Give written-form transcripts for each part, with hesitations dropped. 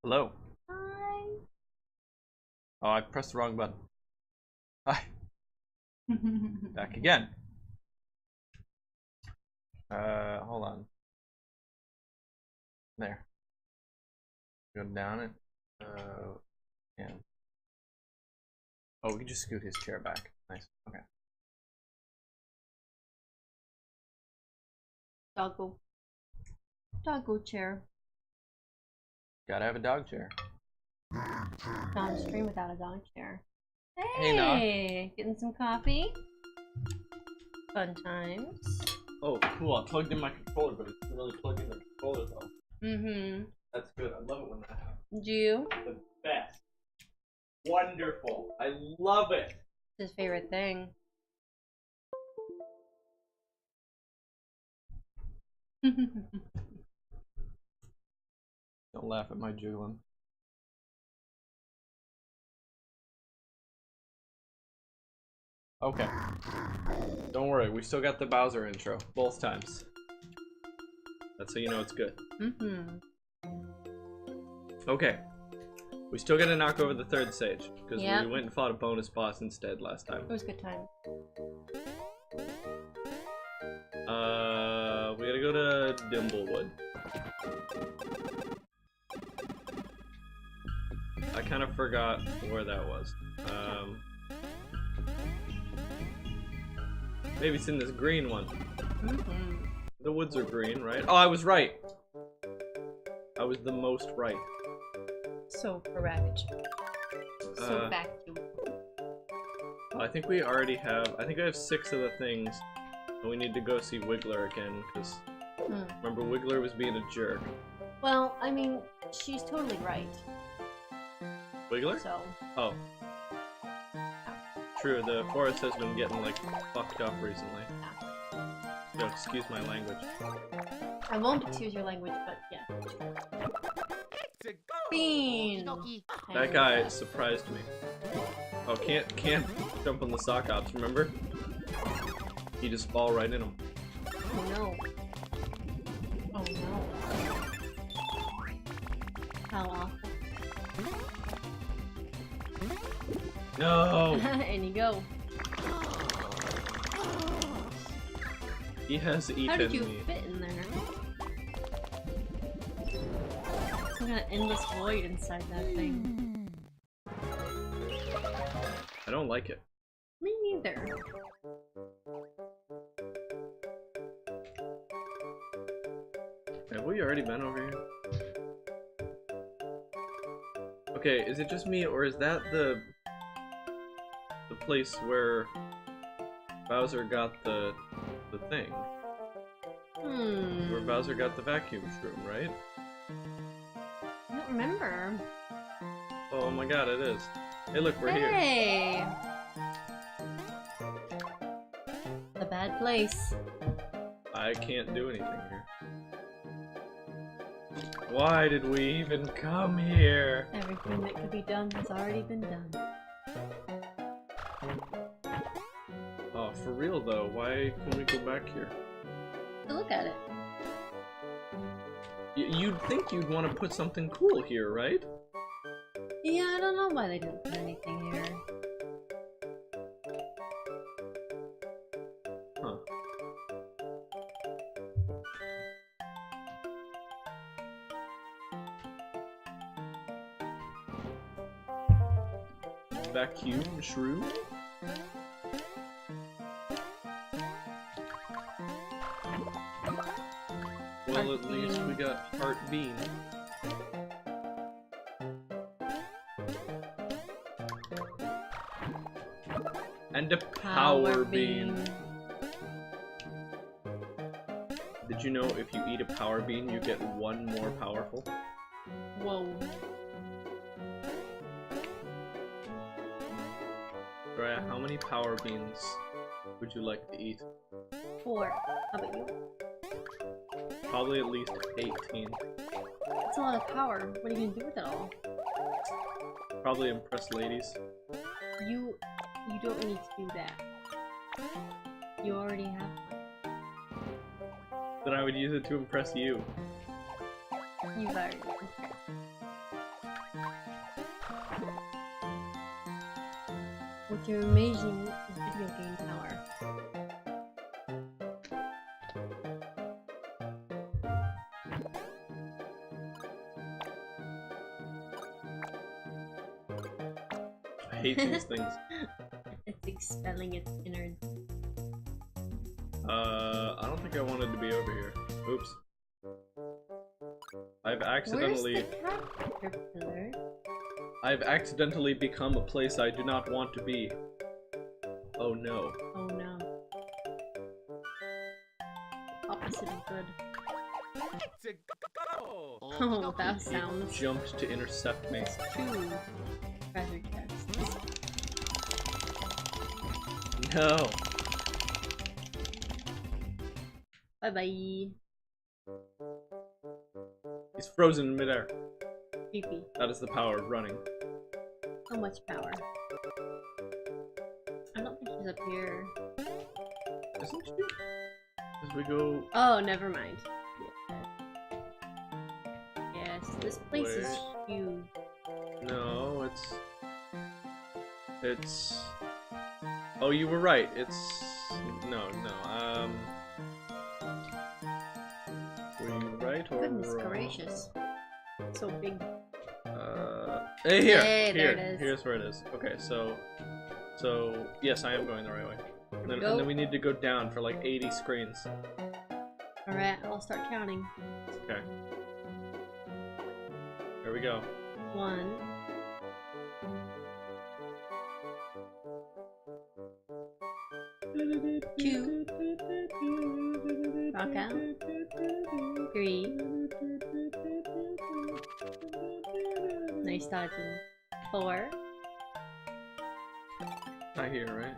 Hello. Hi. Oh, I pressed the wrong button. Hi. Back again. Hold on. There. Go down it. Yeah. Oh, we can just scoot his chair back. Nice. Okay. Doggo. Doggo chair. Gotta have a dog chair. Not a stream without a dog chair. Hey, Nog. Hey, getting some coffee. Fun times. Oh, cool. I plugged in my controller, but it's really plugged in the controller though. Mm-hmm. That's good. I love it when that happens. Do you? The best. Wonderful. I love it. It's his favorite thing. Don't laugh at my jiggling. Okay. Don't worry, we still got the Bowser intro, both times. That's how you know it's good. Okay. We still gotta knock over the third stage, because Yep. we went and fought a bonus boss instead last time. It was a good time. We gotta go to Dimblewood. I kind of forgot where that was. Maybe it's in this green one. The woods are green, right? Oh, I was right! I was the most right. So correct. So vacuum. I think we already have, I think I have 6 of the things, and we need to go see Wiggler again, because remember Wiggler was being a jerk. Well, I mean, she's totally right. Wiggler? So. Oh. True, the forest has been getting, like, fucked up recently. So, excuse my language. I won't excuse your language, but yeah. Bean! That guy surprised me. Oh, can't jump on the sock ops, remember? He just fall right in him. Oh no. Oh no. How awful. No! And you go. He has eaten me. How did you fit in there? Some kind of endless void inside that thing. I don't like it. Me neither. Have we already been over here? Okay, is it just me, or is that the place where Bowser got the thing? Where Bowser got the vacuum shroom, right? I don't remember. Oh my god, it is. Hey look, we're here. Hey! The bad place. I can't do anything here. Why did we even come here? Everything that could be done has already been done. Oh, for real though, why can we go back here? So look at it. You'd think you'd want to put something cool here, right? Yeah, I don't know why they didn't put anything here. Huh. Vacuum shroom? Well, at least we got Heart Bean. And a Power Bean. Did you know if you eat a Power Bean, you get 1 more powerful? Whoa. Raya, how many Power Beans would you like to eat? 4. How about you? Probably at least 18. That's a lot of power. What are you gonna do with it all? Probably impress ladies. You don't need to do that. You already have one. Then I would use it to impress you. You've already. with your amazing video game power. I hate these things. It's expelling its innards. I don't think I wanted to be over here. Oops. I've accidentally... Where's the caterpillar? I've accidentally become a place I do not want to be. Oh no. Oh no. Opposite of good. Oh, that sounds... Jumped to intercept me. Two treasure chests. No. Bye bye. He's frozen in midair. Creepy. That is the power of running. So much power. I don't think she's up here. Isn't she? As we go... Oh, never mind. Yes, this place is Wait. huge. No, it's... Oh, you were right. It's... No. Were you right or Goodness wrong? gracious. So big. Hey, here! Hey, there here. it is. Here's where it is. Okay, so... yes, I am going the right way. And then we need to go down for like 80 screens. Alright, I'll start counting. Okay. Here we go. 1. 2. Rock out. 3. Nice dodging. 4. Not here, right?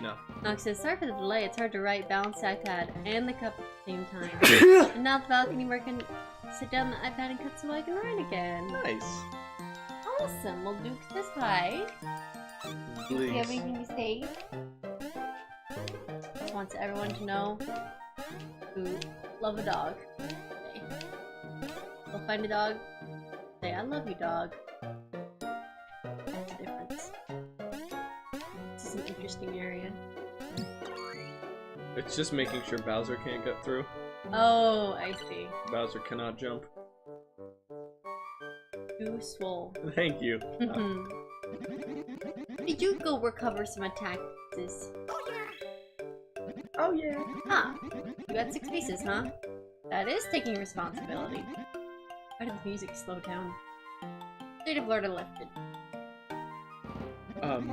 No. Nox says, sorry for the delay, it's hard to write, balance the iPad, and the cup at the same time. And now the balcony where I can sit down the iPad and cut so I can write again. Nice. Awesome, well Duke says hi. Do you have anything to say? Just wants everyone to know who love a dog. Okay. Go find a dog. Say, I love you, dog. That's the difference. This is an interesting area. It's just making sure Bowser can't get through. Oh, I see. Bowser cannot jump. Too swole. Thank you. Did you go recover some attacks? Oh yeah. Huh. You got 6 pieces, huh? That is taking responsibility. Why did the music slow down? State of Florida lifted.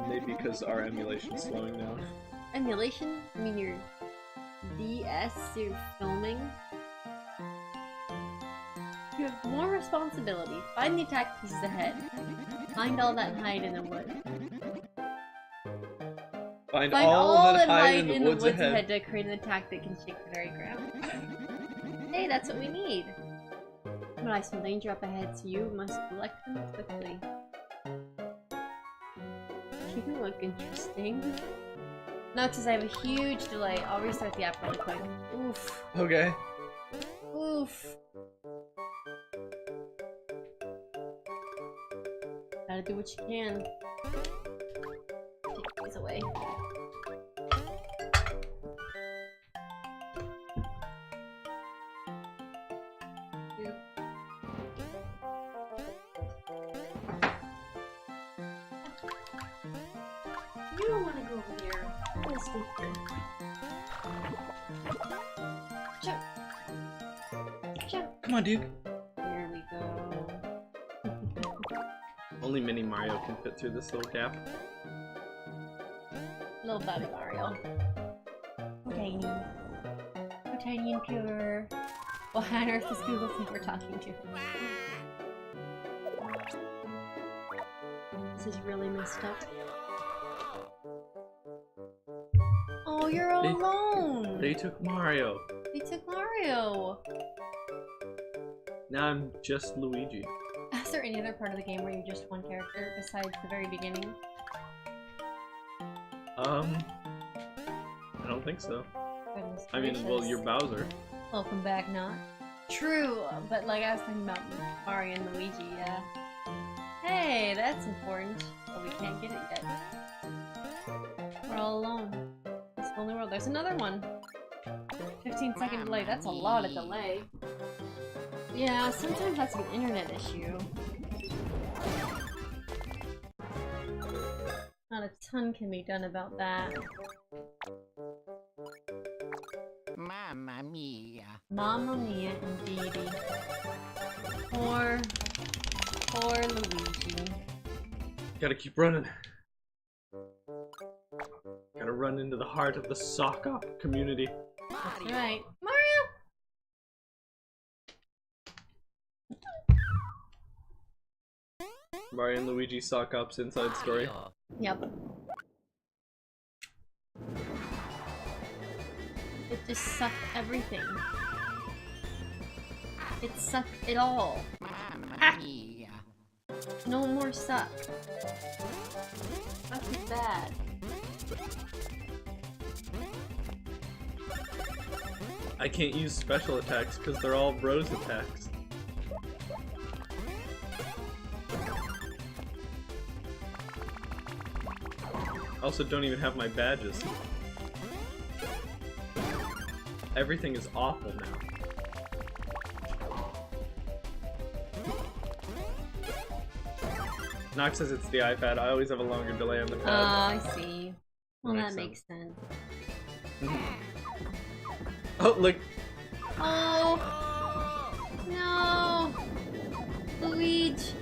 Maybe because our emulation's slowing down. Emulation? You mean your DS you're filming? You have more responsibility. Find the attack pieces ahead. Find all that hide in the wood. Find all that hide in the woods ahead to create an attack that can shake the very ground. Hey, that's what we need. But I smell danger up ahead, so you must collect them quickly. You look interesting. No, because I have a huge delay. I'll restart the app really quick. Oof. Okay. Oof. Gotta do what you can. Take these away. You don't want to go over here. I'm gonna stay here. Jump. Come on, Duke. There we go. Only Mini Mario can fit through this little gap. Little baby Mario. So tiny. So tiny and pure. Well, on earth does Google think we're talking to? This is really messed up. Oh, you're all alone! They took Mario. They took Mario! Now I'm just Luigi. Is there any other part of the game where you're just one character besides the very beginning? I don't think so. Goodness I mean, well, gracious. you're Bowser. Welcome back, not. True, but like I was talking about Mario and Luigi, yeah. Hey, that's important, but we can't get it yet. all alone. This lonely world. There's another one. 15-second delay. That's a lot of delay. Yeah, sometimes that's an internet issue. Not a ton can be done about that. Mamma mia. Mamma mia, indeedy. Poor Luigi. Gotta keep running. Gotta run into the heart of the sock op community. That's right. Mario! Mario and Luigi sock ops inside story. Yep. It just sucked everything. It sucked it all. Mamma mia. No more suck. Suck is bad. I can't use special attacks because they're all bros attacks. Also don't even have my badges. Everything is awful now. Nox says it's the iPad. I always have a longer delay on the pad. I see. Well, that Makes makes sense. Oh, look. Oh! No! Luigi!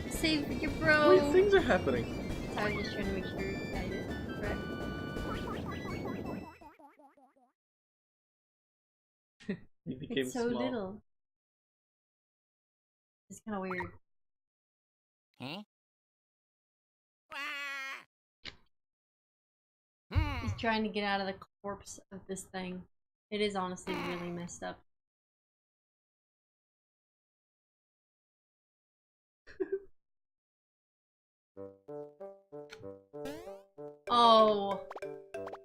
Save your bro! Weird things are happening. Sorry, just trying to make sure you got it correct. He became It's so small. little. It's kind of weird. Huh? He's trying to get out of the corpse of this thing. It is honestly really messed up. Oh.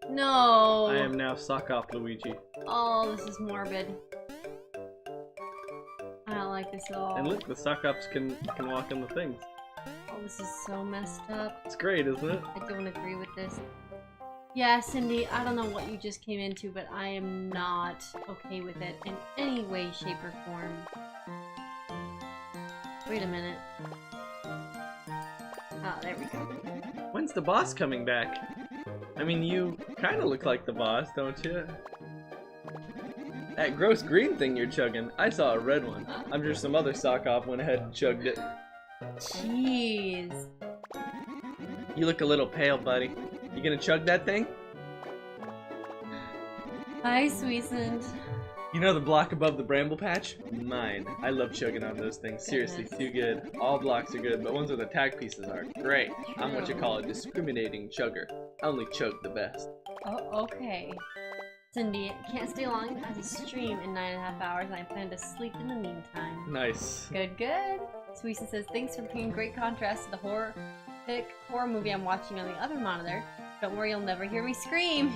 No. I am now sock op Luigi. Oh, this is morbid. I don't like this at all. And look, the sock ops can walk on the things. Oh, this is so messed up. It's great, isn't it? I don't agree with this. Yeah, Cindy, I don't know what you just came into, but I am not okay with it in any way, shape, or form. Wait a minute. Ah, there we go. When's the boss coming back? I mean, you kind of look like the boss, don't you? That gross green thing you're chugging, I saw a red one. I'm sure some other sock op went ahead and chugged it. Jeez. You look a little pale, buddy. You gonna chug that thing? Hi, Sweetend. You know the block above the bramble patch? Mine. I love chugging on those things. Seriously, too good. All blocks are good, but ones with attack pieces are great. I'm what you call a discriminating chugger. I only chug the best. Oh, okay. Cindy, can't stay long as a stream in 9.5 hours, and I plan to sleep in the meantime. Nice. Good, good. Sweetend says, thanks for bringing great contrast to the horror movie I'm watching on the other monitor. Don't worry, you'll never hear me scream.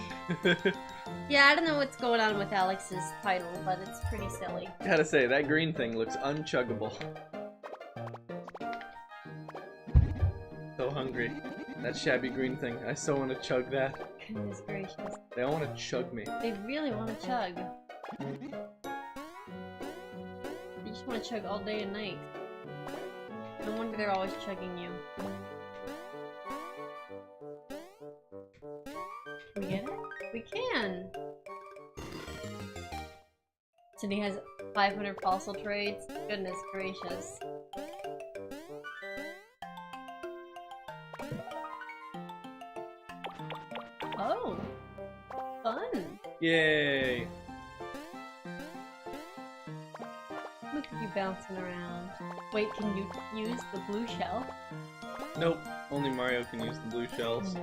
Yeah, I don't know what's going on with Alex's title, but it's pretty silly. Gotta say, that green thing looks unchuggable. So hungry. That shabby green thing. I so want to chug that. Goodness gracious. They all want to chug me. They really want to chug. They just want to chug all day and night. No wonder they're always chugging you. Can we get it? We can! Cindy has 500 fossil trades. Goodness gracious. Oh! Fun! Yay! Look at you bouncing around. Wait, can you use the blue shell? Nope. Only Mario can use the blue shells.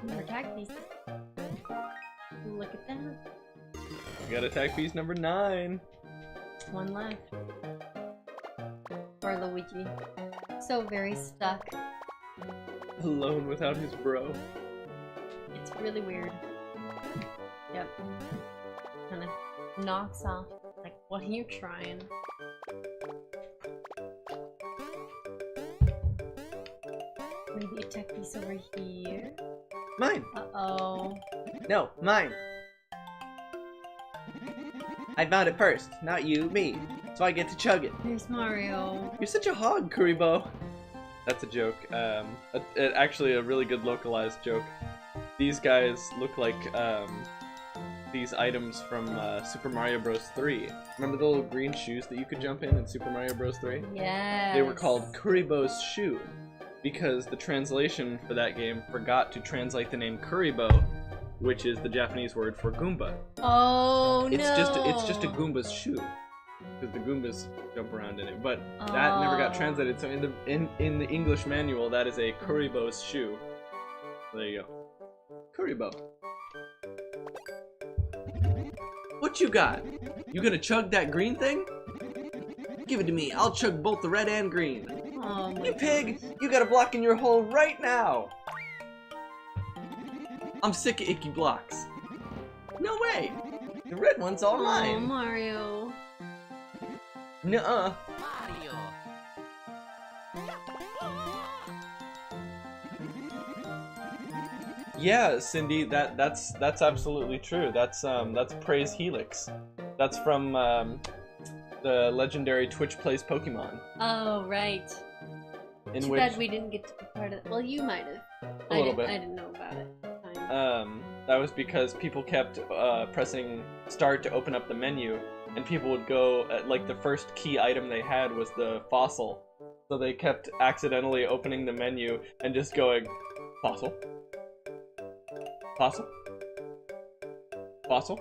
More attack pieces. Look at that. We got attack piece number 9. One left. Poor Luigi. So very stuck. Alone without his bro. It's really weird. Yep. Kinda knocks off. Like, what are you trying? Maybe a tech piece over here. Mine. Uh-oh. No, mine. I found it first, not you, me. So I get to chug it. There's Mario. You're such a hog, Kuribo. That's a joke. Actually a really good localized joke. These guys look like these items from Super Mario Bros. 3. Remember the little green shoes that you could jump in Super Mario Bros. 3? Yes. They were called Kuribo's shoe because the translation for that game forgot to translate the name Kuribo, which is the Japanese word for Goomba. Oh It's no. just a Goomba's shoe. Because the Goombas jump around in it, but that never got translated. So in the English manual, that is a Kuribo's shoe. There you go, Kuribo. What you got? You gonna chug that green thing? Give it to me. I'll chug both the red and green. Oh my You pig! You got a block in your hole right now. I'm sick of icky blocks. No way. The red one's all Oh, mine. Mario. Nuh-uh. Mario. Yeah, Cindy, that's absolutely true. That's Praise Helix. That's from the legendary Twitch Plays Pokemon. Oh, right. In Too which bad we didn't get to be part of it. Well, you might have. A little bit. I didn't know about it at the time. that was because people kept pressing start to open up the menu, and people would go like the first key item they had was the fossil, so they kept accidentally opening the menu and just going fossil, fossil, fossil.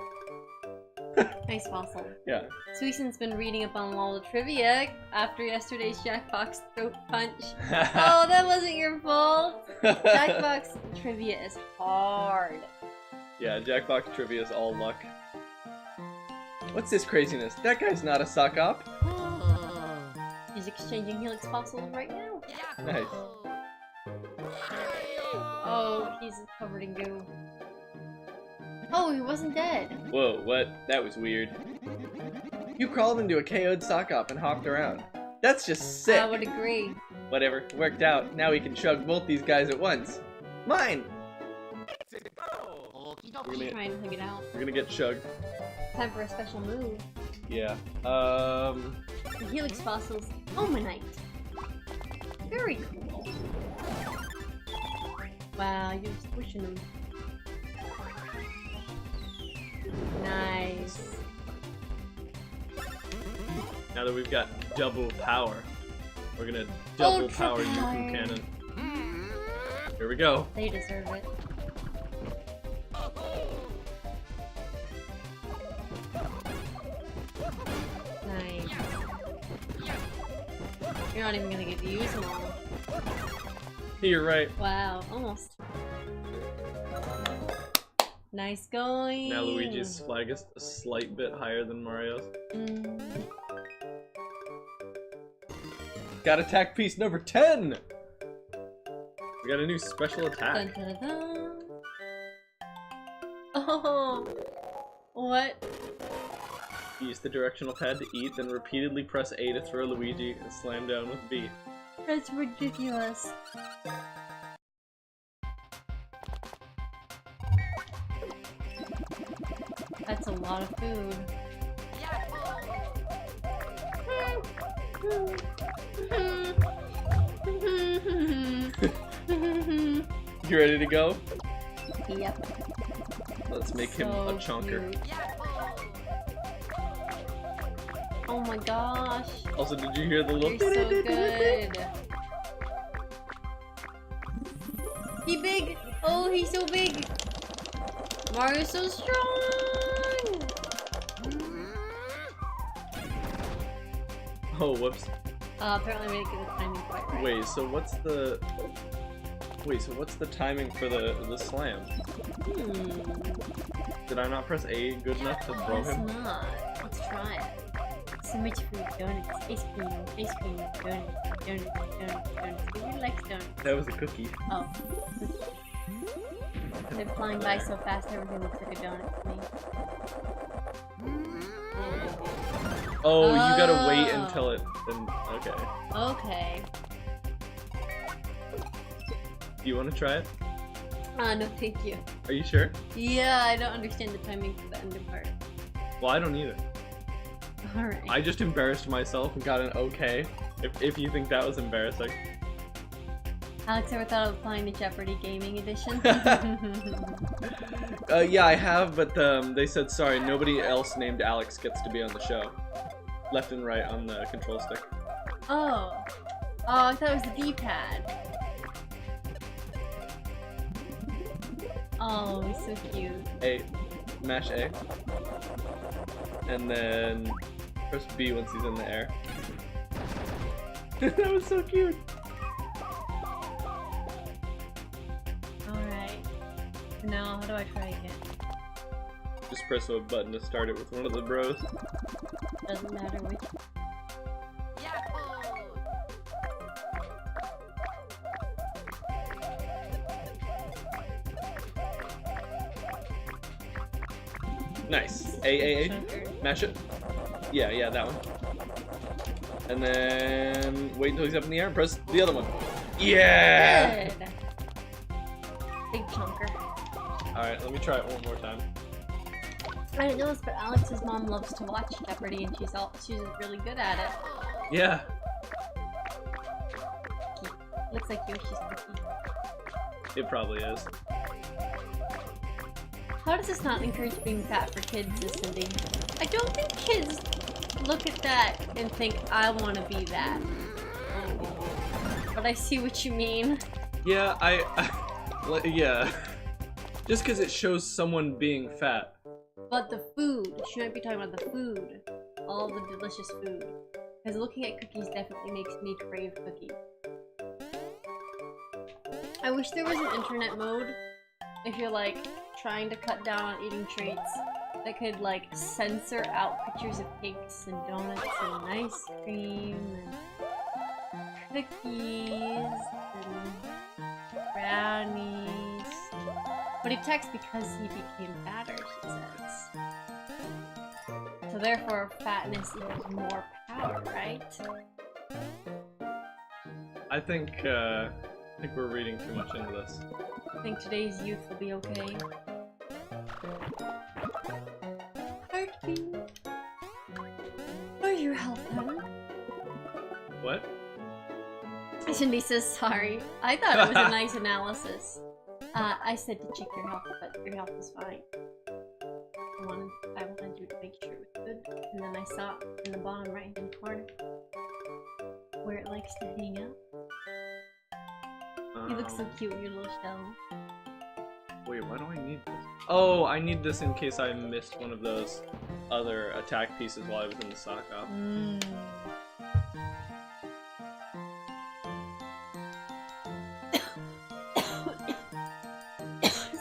Nice fossil. Yeah. Suisun's been reading up on all the trivia after yesterday's Jackbox throat punch. Oh, that wasn't your fault. Jackbox trivia is hard. Yeah, Jackbox trivia is all luck. What's this craziness? That guy's not a suck up. He's exchanging Helix fossils right now. Nice. Oh, he's covered in goo. Oh, he wasn't dead. Whoa, what? That was weird. You crawled into a KO'd sock up and hopped around. That's just sick. I would agree. Whatever, worked out. Now we can chug both these guys at once. Mine! Okie Trying to hug it out. We're gonna get chugged. Time for a special move. Yeah. The Helix fossils. Omanite. Very cool. Wow, you're squishing them. Nice. Now that we've got double power, we're gonna double Ultra power power. Yuku Cannon. Here we go. They deserve it. Nice. You're not even gonna get to use them all. You're right. Wow, almost. Nice going. Now Luigi's flag is a slight bit higher than Mario's. Got attack piece number 10! We got a new special attack. Dun, dun, dun, dun. Oh, what? Use the directional pad to eat, then repeatedly press A to throw Luigi and slam down with B. That's ridiculous. That's a lot of food. You ready to go? Yep. Let's make him a chunker. Cute. Oh my gosh. Also, did you hear the little... You're so good. He big. Oh, he's so big. Mario's so strong. Oh, whoops. Apparently we didn't get the timing quite right. Wait, so what's the... Wait, so what's the timing for the slam? Did I not press A good enough to throw It's him? not. Let's try it. So much food, donuts, ice cream, donuts, donuts. Who really likes donuts? That was a cookie. Oh. They're flying by so fast, everything looks like a donut to me. Oh, you gotta wait Oh. until it... Then, okay. Okay. You want to try it? No, thank you. Are you sure? Yeah, I don't understand the timing for the ending part. Well, I don't either. Alright. I just embarrassed myself and got an okay. If you think that was embarrassing. Alex, ever thought of applying the Jeopardy Gaming Edition? Yeah, I have, but they said sorry. Nobody else named Alex gets to be on the show. Left and right on the control stick. Oh. Oh, I thought it was the D-pad. Oh, he's so cute. A. Mash A. And then press B once he's in the air. That was so cute. Alright. Now, how do I try again? Just press a button to start it with one of the bros. Doesn't matter which. Nice. A. Mash it. Yeah, that one. And then wait until he's up in the air and press the other one. Yeah! Good. Big chunker. Alright, let me try it one more time. I didn't know this, but Alex's mom loves to watch Jeopardy, and she's really good at it. Yeah. Looks like Yoshi's cookie. It probably is. How does this not encourage being fat for kids, Cindy? I don't think kids look at that and think, I want to be that. But I see what you mean. Yeah, yeah. Just because it shows someone being fat. But the food. She might be talking about the food. All the delicious food. Because looking at cookies definitely makes me crave cookies. I wish there was an internet mode. If you're like trying to cut down on eating treats, that could like censor out pictures of cakes and donuts and ice cream and cookies and brownies. But he texts because he became fatter, she says. So therefore, fatness equals more power, right? I think we're reading too much into this. I think today's youth will be okay. Heartbeat. For your health, honey. What? Cindy says sorry. I thought it was a nice analysis. I said to check your health, but your health was fine. I wanted you to make sure it was good, and then I saw it in the bottom right-hand corner where it likes to hang out. You look so cute with your little shell. Wait, why do I need this? Oh, I need this in case I missed one of those other attack pieces while I was in the sock op.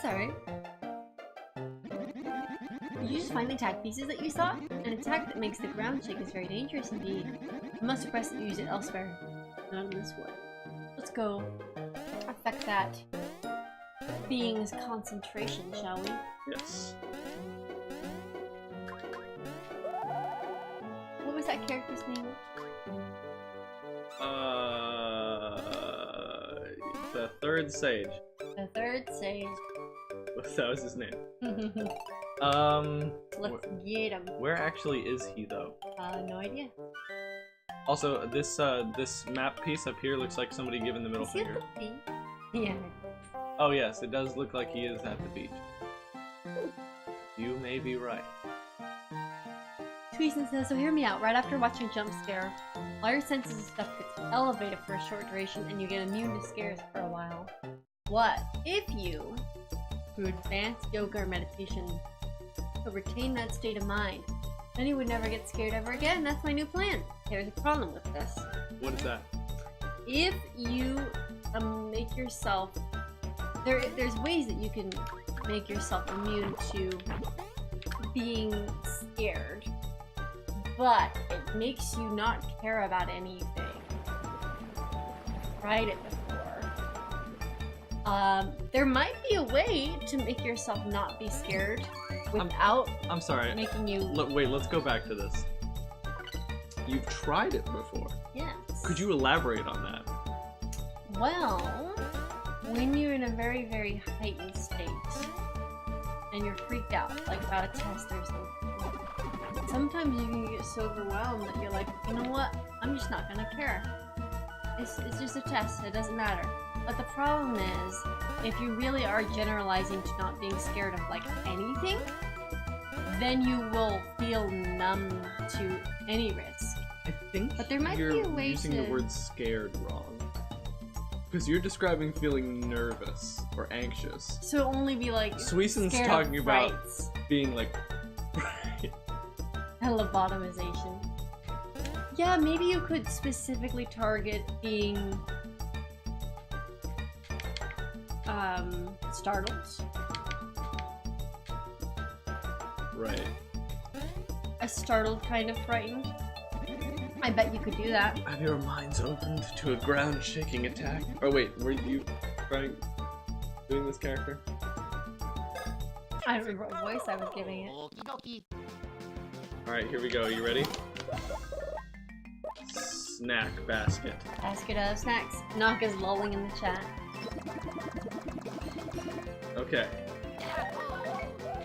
Sorry. Did you just find the attack pieces that you saw? An attack that makes the ground shake is very dangerous indeed. I must request that you use it elsewhere. Not in this way. Let's go affect that being's concentration, shall we? Yes. What was that character's name? The third sage. The third sage. That was his name. Let's get him. Where actually is he though? No idea. Also, this map piece up here looks like somebody giving the middle Is he at finger. the beach? Yeah. Oh yes, it does look like he is at the beach. You may be right. Tweezen says, so hear me out. Right after watching Jump Scare, all your senses and stuff gets elevated for a short duration and you get immune to scares for a while. What if you, through advanced yoga or meditation, could retain that state of mind? Then you would never get scared ever again. That's my new plan. There's a problem with this. What is that? If you make yourself... There's ways that you can make yourself immune to being scared, but it makes you not care about anything. Tried it before. There might be a way to make yourself not be scared without I'm sorry. making you... Wait, let's go back to this. You've tried it before. Yes. Could you elaborate on that? Well, when you're in a very, very heightened state and you're freaked out, like about a test or something, sometimes you can get so overwhelmed that you're like, you know what? I'm just not gonna care. It's just a test. It doesn't matter. But the problem is, if you really are generalizing to not being scared of like anything, then you will feel numb to any risk. I think But there might you're be a way using to... the word scared wrong. Because you're describing feeling nervous or anxious. So it'll only be like Sweesen's scared talking of about frights. being like... And lobotomization. Yeah, maybe you could specifically target being startled. Right. A startled kind of frightened. I bet you could do that. Have your minds opened to a ground-shaking attack? Oh wait, were you doing this character? I don't remember what voice I was giving it. Okie dokie. Alright, here we go. You ready? Snack basket. Basket of snacks. Naka's lolling in the chat. Okay.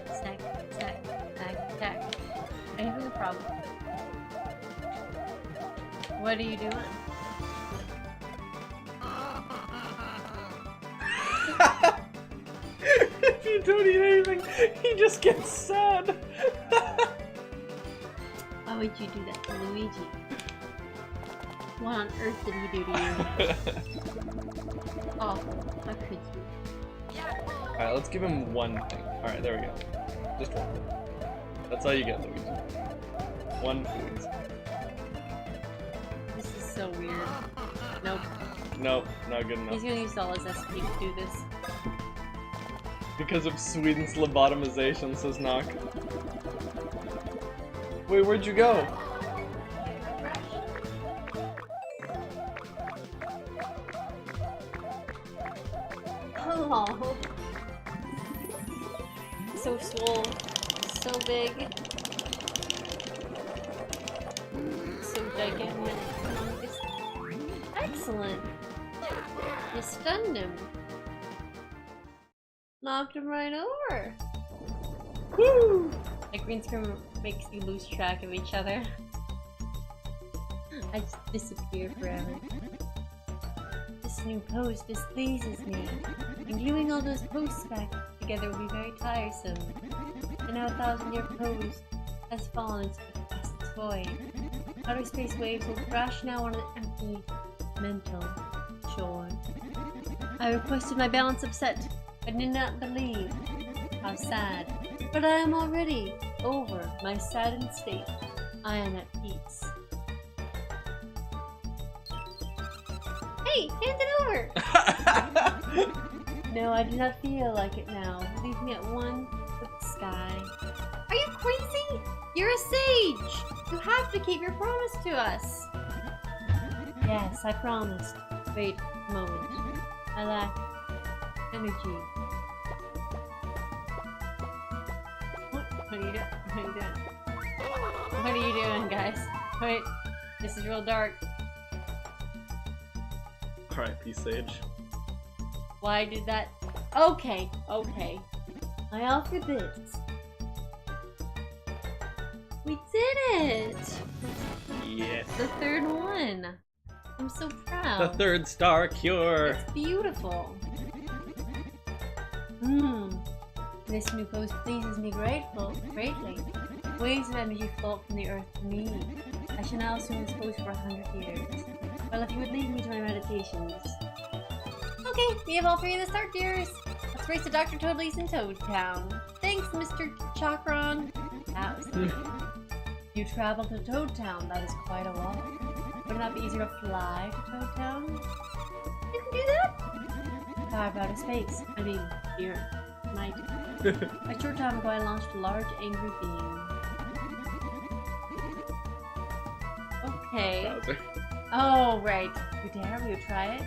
Snack, snack, snack, snack. Anything a problem? What are you doing? If you don't eat anything, he just gets sad. Why would you do that to Luigi? What on earth did he do to you? Oh, how could you? Alright, let's give him one thing. Alright, there we go. Just one. That's all you get, Luigi. One food. This is so weird. Nope. Nope, not good enough. He's gonna use all his SP to do this. Because of Sweden's lobotomization, says Knock. Wait, where'd you go? Oh. So swole. So big. So gigantic. Excellent. You stunned him. Knocked him right over. Woo! That green screen makes you lose track of each other. I just disappear forever. This new post displeases me, and gluing all those posts back together will be very tiresome. And now 1,000-year post has fallen into the past void. Outer space waves will crash now on an empty mental shore. I requested my balance upset, but did not believe. How sad. But I am already over my saddened state. I am at peace. Hey, hand it over! No, I do not feel like it now. Leave me at one with the sky. Are you crazy? You're a sage! You have to keep your promise to us! Yes, I promised. Wait a moment. I lack energy. What are you doing? What are you doing? What are you doing, guys? Wait, this is real dark. R.I.P. Sage. Why did that? Okay, okay. I offer this. We did it! Yes. The third one. I'm so proud. The third star cure. It's beautiful. This new post pleases me greatly. Waves of energy flow up from the earth to me. I shall now assume this post for 100 years. Well, if you would lead me to my meditations. Okay, we have all three of the start tiers. Let's race to Dr. Toadley's in Toad Town. Thanks, Mr. Chakron. That was easy. You travel to Toad Town. That is quite a walk. Would it not be easier to fly to Toad Town? You can do that. Far out of space. I mean, here. Might. A short time ago, I launched a large angry beam. Okay. Bowser. Oh, right. You dare? Will you try it?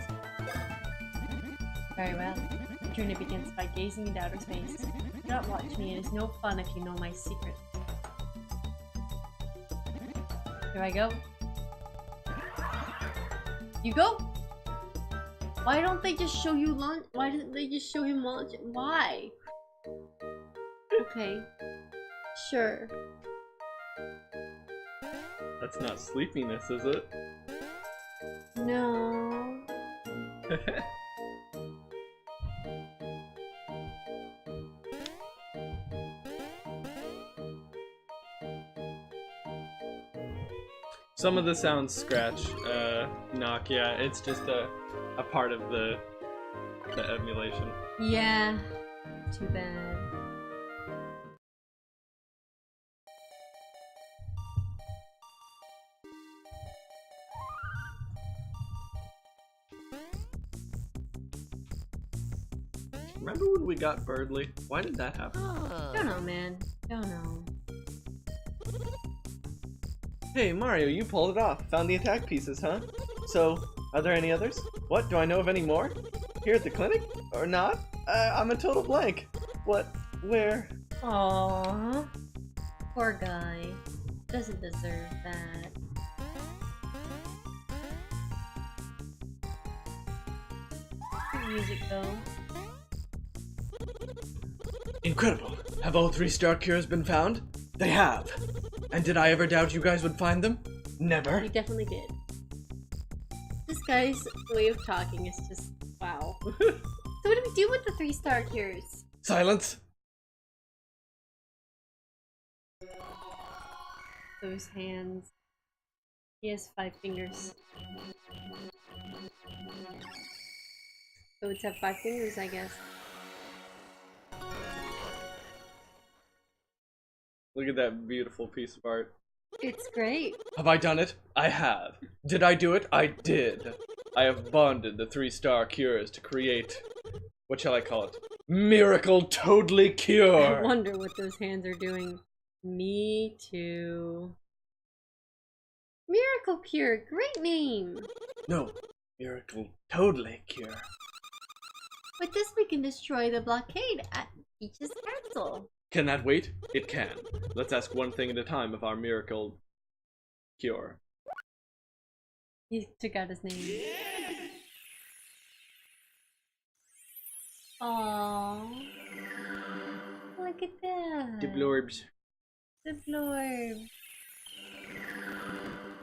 Very well. The journey begins by gazing into outer space. Do not watch me. It is no fun if you know my secret. Here I go. You go! Why don't they just show you launch? Why didn't they just show him launch? Why? Okay. Sure. That's not sleepiness, is it? No. Some of the sounds scratch, knock, yeah, it's just a part of the emulation. Yeah. Too bad. Remember when we got Birdly? Why did that happen? Don't know, man. Don't know. Hey, Mario, you pulled it off. Found the attack pieces, huh? So, are there any others? What? Do I know of any more? Here at the clinic? Or not? I'm a total blank. What? Where? Aww. Poor guy. Doesn't deserve that. Where'd the music go? Incredible. Have all 3 star cures been found? They have. And did I ever doubt you guys would find them? Never. You definitely did. This guy's way of talking is just wow. So what do we do with the 3 star cures? Silence. Those hands. He has 5 fingers. Toads have 5 fingers, I guess. Look at that beautiful piece of art. It's great. Have I done it? I have. Did I do it? I did. I have bonded the 3 star cures to create, what shall I call it? Miracle Totally I Cure! wonder what those hands are doing. Me too. Miracle Cure, great name! No, Miracle Totally Cure. With this we can destroy the blockade at Peach's castle. Can that wait? It can. Let's ask one thing at a time of our Miracle Cure. He took out his name. Aww. Look at that. The blurbs. The blurb.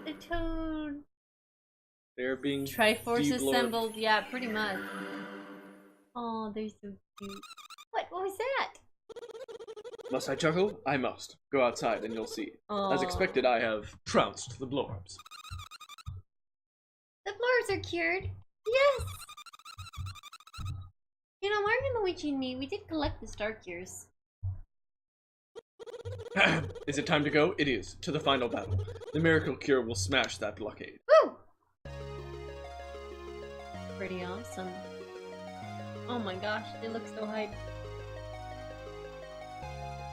The toad. They're being Triforce de-blurbed. assembled. Yeah, pretty much. Oh, they're so cute. What was that? Must I chuckle? I must. Go outside and you'll see. Aw. As expected, I have trounced the blorbs. The blurs are cured. Yes. You know, Mario, Luigi, and me, we did collect the star cures. Is it time to go? It is. To the final battle. The Miracle Cure will smash that blockade. Woo! Pretty awesome. Oh my gosh, they look so hyped.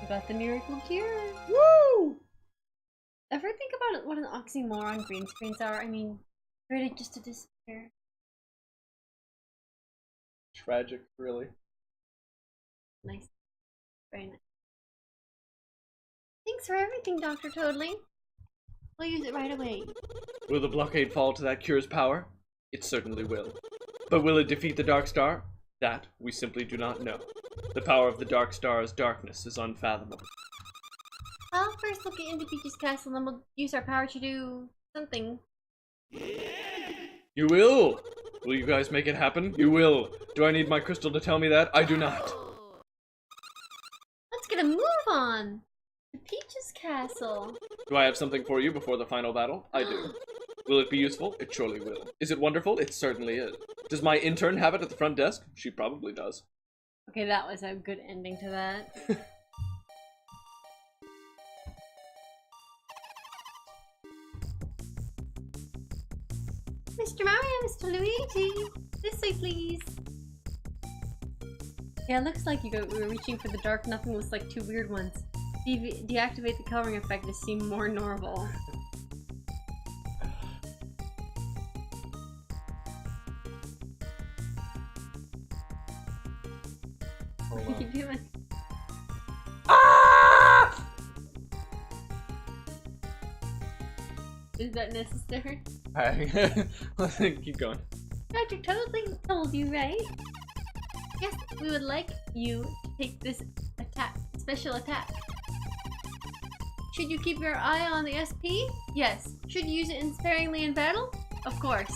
We got the Miracle Cure. Woo! Ever think about what an oxymoron green screens are? I mean, ready just to disappear. Tragic, really. Nice. Very nice. Thanks for everything, Dr. Toadley. We'll use it right away. Will the blockade fall to that cure's power? It certainly will. But will it defeat the Dark Star? That we simply do not know. The power of the Dark Star's darkness is unfathomable. I'll first look into Peach's castle and then we'll use our power to do something. You will! Will you guys make it happen? You will! Do I need my crystal to tell me that? I do not! Let's get a move on! To Peach's castle. Do I have something for you before the final battle? I do. Will it be useful? It surely will. Is it wonderful? It certainly is. Does my intern have it at the front desk? She probably does. Okay, that was a good ending to that. Mr. Mario, Mr. Luigi, this way please. Yeah, it looks like we were reaching for the dark nothing was like 2 weird ones. Deactivate the coloring effect to seem more normal. What are you doing? Ah! Is that necessary? Let's keep going. Dr. Totally told you, right? Yes, we would like you to take this special attack. Should you keep your eye on the SP? Yes. Should you use it sparingly in battle? Of course.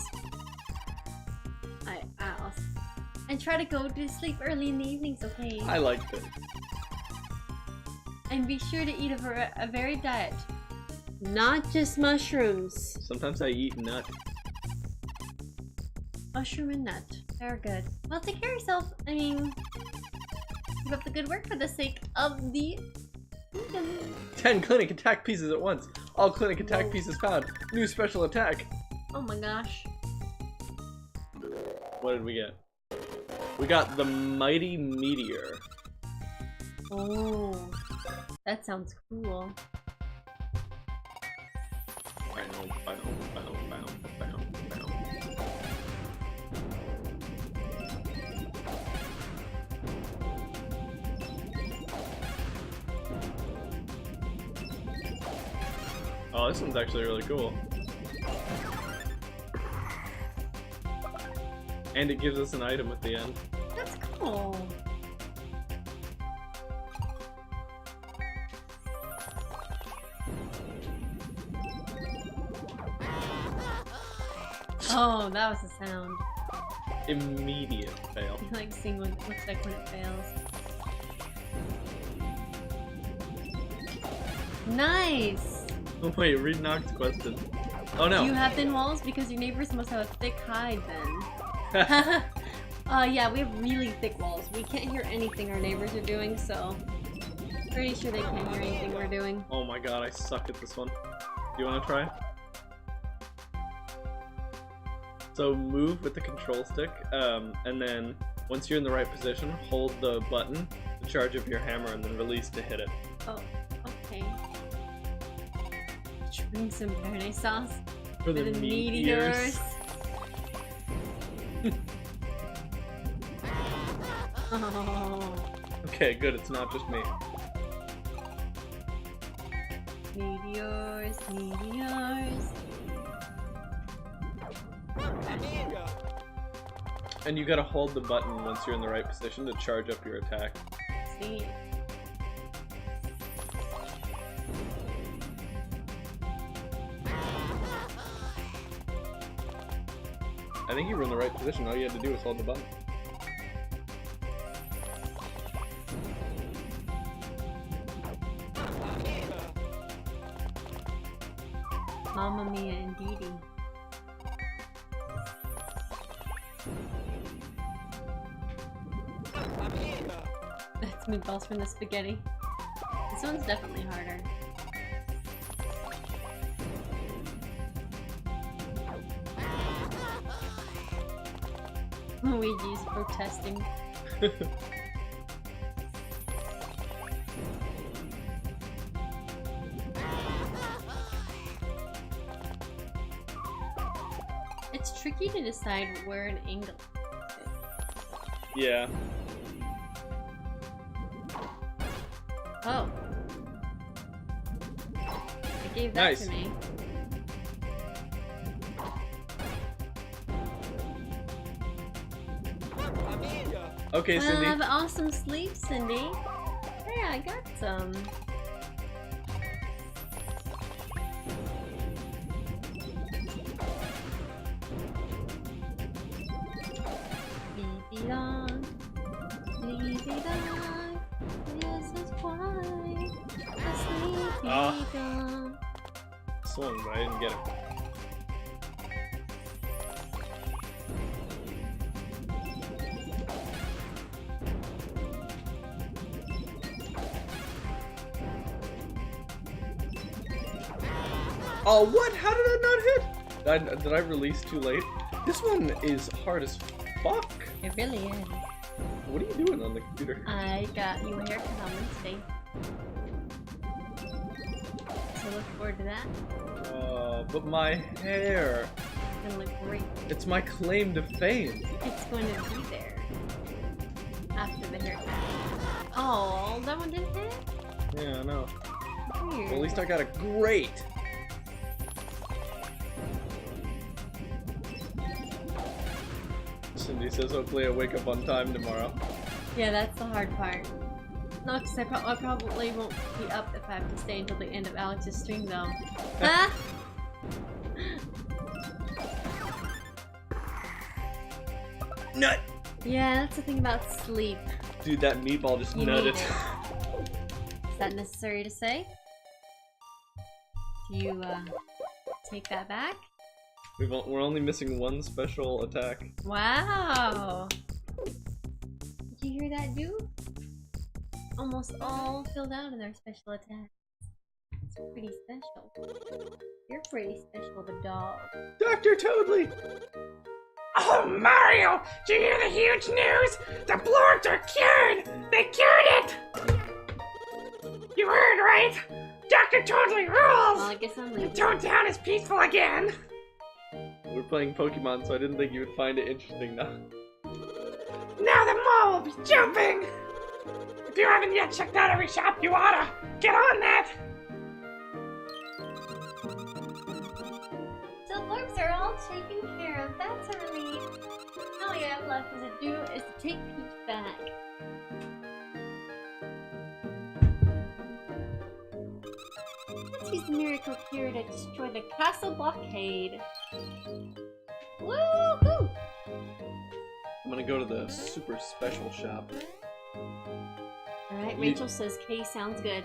I asked. And try to go to sleep early in the evenings, okay? I like this. And be sure to eat a varied diet. Not just mushrooms. Sometimes I eat nut. Mushroom and nut. They're good. Well, take care of yourself. I mean, keep up the good work for the sake of the kingdom. 10 clinic attack pieces at once. All clinic attack pieces found. New special attack. Oh my gosh. What did we get? We got the Mighty Meteor. Oh, that sounds cool. Oh, this one's actually really cool. And it gives us an item at the end. That's cool. Oh, that was the sound. Immediate fail. I like seeing what it looks like when it fails. Nice! Oh wait, read Nox's question. Oh no. Do you have thin walls? Because your neighbors must have a thick hide then. Yeah, we have really thick walls. We can't hear anything our neighbors are doing, so pretty sure they can't hear anything we're doing. Oh my god, I suck at this one. Do you want to try? So move with the control stick, and then once you're in the right position, hold the button to charge up your hammer, and then release to hit it. Oh, okay. Should we bring some béarnaise sauce For the meteors. Oh. Okay, good. It's not just me. Meteors, meteors. And you gotta hold the button once you're in the right position to charge up your attack. See. I think you were in the right position. All you had to do was hold the button. Mamma Mia indeedy. That's meatballs from the spaghetti. This one's definitely harder. Luigi's protesting. It's tricky to decide where an angle is. Yeah. Oh. It gave that Nice. to me. Okay, Cindy. Have awesome sleep, Cindy. Yeah, I got some. Leave it on. Leave it on. This is why the sleepy dog. Swung, but I didn't get it. Oh, what? How did I not hit? Did I release too late? This one is hard as fuck. It really is. What are you doing on the computer? I got you a haircut on Wednesday. So look forward to that. But my hair. It's gonna look great. It's my claim to fame. It's going to be there. After the haircut. Oh, that one didn't hit? Yeah, I know. Weird. Well, at least I got a great. Cindy says hopefully I wake up on time tomorrow. Yeah, that's the hard part. No, because I probably won't be up if I have to stay until the end of Alex's stream, though. Huh? Nut! Yeah, that's the thing about sleep. Dude, that meatball just You nutted. need it. Is that necessary to say? Do you, take that back? We're only missing one special attack. Wow! Did you hear that, dude? Almost all filled out in their special attack. It's pretty special. You're pretty special, the dog. Dr. Toadley! Oh, Mario! Did you hear the huge news? The Blorks are cured! They cured it! You heard, right? Dr. Totally Well, rules! I guess I'm leaving. Toad Town is peaceful again! We're playing Pokemon, so I didn't think you would find it interesting now. Now the mall will be jumping! If you haven't yet checked out every shop, you oughta! Get on that! So Blorps are all taken care of, that's a relief. All you have left to do is to take Peach back. Let's use the miracle cure to destroy the castle blockade. Woohoo! I'm gonna go to the super special shop. Alright, Rachel says K sounds good.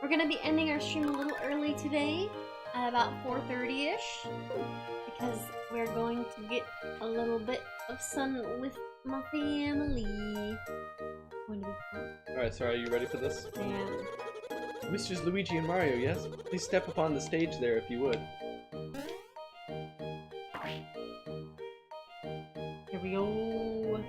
We're gonna be ending our stream a little early today, at about 4:30ish, because we're going to get a little bit of sun with my family. Going to be fun. Alright, so are you ready for this? And Misters Luigi and Mario, yes? Please step up on the stage there if you would. here we go.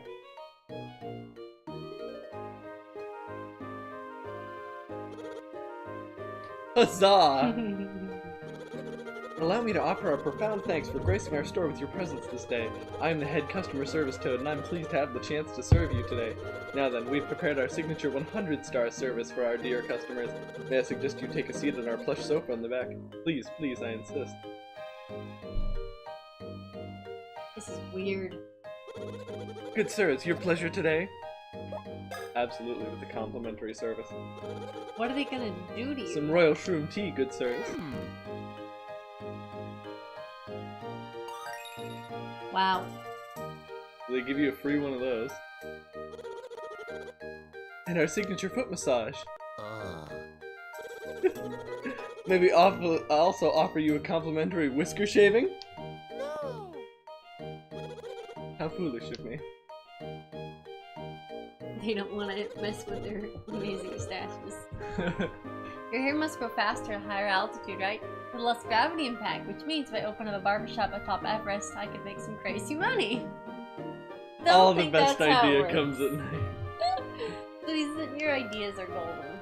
Huzzah! Allow me to offer our profound thanks for gracing our store with your presence this day. I am the head customer service toad, and I'm pleased to have the chance to serve you today. Now then, we've prepared our signature 100-star service for our dear customers. May I suggest you take a seat on our plush sofa in the back? Please, please, I insist. This is weird. Good sir, it's your pleasure today? Absolutely, with the complimentary service. What are they gonna do to you? Some royal shroom tea, good sirs. Wow. They give you a free one of those. And our signature foot massage. Maybe also offer you a complimentary whisker shaving? No! How foolish of me. They don't want to mess with their amazing stashes. Your hair must grow faster at higher altitude, right? With less gravity impact, which means if I open up a barbershop atop Everest, I could make some crazy money. Don't All the think best that's how it idea works. comes at night. Please, your ideas are golden.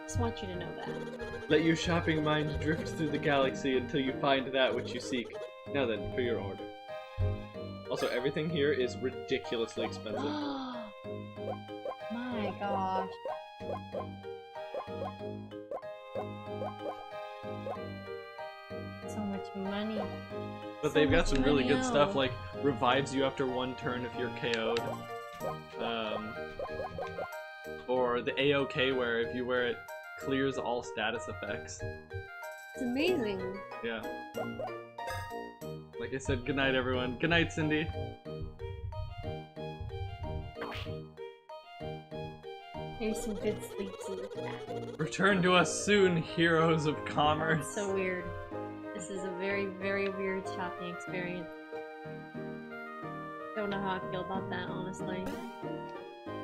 Just want you to know that. Let your shopping mind drift through the galaxy until you find that which you seek. Now then, for your order. Also, everything here is ridiculously expensive. My gosh. So much money. But So they've got much some really good money, stuff, oh. like revives you after one turn if you're KO'd. Or the AOK where if you wear it, clears all status effects. It's amazing. Yeah. Like I said, good night everyone. Good night, Cindy. Maybe some good sleeps in the cat. Return to us soon, heroes of commerce. So weird. This is a very, very weird shopping experience. Don't know how I feel about that, honestly.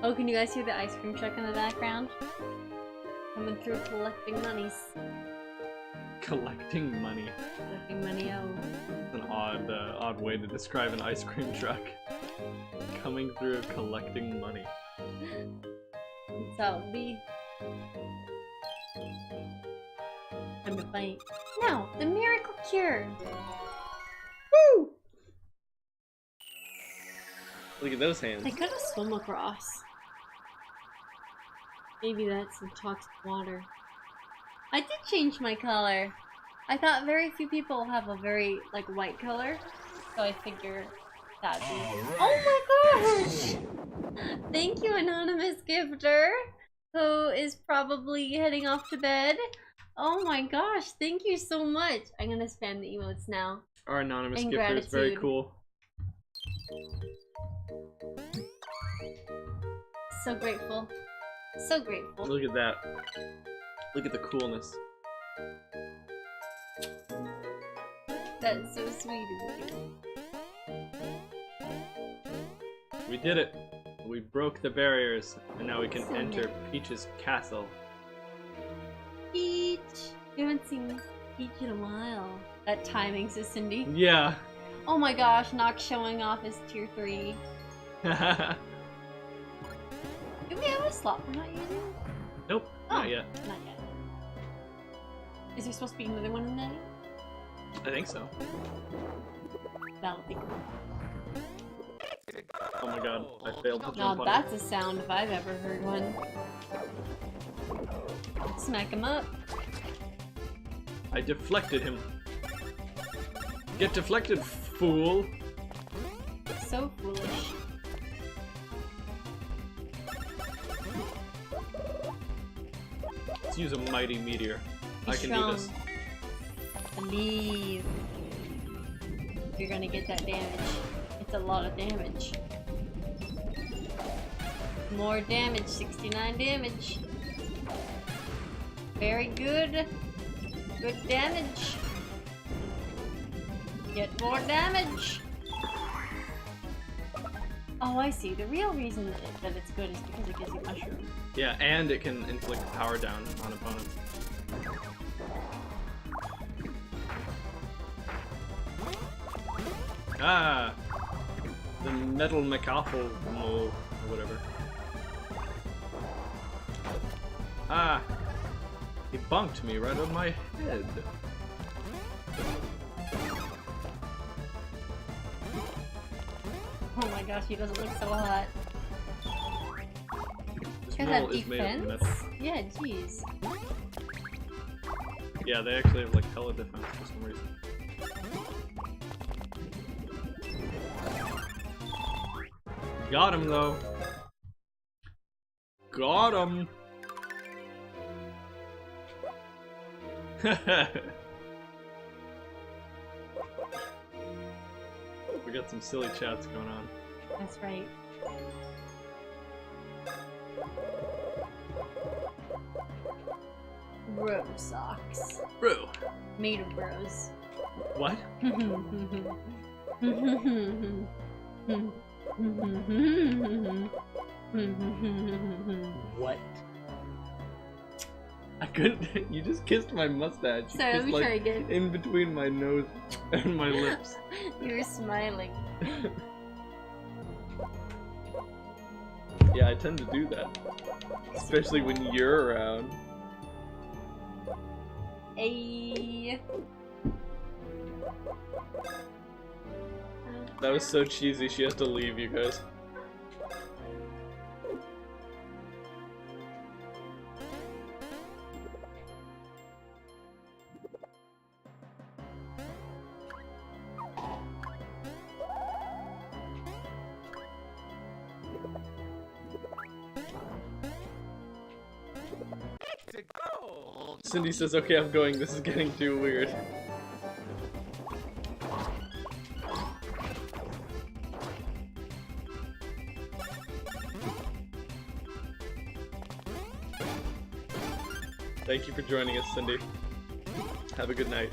Oh, can you guys hear the ice cream truck in the background? Coming through collecting monies. Collecting money. Collecting money, oh. That's an odd way to describe an ice cream truck. Coming through collecting money. That's how it'll be. Time to fight. Now, the miracle cure! Woo! Look at those hands. I could have swum across. Maybe that's some toxic water. I did change my color. I thought very few people have a very, like, white color. So I figure That'd be... Oh my gosh! Thank you, anonymous gifter, who is probably heading off to bed. Oh my gosh, thank you so much. I'm gonna spam the emotes now. Our anonymous In gifter is very gratitude. cool. So grateful. So grateful. Look at that. Look at the coolness. That's so sweet of you. We did it. We broke the barriers, and now we can So enter nice. Peach's castle. Peach! We haven't seen Peach in a while. That timing, so Cindy. Yeah. Oh my gosh, Nox showing off his tier 3. Do we have a slot we're not using? Nope, Oh, not yet. Not yet. Is there supposed to be another one in there? I think so. That'll be cool. Oh my god, I failed to Now jump on that's a sound if I've ever heard one. Smack him up. I deflected him. Get deflected, fool! So foolish. Let's use a mighty meteor. Be I can strong. do this. Believe. You're gonna get that damage. It's a lot of damage. More damage, 69 damage. Very good. Good damage. Get more damage. Oh, I see. The real reason that it's good is because it gives you mushroom. Yeah, and it can inflict power down on opponents. Ah! The metal McAffle or whatever. Ah! He bonked me right on my head. Oh my gosh, he doesn't look so hot. This Guys mole have is made of defense? metal. Yeah, jeez. Yeah, they actually have like hella defense for some reason. Got him though. Got him. We got some silly chats going on. That's right. Bro socks. Bro. Made of bros. What? What? I couldn't. You just kissed my mustache. You Sorry, let kissed, me like, try again. in between my nose and my lips. You were smiling. Yeah, I tend to do that. Especially when you're around. Ayy. That was so cheesy, she has to leave, you guys. Cindy says, okay, I'm going, this is getting too weird. Thank you for joining us, Cindy. Have a good night.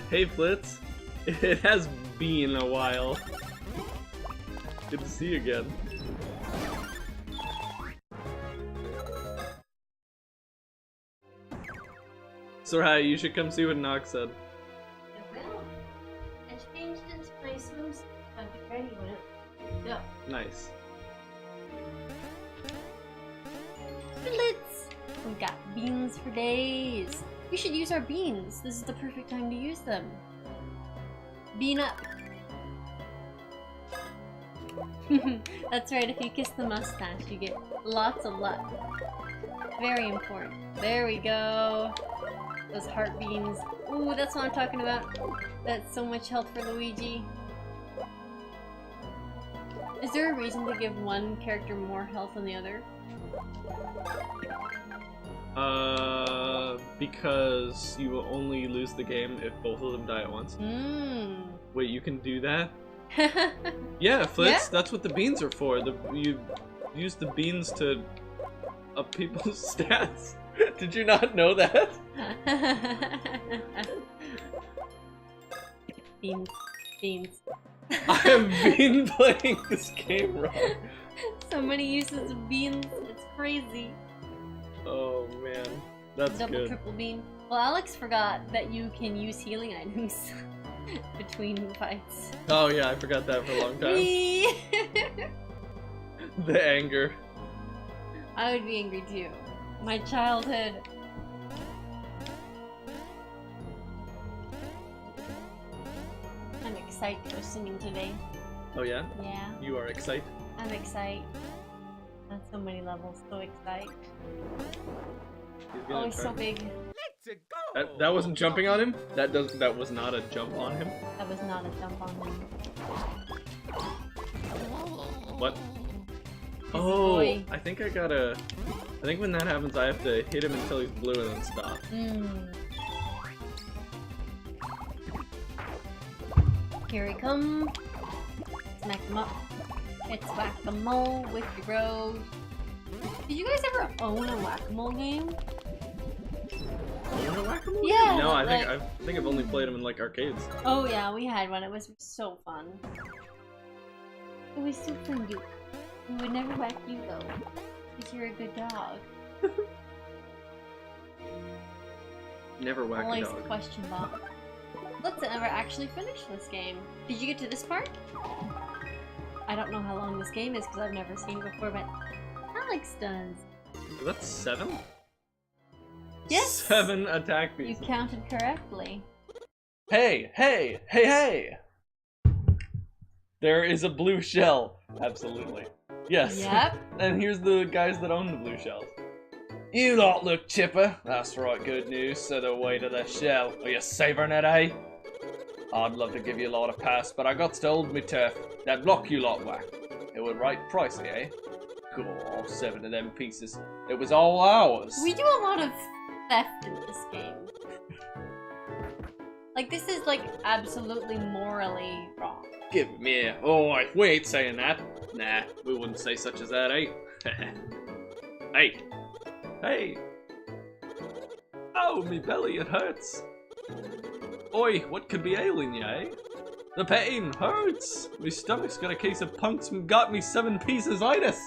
Hey Flitz, it has been a while. Good to see you again. Soraya, you should come see what Nox said. I will. I changed into my swimsuit. I'll be ready when it go. Nice. Blitz! We got beans for days. We should use our beans. This is the perfect time to use them. Bean up. That's right, if you kiss the mustache, you get lots of luck. Very important. There we go. Those heart beans. Ooh, that's what I'm talking about. That's so much health for Luigi. Is there a reason to give one character more health than the other? Because you will only lose the game if both of them die at once. Wait, you can do that? Yeah, Flitz, Yeah? that's what the beans are for. You use the beans to up people's stats. Did you not know that? Beans. Beans. I have been playing this game wrong. So many uses of beans, it's crazy. Oh man, that's Double, good. triple bean. Well, Alex forgot that you can use healing items between fights. Oh yeah, I forgot that for a long time. Me! The anger. I would be angry too. My childhood. I'm excited for singing today. Oh yeah? Yeah, You are excited? I'm excited. On so many levels, so excited. He's Oh, gonna he's try. so big. That wasn't jumping on him? That was not a jump on him? That was not a jump on him. What? He's a Oh, boy. I think when that happens I have to hit him until he's blue and then stop. Here he comes. Smack him up. It's whack-a-mole with your bros. Did you guys ever own a whack-a-mole game? Own a whack-a-mole? Yeah, No, I like- think I've only played them in like arcades. Oh yeah, we had one. It was so fun. It was so fun, Duke. We would never whack you though, because you're a good dog. Never whack a Always dog. question mark. Let's never actually finish this game. Did you get to this part? I don't know how long this game is because I've never seen it before, but Alex does. So that's 7? Yes! 7 attack You pieces. counted correctly. Hey, hey, hey, hey! There is a blue shell. Absolutely. Yes. Yep. And here's the guys that own the blue shells. You lot look chipper. That's right, good news. So the way to the shell. Are you savouring it, eh? I'd love to give you a lot of pass, but I got to hold me turf. That block you lot whack. It was right pricey, eh? Cool, all 7 of them pieces. It was all ours. We do a lot of theft in this game. Like, this is, like, absolutely morally wrong. Give me here. Oh, we ain't saying that. Nah, we wouldn't say such as that, eh? Hey. Hey. Oh, me belly, it hurts. Oi, what could be ailing you, eh? The pain hurts. Me stomach's got a case of punks and got me 7 pieces itis.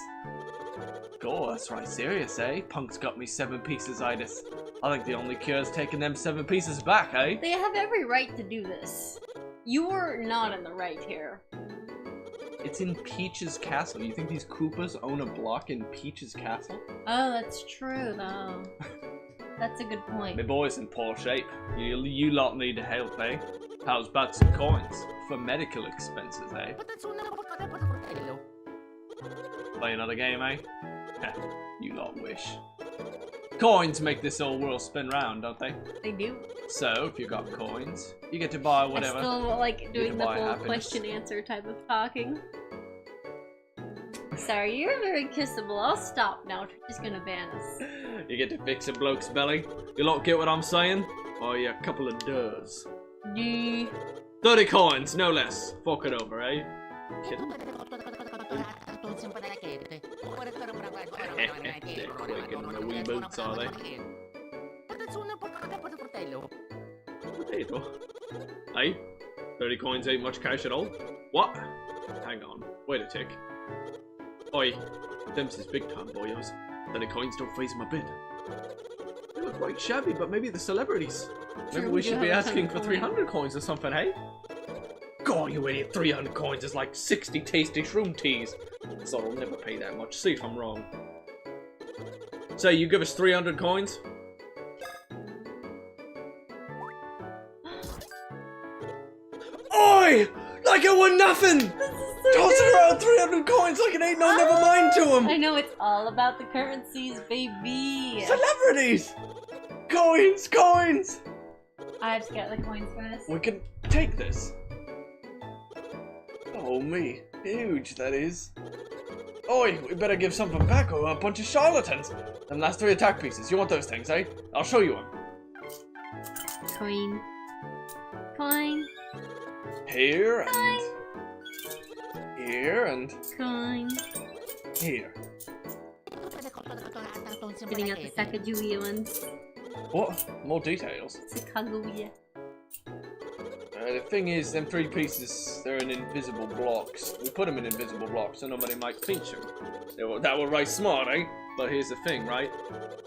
God, that's right serious, eh? Punk's got me 7 pieces itis. I think the only cure is taking them 7 pieces back, eh? They have every right to do this. You're not in the right here. It's in Peach's castle. You think these Koopas own a block in Peach's castle? Oh, that's true, though. That's a good point. My boy's in poor shape. You lot need help, eh? How's about some coins? For medical expenses, eh? Play another game, eh? Heh, you lot wish. Coins make this old world spin round, don't they? They do. So, if you got coins, you get to buy whatever. I still like doing can the buy whole happiness. question-answer type of talking. Sorry, you're very kissable. I'll stop now. She's gonna ban us. You get to fix a bloke's belly. You lot get what I'm saying? Oh, you a couple of does. Yeah. 30 coins, no less. Fork it over, eh? Kidding? They're quick in the wee boots, are they? Potato. Hey, 30 coins ain't much cash at all. What? Hang on, wait a tick. Oi, them's his big time boyos. 30 coins don't phase him a bit. They look quite shabby, but maybe the celebrities. Maybe True, we we do should be have a ton asking of for coins. 300 coins or something, hey? God, you idiot, 300 coins is like 60 tasty shroom teas. So I'll never pay that much. See if I'm wrong. So you give us 300 coins? Oi! Like it was nothing! This is so Tossing good. around 300 coins like it ain't no never mind to I him! know, it's all about the currencies, baby. Celebrities! Coins! Coins! I just got the coins for this. We can take this. Oh me, huge that is. Oi, we better give something back or a bunch of charlatans. Them last 3 attack pieces, you want those things, eh? I'll show you them. Coin. Coin. Here and... Here and... Coin. Here. Getting out the Sacagawea ones. What? More details? Sacagawea. The thing is, them 3 pieces, they're in invisible blocks. We put them in invisible blocks so nobody might pinch them. That were right smart, eh? But here's the thing, right?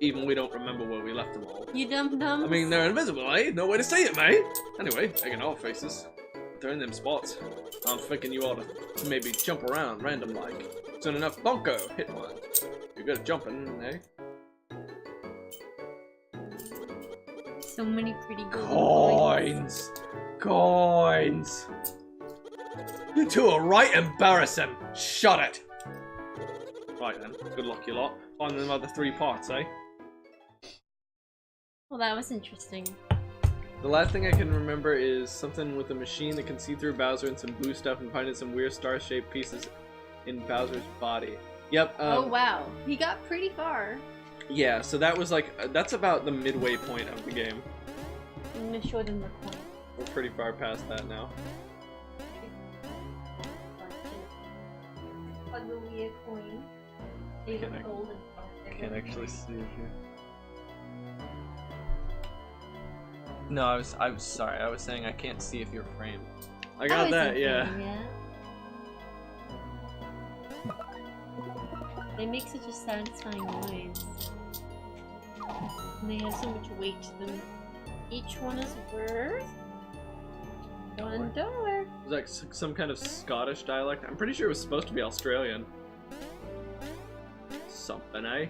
Even we don't remember where we left them all. You dum-dums. I mean, they're invisible, eh? No way to see it, mate. Anyway, making all faces. They're in them spots. I'm thinking you ought to maybe jump around random like. Soon enough, Bunko, hit one. You're good at jumping, eh? so many pretty golden coins. Coins! You two are right embarrassing. Shut it! Right then, good luck you lot. Find them other 3 parts, eh? Well, that was interesting. The last thing I can remember is something with a machine that can see through Bowser and some blue stuff and finding some weird star-shaped pieces in Bowser's body. Yep. Oh wow, he got pretty far. Yeah, so that was like, that's about the midway point of the game. I'm gonna show them the coin. We're pretty far past that now. Sacagawea coin. They Can look I- golden. Can't actually see it here. No, I was sorry. I was saying I can't see if you're framed. I got that, yeah. They make such a satisfying noise. And they have so much weight to them. Each one is worth $1. It was like some kind of Scottish dialect. I'm pretty sure it was supposed to be Australian. Something, eh?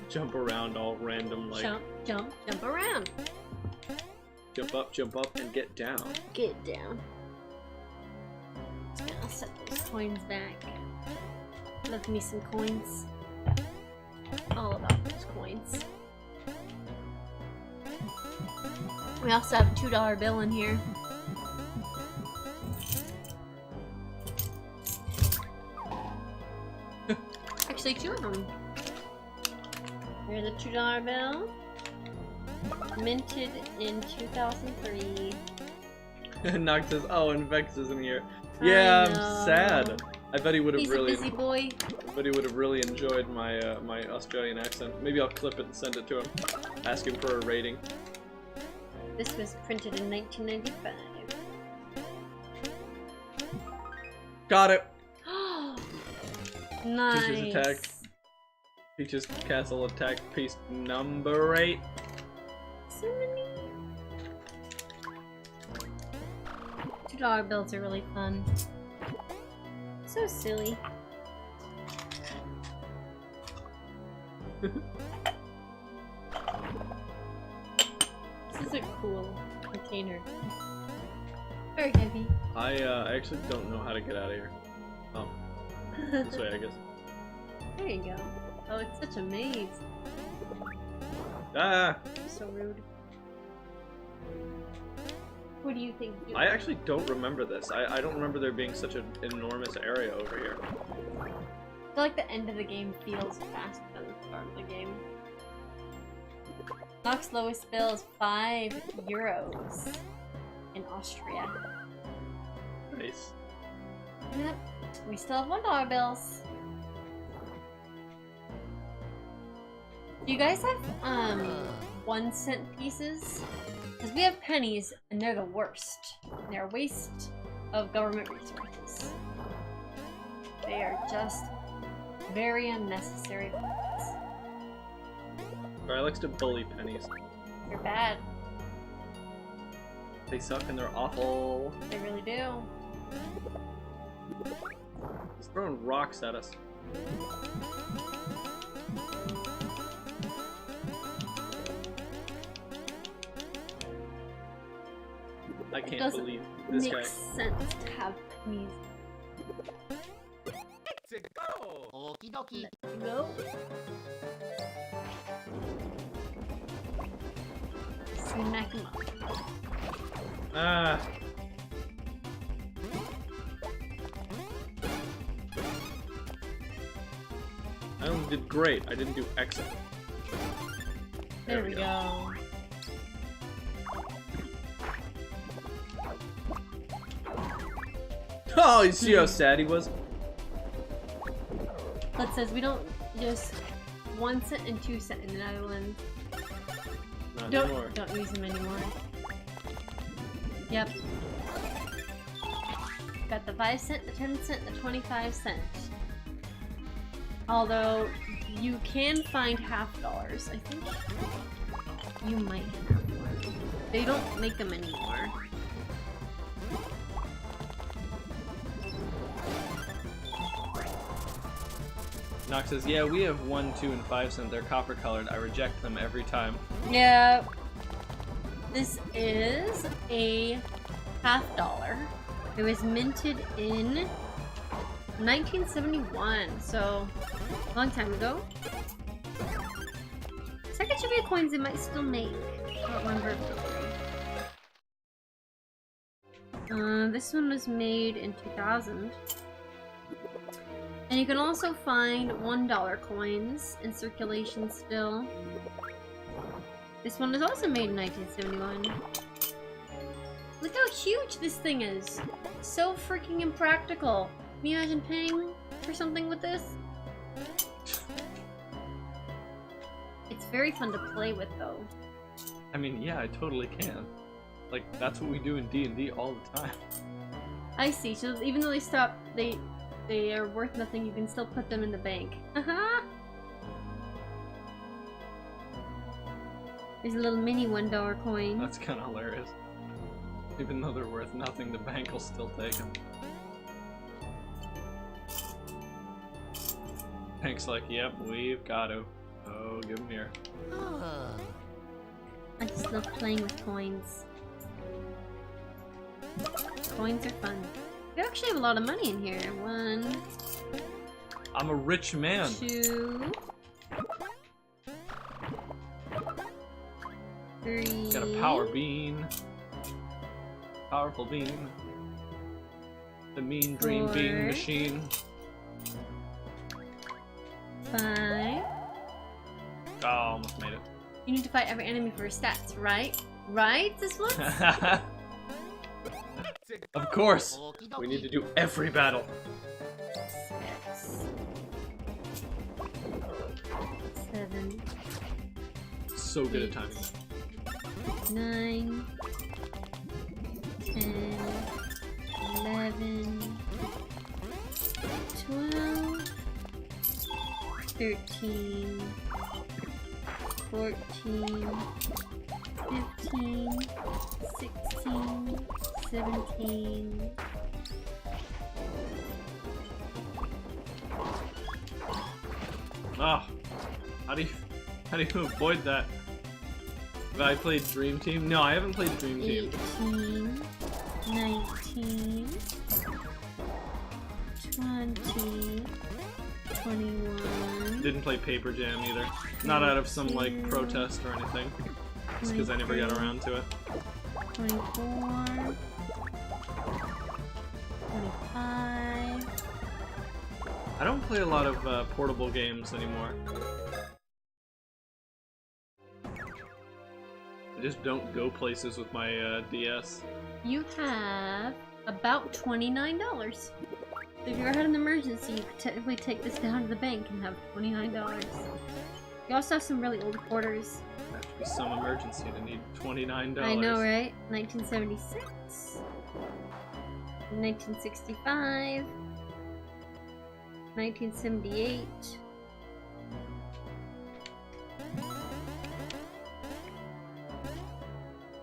Jump around all random, like Jump, jump, jump around. jump up, and get down. Get down. I'll set those coins back. Love me some coins. All about those coins. We also have a $2 bill in here. Actually, 2 of them. Here's a $2 bill. Minted in 2003. Nox says, "Oh, and Vex isn't here." Yeah, I'm sad. I bet he would have He's really. a busy boy. But he would have really enjoyed my my Australian accent. Maybe I'll clip it and send it to him. Ask him for a rating. This was printed in 1995. Got it. Nice. Peach's attack. Peach's castle attack piece number 8. So many. $2 bills are really fun. So silly. This is a cool container. Very heavy. I actually don't know how to get out of here. Oh, this way I guess. There you go. Oh, it's such a maze. Ah! So rude. What do you think? I actually don't remember this. I don't remember there being such an enormous area over here. I feel like the end of the game feels faster than the start of the game. Nox's lowest bill is €5 in Austria. Nice. Yep. We still have $1 bills. Do you guys have 1 cent pieces? Because we have pennies and they're the worst. They're a waste of government resources. They are just very unnecessary. I likes to bully pennies. They're bad. They suck and they're awful. They really do. He's throwing rocks at us. I can't Doesn't believe this guy. makes sense to have pennies. Let's go. Okie dokie. Let's go. Smack him up. Ah. I only did great. I didn't do excellent. There we go. Oh, you see how sad he was? That says we don't just 1 cent and 2 cent in the Netherlands. Not anymore. Don't use them anymore. Yep. Got the 5 cent, the 10 cent, the 25 cent. Although you can find $half. I think you might have one. They don't make them anymore. Nox says, yeah, we have 1, 2, and 5 cent. They're copper colored. I reject them every time. Yeah. This is a $half. It was minted in 1971, so a long time ago. Second should be coins they might still make. I don't remember. This one was made in 2000. And you can also find $1 coins in circulation still. This one was also made in 1971. Look how huge this thing is! So freaking impractical. Can you imagine paying for something with this? It's very fun to play with though. I mean, yeah, I totally can. Like, that's what we do in D&D all the time. I see, so even though they are worth nothing, you can still put them in the bank. Haha! There's a little mini $1 coin. That's kind of hilarious. Even though they're worth nothing, the bank will still take them. Bank's like, yep, we've got to. Oh, give them here. Oh. I just love playing with coins. Coins are fun. We actually have a lot of money in here. 1, I'm a rich man. 2, 3. Got a power bean. Powerful bean. The mean green bean 4. machine. 5. Oh, almost made it. You need to fight every enemy for stats, right? Right? This one? Of course! Okie We dokie. need to do every battle. 6. 7. So good at timing. 9. 10. 11. 12. 13. 14. 15. 16. 17. Oh, how do you avoid that? Have I played Dream Team? No, I haven't played Dream Team. 18. 19. 20. 21. Didn't play Paper Jam either. Not out of some like protest or anything. Just because I never got around to it. 24. 25. I don't play a lot of portable games anymore. I just don't go places with my DS. You have about $29. So if you ever had an emergency, you could technically take this down to the bank and have $29. You also have some really old quarters. That should be some emergency to need $29. I know, right? 1976. 1965. 1978.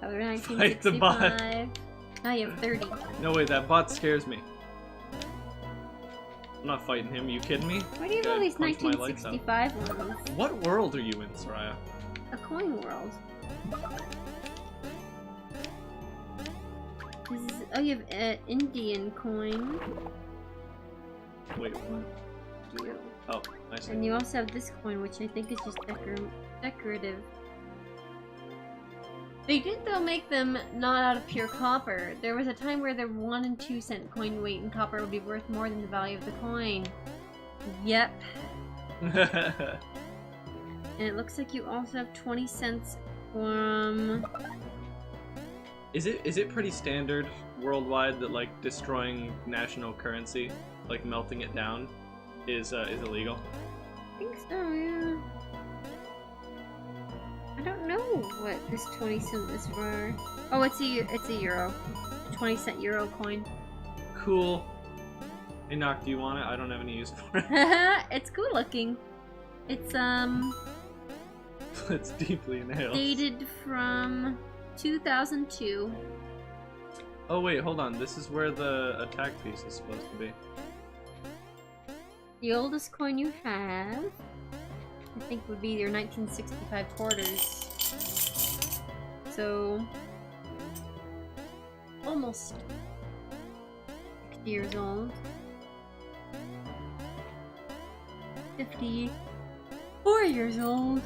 Other Fight the bot. 1965. Now you have 30. No way, that bot scares me. I'm not fighting him, you kidding me? Where do you have all Guy these punched my lights out. 1965 ones? What world are you in, Soraya? A coin world. This is, oh, you have an Indian coin. Wait, what? You. Oh, I see. And you also have this coin, which I think is just decorative. They did, though, make them not out of pure copper. There was a time where the 1 and 2 cent coin weight in copper would be worth more than the value of the coin. Yep. And it looks like you also have 20 cents from... Is it pretty standard worldwide that like destroying national currency, like melting it down, is illegal? I think so, yeah. I don't know what this 20 cent is for. Oh, it's a euro. A 20 cent euro coin. Cool. Hey, Nock, do you want it? I don't have any use for it. It's cool looking. It's It's deeply nailed. dated from 2002. Oh wait, hold on. This is where the attack piece is supposed to be. The oldest coin you have, I think, would be your 1965 quarters. So, almost 60 years old. 54 years old.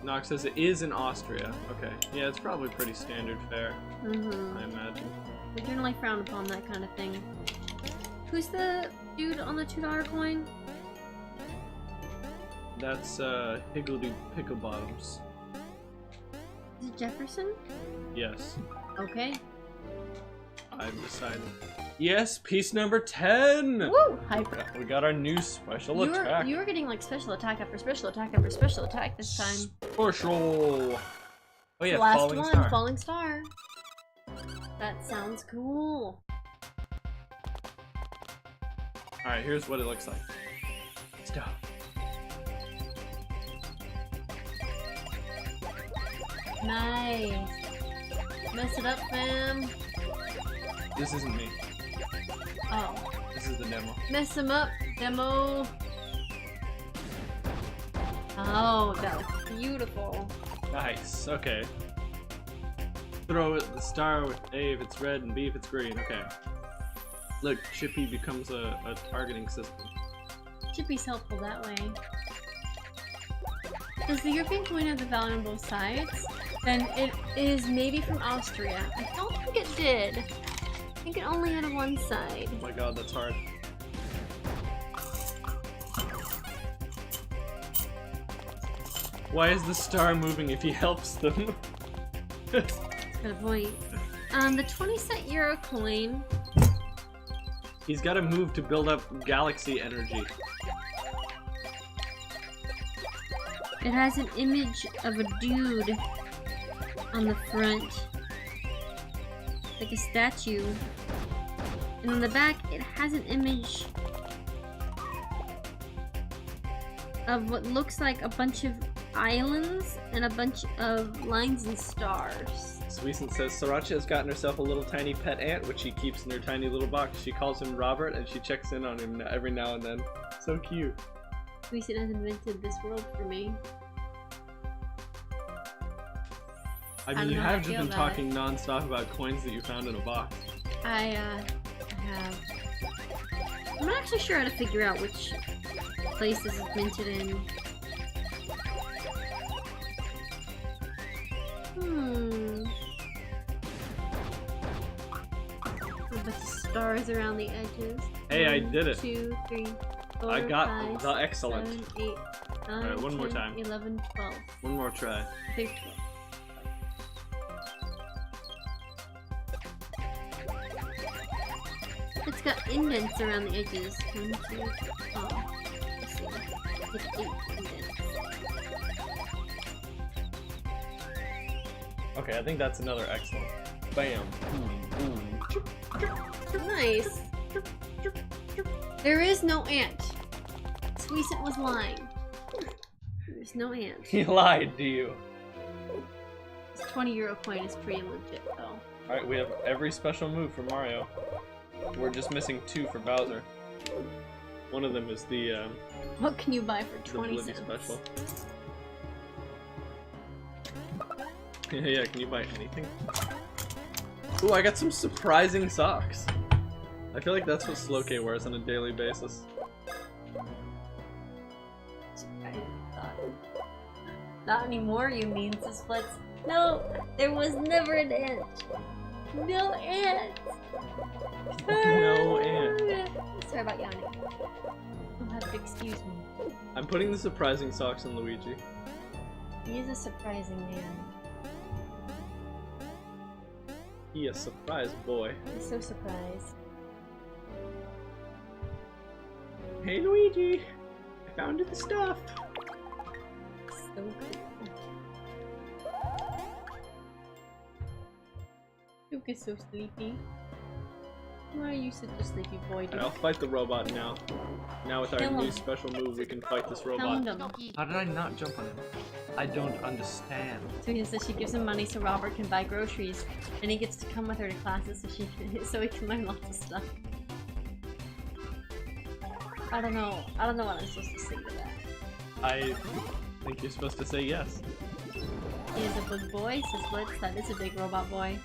Nock says it is in Austria. Okay. Yeah, it's probably pretty standard fare, I imagine. We generally frown upon that kind of thing. Who's the dude on the $2 coin? That's Higgledy Picklebottoms. Is it Jefferson? Yes. Okay. I've decided. Yes, piece number 10! Woo! Hype. We got our new special attack. You were getting like special attack after special attack after special attack this time. Special! Oh yeah, The last Falling one, Star. Falling Star. That sounds cool. Alright, here's what it looks like. Let's go. Nice. Mess it up, fam. This isn't me. Oh. This is the demo. Mess him up, demo. Oh, that was beautiful. Nice, okay. Throw it the star with A if it's red and B if it's green, okay. Look, Chippy becomes a targeting system. Chippy's helpful that way. Does the European coin have the value on both sides? Then it is maybe from Austria. I don't think it did. I think it only had a one side. Oh my god, that's hard. Why is the star moving if he helps them? That's got a point. The 20-cent euro coin. He's gotta move to build up galaxy energy. It has an image of a dude on the front. Like a statue. And on the back, it has an image of what looks like a bunch of islands and a bunch of lines and stars. Sweecent says Sriracha has gotten herself a little tiny pet ant, which she keeps in her tiny little box. She calls him Robert, and she checks in on him every now and then. So cute. Sweecent has invented this world for me. I don't mean, you know how have I just feel been about talking non-stop about coins that you found in a box. I have. I'm not actually sure how to figure out which place this is minted in. A bunch of stars around the edges. Hey, I did it. 2, 3, 4, I got 5, the excellent. 7, 8, 9, Alright, one 10, more time. 11, 12. One more try. I think 12. It's got indents around the edges. 1, 2, oh. Let's see. It's 8 indents. Okay, I think that's another excellent. Bam. Boom, boom. Nice. There is no ant. Sweecent was lying. There's no ant. He lied to you. This 20 euro coin is pretty legit though. Alright, we have every special move for Mario. We're just missing 2 for Bowser. One of them is the What can you buy for the 20 Blippi cents? special. Yeah, can you buy anything? Ooh, I got some surprising socks. I feel like that's what Slowk wears on a daily basis. Not anymore, you mean, Splits. No, there was never an ant. No ant. No ant. Sorry about yawning. You'll have to excuse me. I'm putting the surprising socks on Luigi. He is a surprising man. He a surprise boy. I'm so surprised. Hey Luigi, I found the stuff. So cool. You get so sleepy. Why are you such a sleepy boy, dude? I'll fight the robot now. Now with our Kill new him. special move, we can fight this robot. Found him. How did I not jump on him? I don't understand. So he says she gives him money so Robert can buy groceries, and he gets to come with her to classes so he can learn lots of stuff. I don't know what I'm supposed to say to that. I think you're supposed to say yes. He is a big boy, says Blitz. That is a big robot boy.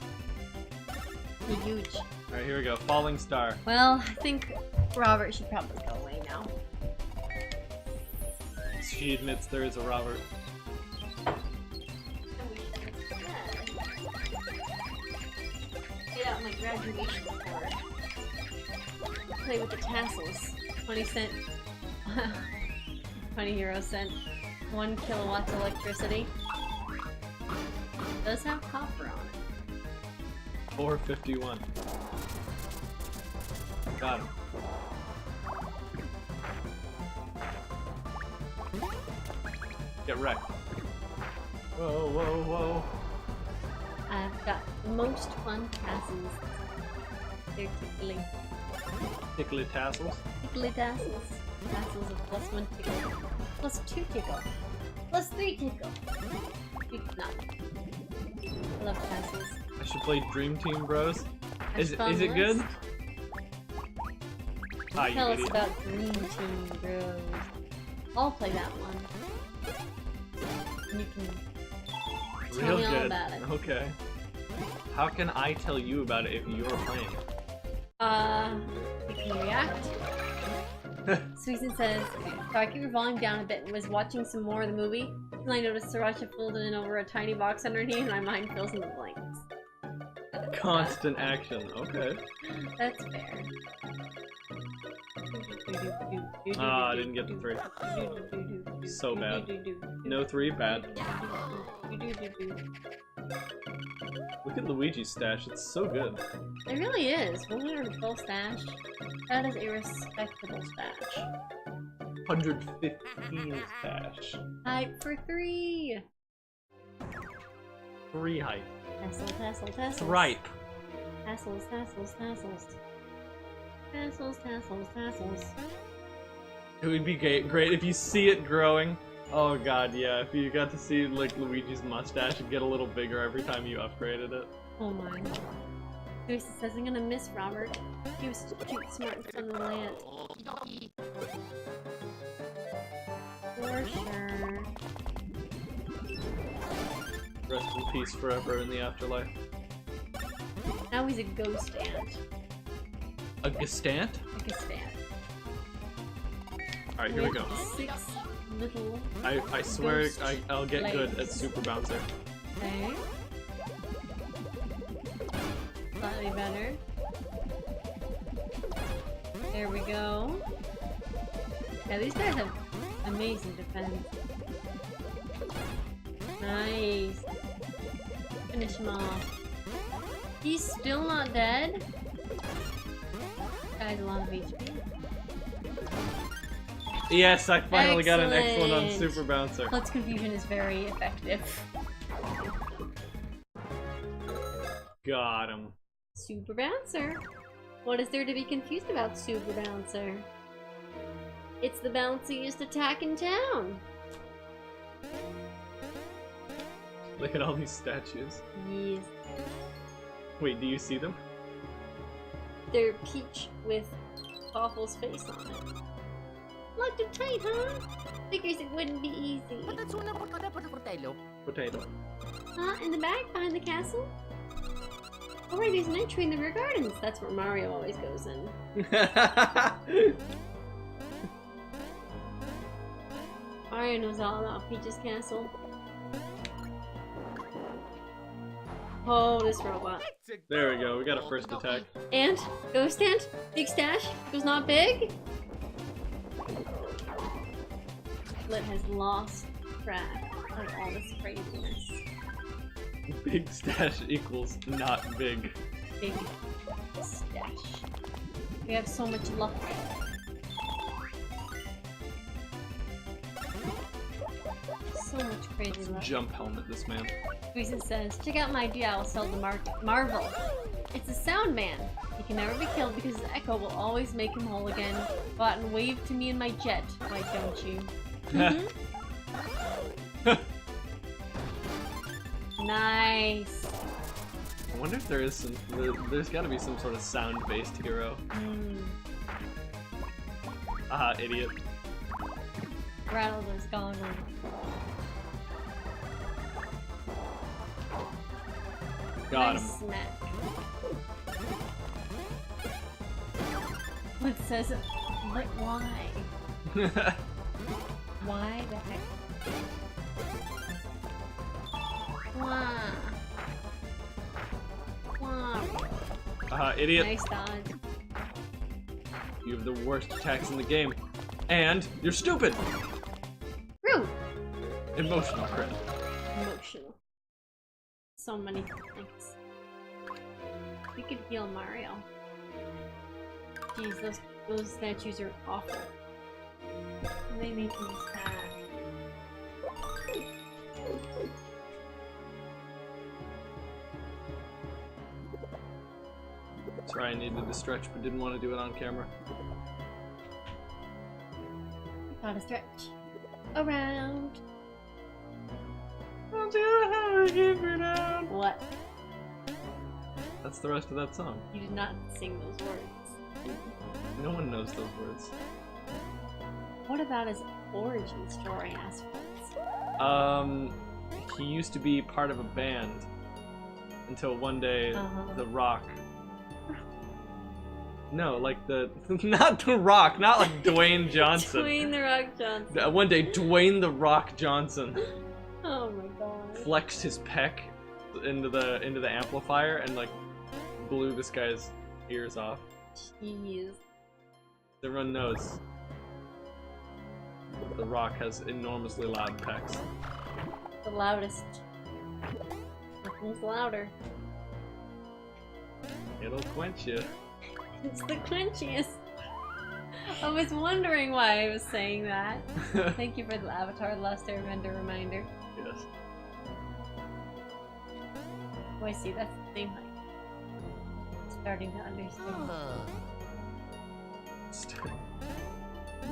He's huge. Alright, here we go. Falling star. Well, I think Robert should probably go away now. She admits there is a Robert. Get out my graduation card. Play with the tassels. 20 cent. 20 euro cent. 1 kilowatts electricity. It does have copper on it. 451. Got him. Get wrecked. Whoa, whoa, whoa. I've got the most fun tassels. They're tickly. Tickly tassels. Tickly tassels. Tassels of +1 tickle. +2 tickle. +3 tickle. Not. I love tassels. I should play Dream Team Bros. Is it List. good? Ah, you Tell us idiot. about Dream Team Bros. I'll play that one. And you can tell Real me all good. about it. Okay. How can I tell you about it if you're playing? You can react. Susan says, so I keep your volume down a bit and was watching some more of the movie, and I noticed Sriracha folded in over a tiny box underneath, and my mind fills in the blanks. Constant action. Okay. That's fair. Ah, I didn't get the 3. So bad. No 3, bad. Look at Luigi's stash, it's so good. It really is. 112 stash. That is a respectable stash. 115 stash. Hype for 3! 3 height. Tassel, tassel, tassels. Thripe. Tassels, tassels, tassels. Tassels, tassels, tassels. It would be great if you see it growing. Oh god, yeah, if you got to see like Luigi's mustache get a little bigger every time you upgraded it. Oh my. Lucy says, I'm gonna miss Robert. He was such a cute, smart, and fun little ant. For sure. Rest in peace forever in the afterlife. Now he's a ghost ant. A Gestant? A ghost ant. Alright, here we go. 6 little. I swear ghost I'll get good at legs. Super Bouncer. Okay. Slightly better. There we go. Yeah, these guys have amazing defense. Nice. Finish him off. He's still not dead? Guy's a lot of HP. Yes, I finally got an excellent on Excellent. Super Bouncer. Plus confusion is very effective. Got him. Super Bouncer. What is there to be confused about, Super Bouncer? It's the bounciest attack in town. Look at all these statues. Yes. Wait, do you see them? They're peach with Waffle's face on it. Locked it tight, huh? Figures it wouldn't be easy. Potato. Huh? In the back, behind the castle? Oh right, there's an entry in the rear gardens. That's where Mario always goes in. Mario knows all about Peach's castle. Oh, this robot. There we go, we got a first attack. And? Ghost ant? Big stash? Was not big? Flit has lost track of all this craziness. Big stash equals not big. Big stash. We have so much luck. So much crazy luck. Jump helmet, this man. Squeezen says, check out my idea, I will sell the Marvel. It's a sound man. He can never be killed because his echo will always make him whole again. Go out and wave to me in my jet, why don't you? Nice. I wonder if there is some. There's got to be some sort of sound-based hero. Aha, idiot. Rattle those goggles. Got Nice him. smack. What says it? But why? Why the heck? Why? Why? Aha, idiot. Nice dodge. You have the worst attacks in the game. And you're stupid! Rude! Emotional crit. Emotional. So many things. We could heal Mario. Jeez, those statues are awful. They make me sad. Sorry, I needed to stretch, but didn't want to do it on camera. Gotta stretch. Around. What? That's the rest of that song. You did not sing those words. No one knows those words. What about his origin story aspects? He used to be part of a band until one day The Rock. No, like not The Rock, not like Dwayne Johnson. Dwayne The Rock Johnson. One day, Dwayne The Rock Johnson Oh my god. flexed his pec into the amplifier and like blew this guy's ears off. Jeez. Everyone knows The Rock has enormously loud pecs. The loudest. Nothing's louder. It'll quench you. It's the clenchiest. I was wondering why I was saying that. Thank you for the Avatar The Last Airbender reminder. Yes. Oh, I see. That's the same height. Starting to understand.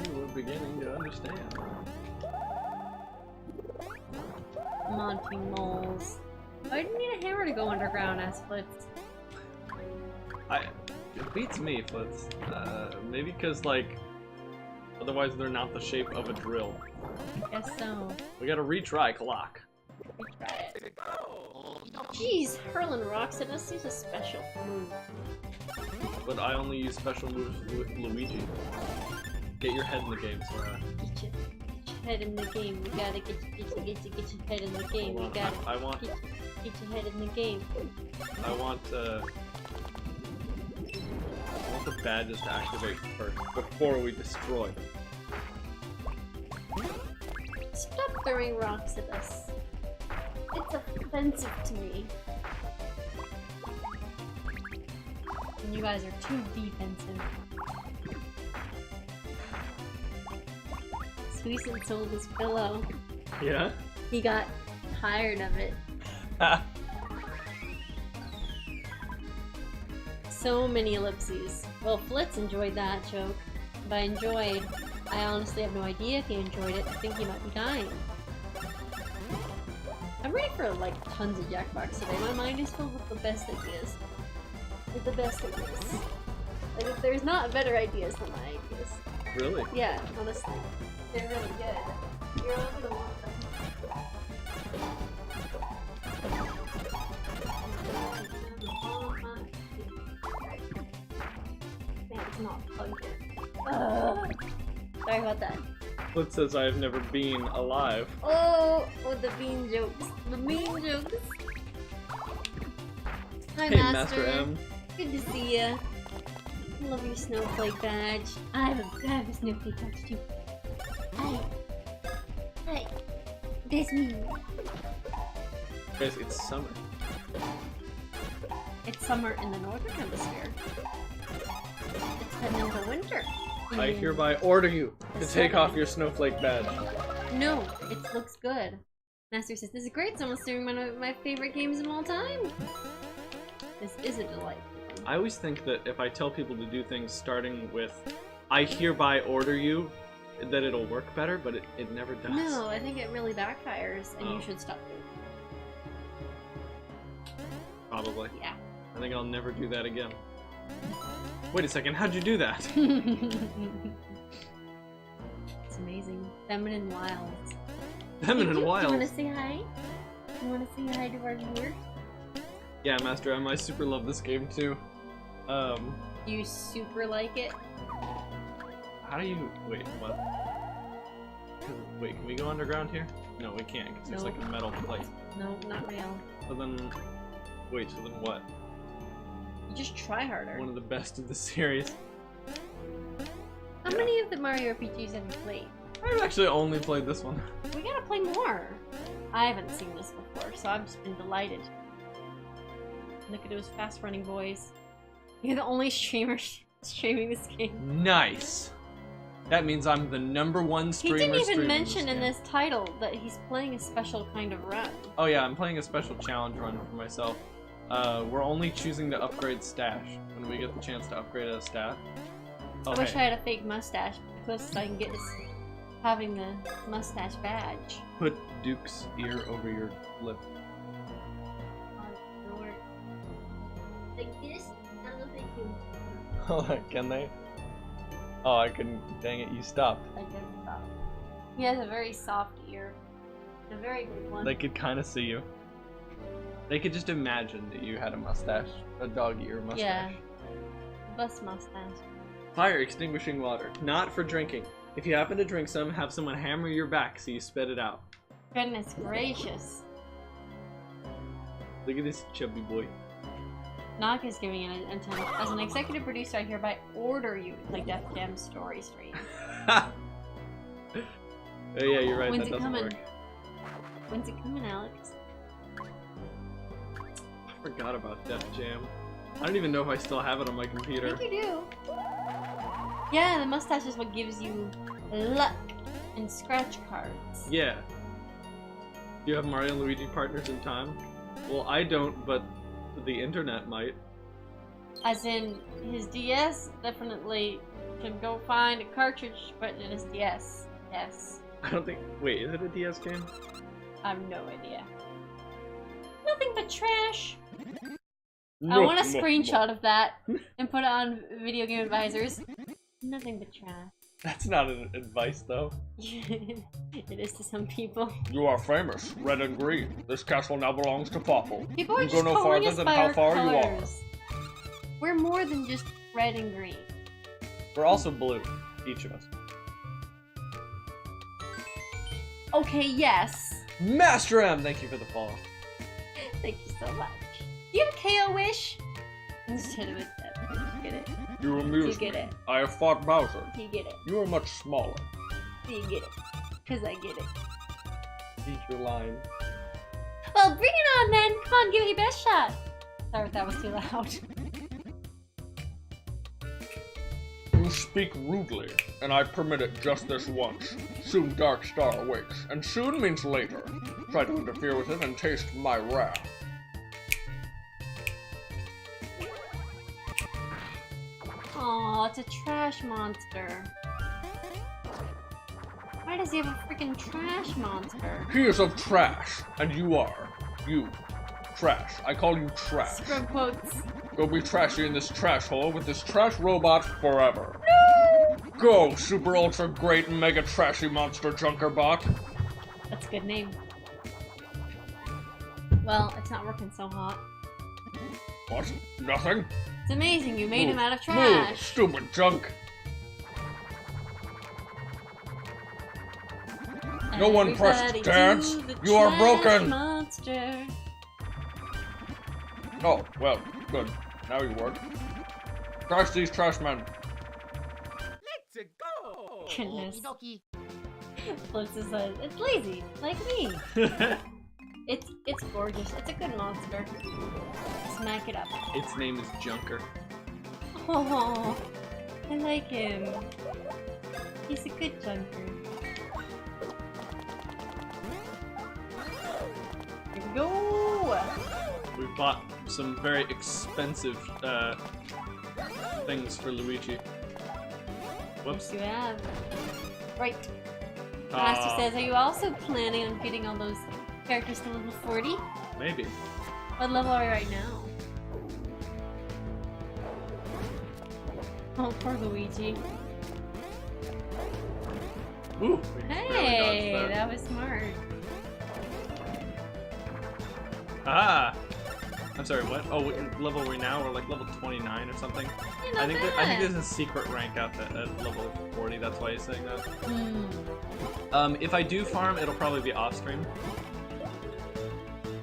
You were beginning to understand. Monty Moles. Why do you need a hammer to go underground, Asplitz? It beats me, Flitz. Maybe because, like, otherwise they're not the shape of a drill. I guess so. We gotta retry Clock. Retry it. Jeez, hurling rocks at us is a special move. But I only use special moves with Luigi. Get your head in the game, Sora. Get your head in the game. We gotta get your head in the game. We gotta I want get your head in the game. I want the badges to activate first before we destroy them. Stop throwing rocks at us. It's offensive to me. And you guys are too defensive. Squeezen sold his pillow. Yeah? He got tired of it. So many ellipses. Well, Flitz enjoyed that joke. By enjoyed, I honestly have no idea if he enjoyed it. I think he might be dying. I'm ready for like tons of Jackbox today. My mind is filled with the best ideas. With the best ideas. Like if there's not better ideas than my ideas. Really? Yeah, honestly. They're really good. You're only gonna want them. not plugged in. Sorry about that. Flip says I have never been alive. Oh, the bean jokes. The bean jokes. Hi, Hey, Master. Master M. Good to see ya. Love your snowflake badge. I have a snowflake badge too. Hi. Hi. That's me. Guys, it's summer. It's summer in the northern hemisphere. It's heading into winter. I hereby order you to take off your snowflake badge. No, it looks good. Master says, this is great. It's almost one of my favorite games of all time. This is a delight. I always think that if I tell people to do things starting with, I hereby order you, that it'll work better, but it never does. No, I think it really backfires, and Oh. you should stop doing Probably. it. Yeah. I think I'll never do that again. Wait a second, how'd you do that? It's amazing. Feminine Wilds. Feminine Do you Wild. want to say hi? You want to say hi to our viewer? Yeah, Master M, I super love this game too. You super like it? How do you... Wait, what? Wait, can we go underground here? No, we can't, because there's Nope. like a metal plate. No, not real. So then... Wait, so then what? You just try harder. One of the best of the series. How many of the Mario RPGs have you played? I've actually only played this one. We gotta play more. I haven't seen this before, so I've just been delighted. Look at those fast-running boys. You're the only streamer streaming this game. Nice! That means I'm the #1 streamer He didn't even streaming mention this in game. this title that he's playing a special kind of run. Oh yeah, I'm playing a special challenge run for myself. We're only choosing to upgrade stash when we get the chance to upgrade a stat. Oh, I wish hey. I had a fake mustache. The closest I can get is having the mustache badge. Put Duke's ear over your lip. Like this? I don't know if they can. Oh, can they? Oh, I couldn't. Dang it, you stopped. I guess stop. He has a very soft ear. A very good one. They could kind of see you. They could just imagine that you had a mustache. A dog ear mustache. Yeah. Bus mustache. Fire extinguishing water. Not for drinking. If you happen to drink some, have someone hammer your back so you spit it out. Goodness gracious. Look at this chubby boy. Knock is giving an attempt. As an executive producer, I hereby order you to play Def Jam Story Stream. Oh, yeah, you're right. When's that it doesn't coming? work. When's it coming, Alex? I forgot about Def Jam. I don't even know if I still have it on my I computer. think you do. Yeah, the mustache is what gives you luck and scratch cards. Yeah. Do you have Mario and Luigi partners in time? Well, I don't, but the internet might. As in, his DS definitely can go find a cartridge button in his DS. Yes. I don't think. Wait, is it a DS game? I have no idea. Nothing but trash. I No, want a no, screenshot of that and put it on Video Game Advisors. Nothing but trash. That's not an advice, though. It is to some people. You are famous, red and green. This castle now belongs to Popple. People are You just go no calling farther us than by how our far you are. colors. We're more than just red and green. We're also blue, each of us. Okay, yes. Master M, thank you for the follow. Thank you so much. Do you have a KO wish? Instead of a step. Get it? You Do amuse you get me. it? I have fought Bowser. Do you get it? You are much smaller. Do you get it? Cause I get it. Eat your line. Well, bring it on then! Come on, give it your best shot! Sorry if that was too loud. You speak rudely, and I permit it just this once. Soon Dark Star awakes, and soon means later. Try to interfere with it and taste my wrath. Aw, it's a trash monster. Why does he have a freaking trash monster? He is of trash, and you are. You. Trash. I call you trash. Scrub quotes. Go be trashy in this trash hole with this trash robot forever. Go, super ultra great mega trashy monster junker bot. That's a good name. Well, it's not working so hot. What? Nothing? It's amazing, you made him out of Move, trash. stupid junk. No one pressed Everybody dance. do the You are trash broken. monster. Oh, well, good. Now you work. Crush these trash men. Let's go. Goodness. Okie Blitz says, it's lazy, like me. It's gorgeous. It's a good monster. Smack it up. Its name is Junker. Oh, I like him. He's a good junker. Here we go. We bought some very expensive things for Luigi. Whoops. Yes, you have. Right. Master says, are you also planning on getting all those characters to level 40? Maybe. What level are we right now? Oh, poor Luigi. Ooh. We Hey, barely dodged that was smart. Ah. I'm sorry. What? Oh, what level are we now? We're like level 29 or something. Hey, not I think bad. there's a secret rank out at level 40. That's why he's saying that. Hmm. If I do farm, it'll probably be off stream.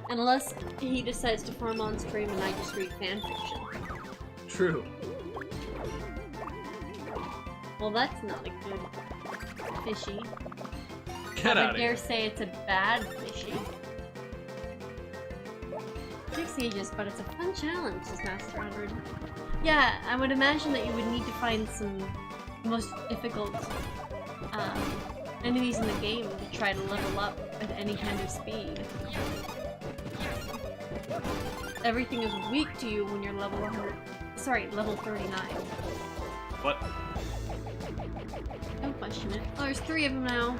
Unless he decides to farm on stream and I just read fanfiction. True. Well, that's not a good fishy. Get I out would of dare here. say it's a bad fishy. 6 ages, but it's a fun challenge, says Master 100. Yeah, I would imagine that you would need to find some most difficult enemies in the game to try to level up at any kind of speed. Everything is weak to you when you're level 100. Sorry, level 39. What? Don't question it. Oh, there's 3 of them now.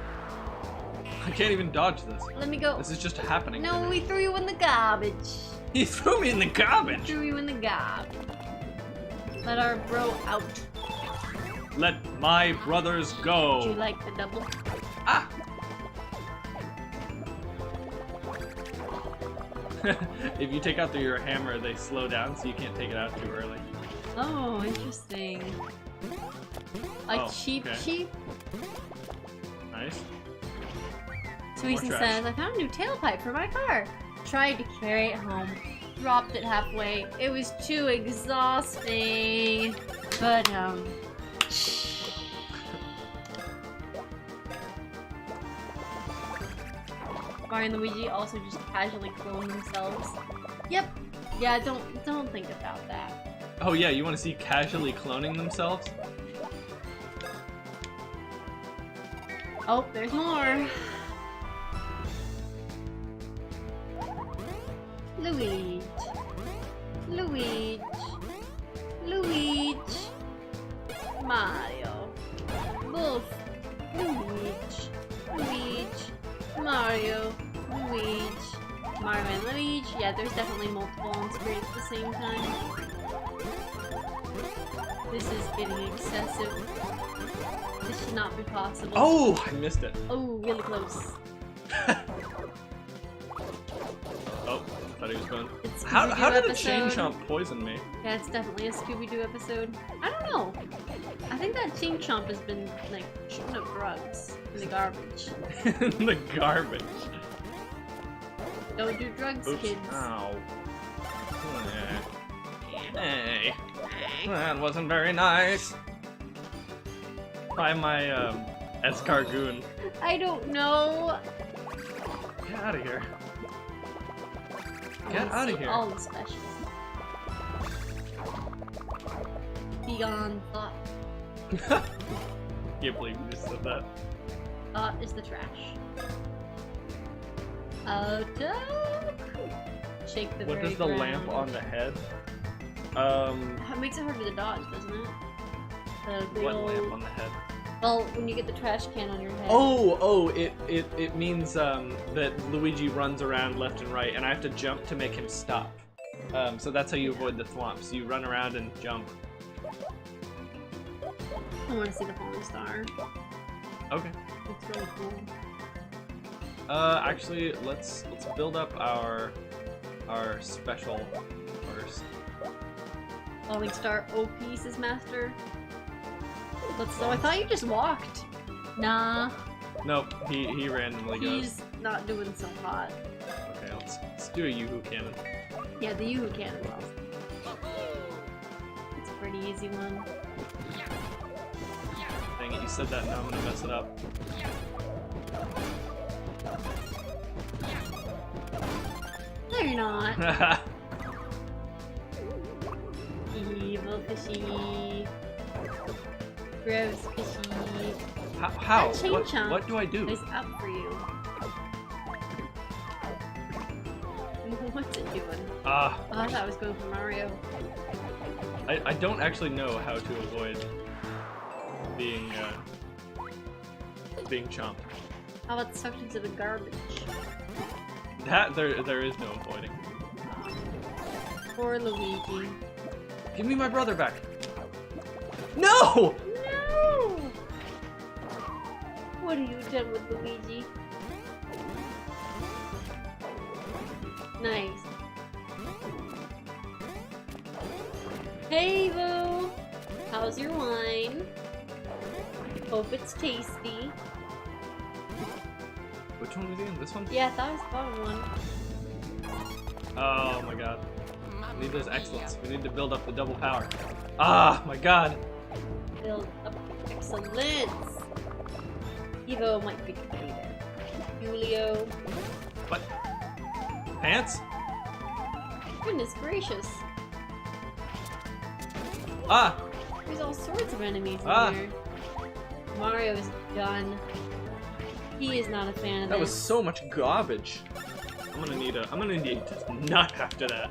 I can't even dodge this. Let me go. This is just happening. to No, me. we threw you in the garbage. He threw me in the garbage. Threw you in the garbage. Let our bro out. Let my brothers Do you go. like the double? Ah. If you take out your hammer, they slow down, so you can't take it out too early. Oh, interesting. A Oh, cheap okay. sheep? Nice. Tweeson trash. says, I found a new tailpipe for my car. Tried to carry it home. Dropped it halfway. It was too exhausting. But, Mario and Luigi also just casually clone themselves. Yep. Yeah, don't think about that. Oh yeah, you want to see casually cloning themselves? Oh, there's more. Luigi. Luigi. Luigi. Mario. Both. Luigi. Luigi. Mario. Luigi. Mario and Luigi. Yeah, there's definitely multiple on screen at the same time. This is getting excessive. This should not be possible. Oh, I missed it. Oh, really close. Oh, I thought he was going. It's How Scooby-Doo did a chain episode. chomp poison me? Yeah, it's definitely a Scooby-Doo episode. I don't know. I think that chain chomp has been, like, shooting up drugs in the garbage. The garbage. Don't do drugs, Oops. kids. Ow. Hey. That wasn't very nice. By my, escargoon. I don't know. Get out of here. I Get wanna out of see here. all the specials. Beyond thought. Can't believe you just said that. Thought is the trash. Attack! Shake the What very does the lamp ground. on the head? It makes it harder to dodge, doesn't it? The big What old... lamp on the head? Well, when you get the trash can on your head. Oh, it means that Luigi runs around left and right, and I have to jump to make him stop. So that's how you avoid the thwomps. You run around and jump. I want to see the falling star. Okay. It's really cool. Actually, let's build up our our special first. Falling Star OP says Master. So I thought you just walked. Nah. Nope, he randomly goes. He's not doing so hot. Okay, let's do a Yoo-Hoo cannon. Yeah, the Yoo-Hoo cannon is awesome. It's a pretty easy one. Dang it, you said that, now I'm gonna mess it up. No, you're not. Evil fishy. Gross fishy. How? That chain chomp What do I do? is up for you. What's it doing? Oh, I thought I was going for Mario. I don't actually know how to avoid being chomped. How about sucked into the garbage? That there is no avoiding. Poor Luigi. Give me my brother back. No! No! What have you done with Luigi? Nice. Hey, Boo! How's your wine? Hope it's tasty. Which one was he in? This one? Yeah, that was the bottom one. Oh my god. We need those excellence. We need to build up the double power. Ah, my god. Build up excellence. Evo might be completed. Julio. What? Pants? Goodness gracious. Ah! There's all sorts of enemies Ah. in here. Mario is done. He is not a fan of That this. was so much garbage. I'm gonna need a nut after that.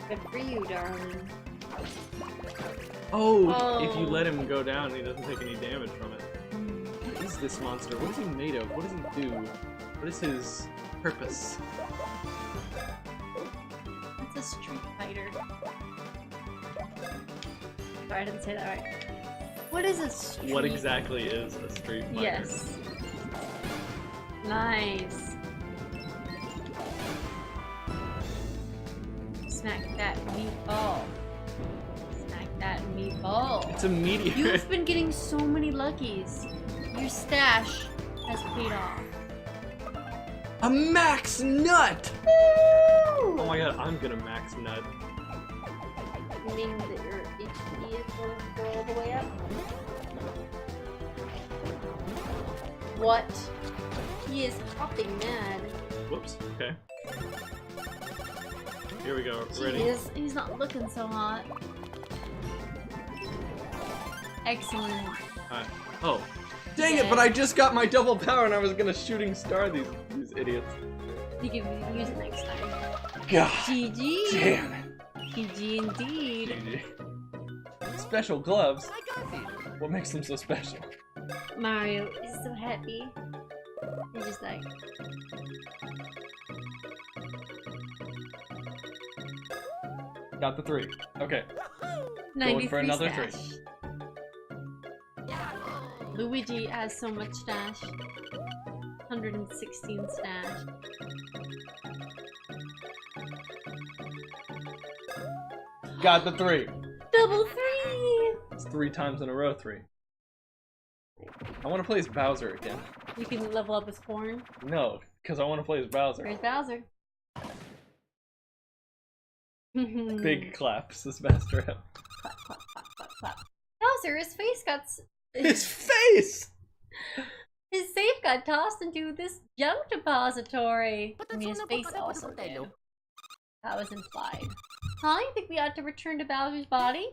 Good for you, darling. Oh, if you Oh. let him go down, he doesn't take any damage from it. What is this monster? What is he made of? What does he do? What is his purpose? It's a Street Fighter. Sorry, I didn't say that right. What is a street? What exactly is a Street Fighter? Yes. Nice. Smack that meatball. Smack that meatball. It's a meteor. You've been getting so many luckies. Your stash has paid off. A max nut! Woo! Oh my god, I'm gonna max nut. Meaning that your HP is going to go all the way up. What? He is hopping mad. Whoops, okay. Here we go, ready? He's not looking so hot. Excellent. Alright. Oh. Dang it, but I just got my double power and I was gonna shooting star these idiots. You can use it next time. God. GG. Damn it. GG indeed. GG. Special gloves? What makes them so special? Mario is so happy. He's just like... Got the 3. Okay. 93 for another stash. 3. Luigi has so much stash. 116 stash. Got the 3. Double 3! It's 3 times in a row 3. I want to play as Bowser again. You can level up his horn. No, because I want to play as Bowser. Where's Bowser? Big claps, this master up. Clap, clap, clap, clap, clap. Bowser, his face got... His face! His safe got tossed into this junk depository. I mean, his face also did. That was implied. Huh? You think we ought to return to Bowser's body?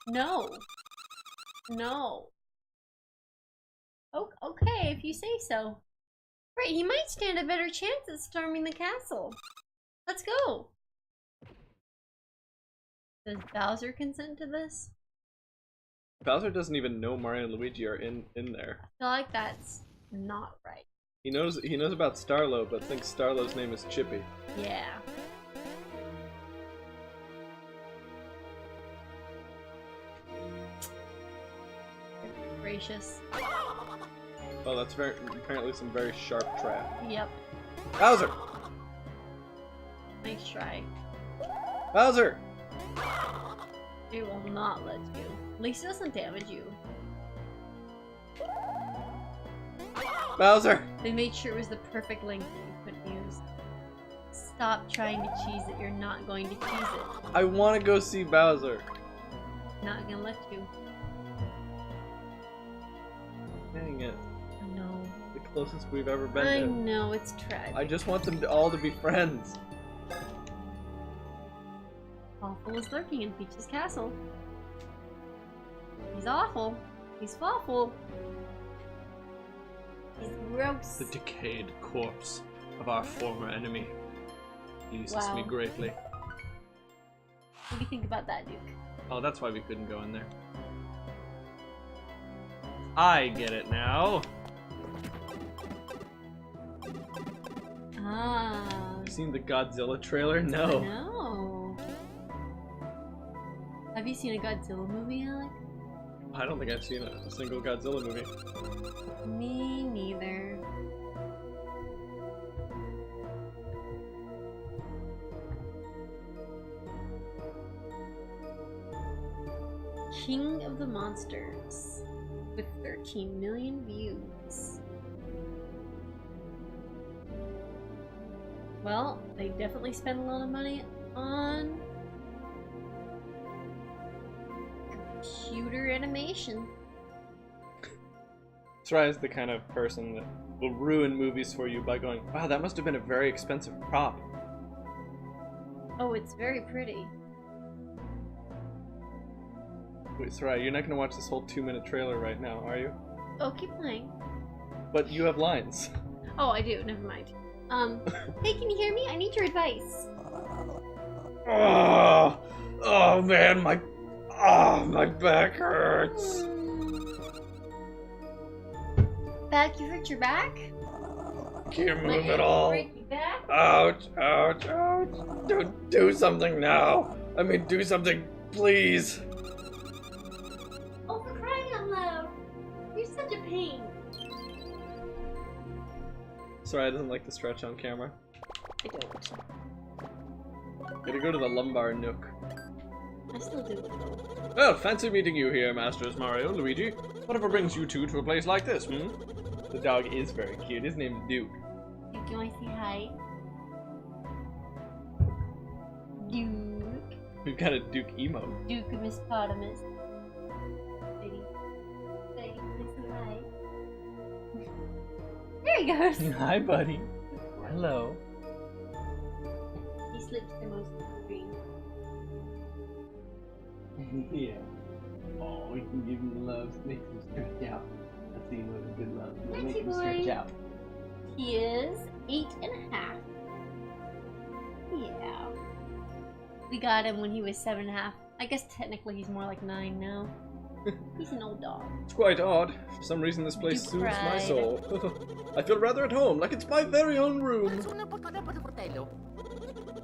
No. No. Okay, if you say so. Right, he might stand a better chance at storming the castle. Let's go. Does Bowser consent to this? Bowser doesn't even know Mario and Luigi are in there. I feel like that's not right. He knows about Starlo, but thinks Starlo's name is Chippy. Yeah. Gracious. Oh, that's apparently some very sharp trap. Yep. Bowser! Nice try. Bowser! It will not let you. At least it doesn't damage you. Bowser! They made sure it was the perfect length that you couldn't use. Stop trying to cheese it. You're not going to cheese it. I want to go see Bowser. Not gonna let you. Dang it. No. The closest we've ever been I to. know, it's tragic. I just want them all to be friends. Awful is lurking in Peach's castle. He's awful. He's awful. He's gross. The decayed corpse of our former enemy pleases me Wow. greatly. What do you think about that, Duke? Oh, that's why we couldn't go in there. I get it now. Ah. You seen the Godzilla trailer? No. No. Have you seen a Godzilla movie, Alec? I don't think I've seen a single Godzilla movie. Me neither. King of the Monsters with 13 million views. Well, they definitely spent a lot of money on computer animation. Sarai's the kind of person that will ruin movies for you by going, wow, that must have been a very expensive prop. Oh, it's very pretty. Wait, Sarai, you're not going to watch this whole 2-minute trailer right now, are you? Oh, keep playing. But you have lines. Oh, I do. Never mind. Hey, can you hear me? I need your advice. Oh man, my back hurts. Back? You hurt your back? Can't My move aunt at all. break your back? Ouch, ouch, ouch. Do something now. I mean, do something, please. Oh, for crying out loud! You're such a pain. Sarai doesn't like to stretch on camera. I don't. Gotta go to the lumbar nook. I still do it though. Well, fancy meeting you here, Masters Mario and Luigi. Whatever brings you two to a place like this, hmm? The dog is very cute. His name's Duke. Duke, you wanna say hi? Duke. We've got a Duke emo. Duke of Miss Potamus. Say, say hi. There he goes. Hi, buddy. Hello. He slips the most of the screen. Yeah. Oh, we can give him love, makes him stretch out. That's the what a good love. Let's Make see, him stretch boy. out. He is 8.5. Yeah. We got him when he was 7.5. I guess technically he's more like 9 now. He's an old dog. It's quite odd. For some reason, this place Duke soothes my pride. soul. I feel rather at home, like it's my very own room.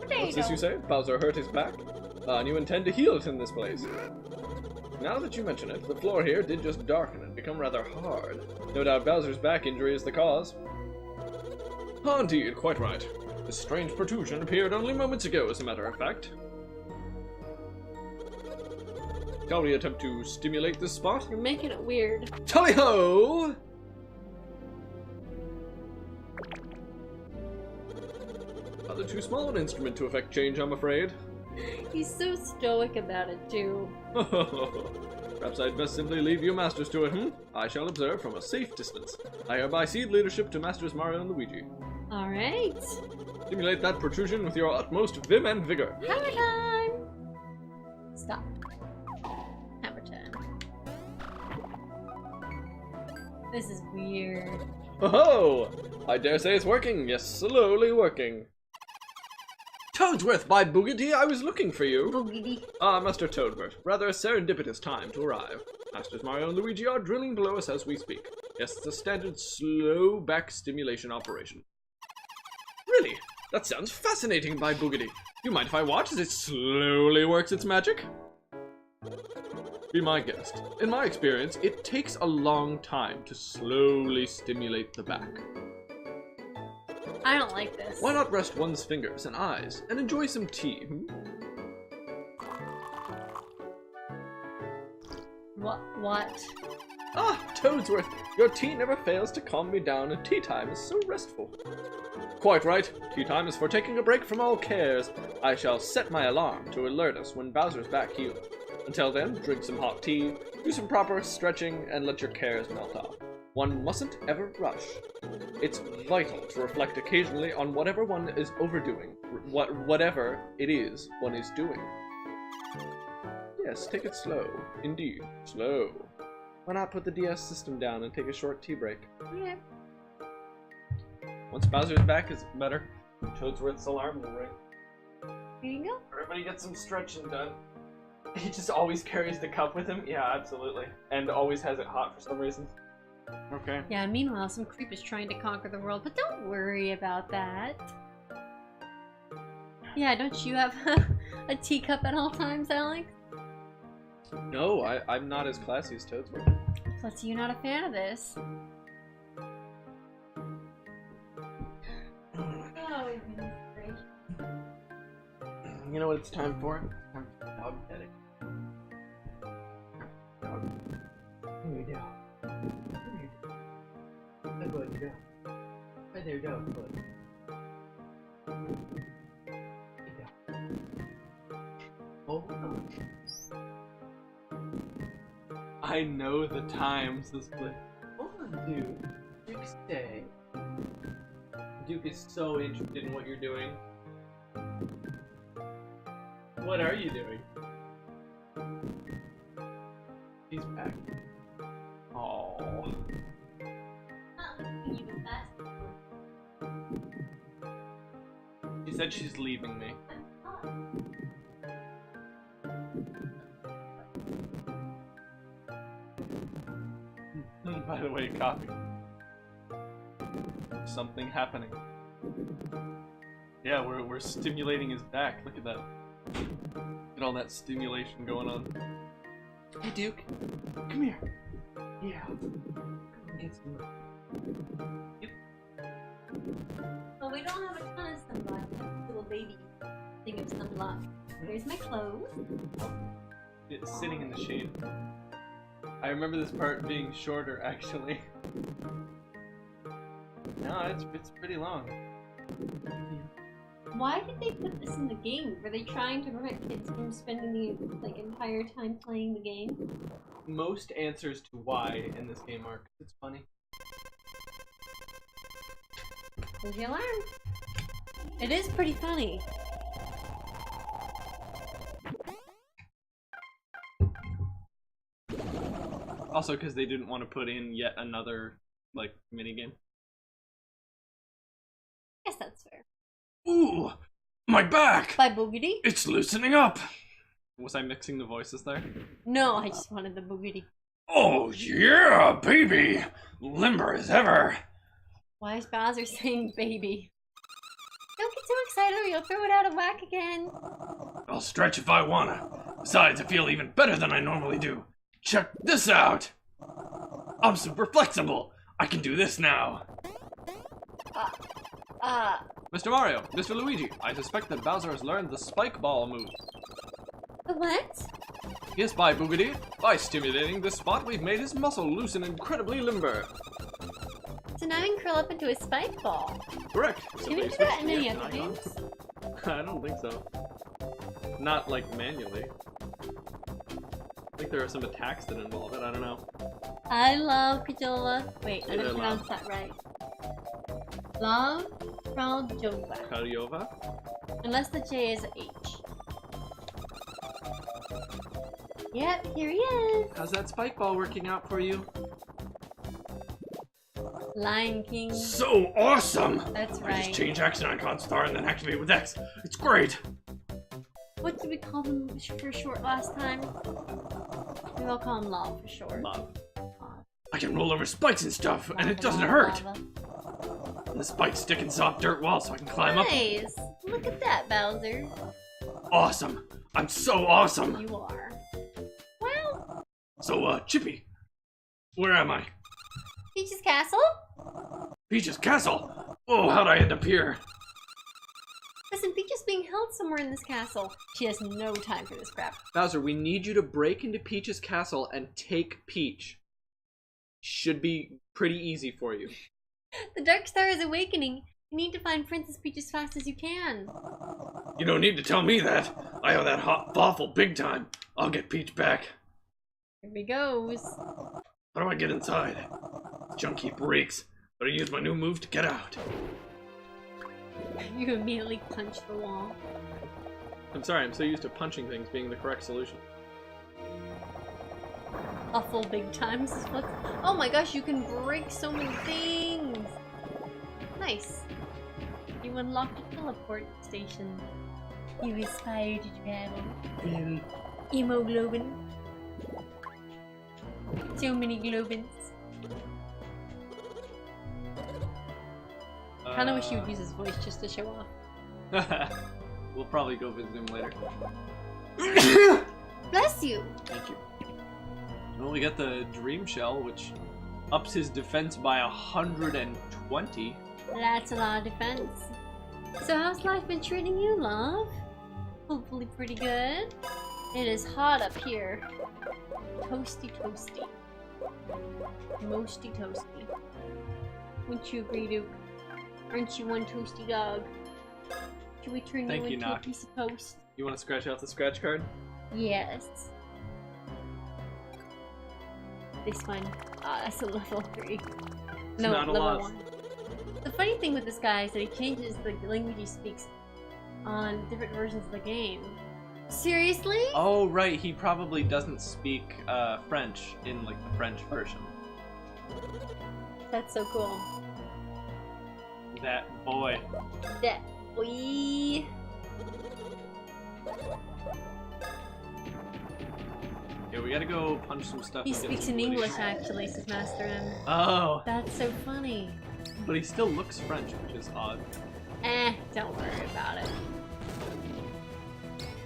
What's this you say? Bowser hurt his back? And you intend to heal it in this place? Now that you mention it, the floor here did just darken and become rather hard. No doubt Bowser's back injury is the cause. Ah, indeed, quite right. This strange protrusion appeared only moments ago, as a matter of fact. Shall we attempt to stimulate this spot? You're making it weird. Tally-ho! Rather too small an instrument to effect change, I'm afraid. He's so stoic about it too. Perhaps I'd best simply leave you masters to it, hmm? I shall observe from a safe distance. I hereby cede leadership to Masters Mario and Luigi. Alright. Stimulate that protrusion with your utmost vim and vigor. Hammer time! Stop. Hammer time. This is weird. Oh-ho! I dare say it's working. Yes, slowly working. Toadsworth, by Boogity, I was looking for you. Boogity. Ah, Master Toadbert, rather a serendipitous time to arrive. Masters Mario and Luigi are drilling below us as we speak. Yes, it's a standard slow back stimulation operation. Really? That sounds fascinating, by Boogity. You mind if I watch as it slowly works its magic? Be my guest. In my experience, it takes a long time to slowly stimulate the back. I don't like this. Why not rest one's fingers and eyes and enjoy some tea? What? Ah, Toadsworth, your tea never fails to calm me down, and tea time is so restful. Quite right. Tea time is for taking a break from all cares. I shall set my alarm to alert us when Bowser's back healed. Until then, drink some hot tea, do some proper stretching, and let your cares melt off. One mustn't ever rush. It's vital to reflect occasionally on whatever one is overdoing, whatever it is one is doing. Yes, take it slow. Indeed, slow. Why not put the DS system down and take a short tea break? Yeah. Once Bowser's back is better, Toadsworth's alarm will ring. Here you go. Everybody gets some stretching done. He just always carries the cup with him? Yeah, absolutely. And always has it hot for some reason. Okay. Yeah, meanwhile, some creep is trying to conquer the world, but don't worry about that. Yeah, don't you have a teacup at all times, Alex? No, I'm not as classy as Toadsworth. Plus, you're not a fan of this. Oh, goodness gracious. You know what it's time for? It's time for dog petting. Dog. Here we go. Good boy, you go. Right there you go. Good boy. Good go. Hold on. I know the times this play. Hold on, Duke. Duke, stay. Duke is so interested in what you're doing. What are you doing? He's back. Oh. She said she's leaving me. By the way, copy. Something happening. Yeah, we're stimulating his back. Look at that. Look at all that stimulation going on. Hey, Duke. Come here. Yeah. Come get some. Yep. Well, we don't have a ton of sunblock. Little baby thing of sunblock. Here's my clothes. It's sitting in the shade. I remember this part being shorter, actually. No, it's pretty long. Why did they put this in the game? Were they trying to prevent kids from spending the entire time playing the game? Most answers to why in this game are 'cause it's funny. There's the alarm. It is pretty funny. Also, because they didn't want to put in yet another, like, minigame. Guess that's fair. Ooh, my back! By Boogity? It's loosening up! Was I mixing the voices there? No, I just wanted the Boogity. Oh yeah, baby! Limber as ever! Why is Bowser saying baby? Don't get too excited or you'll throw it out of whack again. I'll stretch if I wanna. Besides, I feel even better than I normally do. Check this out! I'm super flexible! I can do this now! Mr. Mario, Mr. Luigi, I suspect that Bowser has learned the spike ball move. The what? Yes, by Boogity. By stimulating this spot, we've made his muscle loose and incredibly limber. So now I can curl up into a spike ball. Correct. Can we do that in any other games? I don't think so. Not, like, manually. I think there are some attacks that involve it, I don't know. I love Crajola. Wait, I Either didn't pronounce that right. Love Crajola. Karyova? Unless the J is a H. Yep, here he is. How's that spike ball working out for you? Lion King. So awesome! That's I right. just change action icon star and then activate with X. It's great! What did we call them for short last time? We all call them Love for short. Love. I can roll over spikes and stuff, and it doesn't Lava, hurt! lava. And the spikes stick in soft dirt walls so I can climb up. Nice! Look at that, Bowser. Awesome! I'm so awesome! You are. Well, So, Chippy, where am I? Peach's castle? Peach's castle! Oh, how'd I end up here? Listen, Peach is being held somewhere in this castle. She has no time for this crap. Bowser, we need you to break into Peach's castle and take Peach. Should be pretty easy for you. The Dark Star is awakening. You need to find Princess Peach as fast as you can. You don't need to tell me that. I owe that hot waffle big time. I'll get Peach back. Here he goes. How do I get inside? Junkie breaks. Better use my new move to get out. You immediately punch the wall. I'm sorry, I'm so used to punching things being the correct solution. Awful big times is what. Oh my gosh, you can break so many things! Nice. You unlocked a teleport station. You aspire to travel. Hemoglobin. So many globins. Kinda wish you would use his voice just to show off. We'll probably go visit him later. Bless you! Thank you. Well, we got the Dream Shell, which ups his defense by 120. That's a lot of defense. So how's life been treating you, love? Hopefully pretty good. It is hot up here. Toasty toasty. Mosty toasty. Wouldn't you agree, Duke? Aren't you one toasty dog? Should we turn Thank you you, into Knock. a piece of toast? You want to scratch off the scratch card? Yes. This one. That's a level 3. No, not a level lot. 1. The funny thing with this guy is that he changes the language he speaks on different versions of the game. Seriously? Oh, right. He probably doesn't speak French in like the French version. That's so cool. That boy. That boy. Yeah, we gotta go punch some stuff. He and get speaks some in goodies. English actually, says Master M. Oh, That's so funny. but he still looks French, which is odd. Don't worry about it.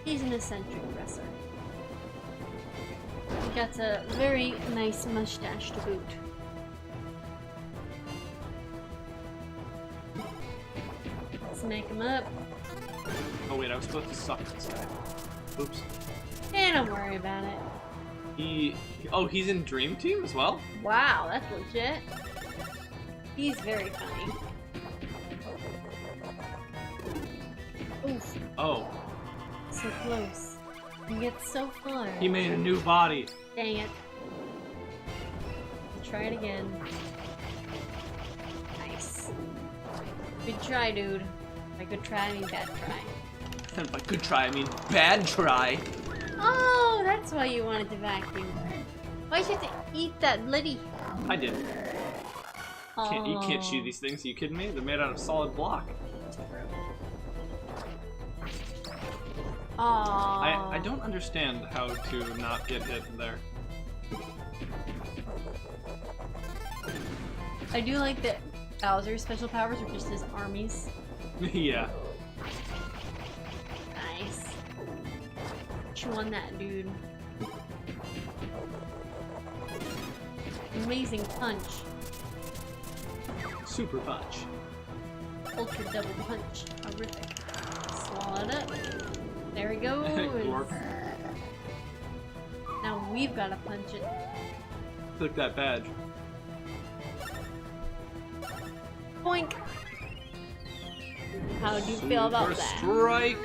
He's an eccentric dresser. He got a very nice mustache to boot. Smack him up. Oh wait, I was supposed to suck this guy. Oops. Don't worry about it. Oh, he's in Dream Team as well? Wow, that's legit. He's very funny. Oof, Oh, so close. You get so far. he made a new body. Dang it. Try it again. Nice. Good try, dude. By good try, I mean bad try. And by good try, I mean bad try. Oh, that's why you wanted to vacuum. Why should you eat that bloody? I did. You can't shoot these things. Are you kidding me? They're made out of solid block. I don't understand how to not get hit there. I do like that Bowser's special powers are just his armies. Yeah. Nice. Chew on that, dude. Amazing punch. Super punch. Ultra double punch. Horrific. Swallow it up. There he goes. Glorp. Now we've got to punch it. Click that badge. Boink. How do you feel about Super that? strike.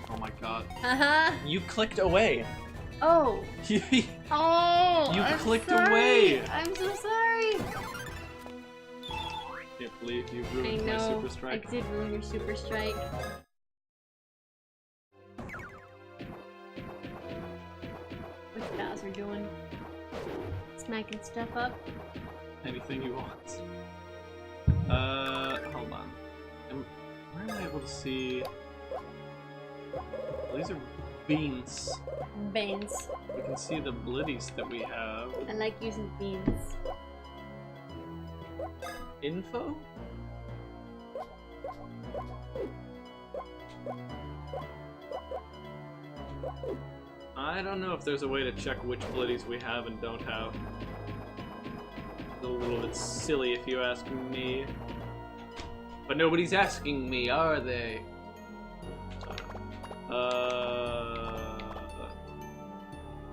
Oh my god. Haha. You clicked away. Oh. You Oh. You I'm clicked sorry. away. I'm so sorry. can't believe you I ruined my know. super strike. I did ruin your super strike. What's Bowser doing? Smacking stuff up? Anything you want. Hold on. Where am I able to see? These are beans. Beans. We can see the blitties that we have. I like using beans. Info? I don't know if there's a way to check which blitties we have and don't have. It's a little bit silly if you ask me. But nobody's asking me, are they?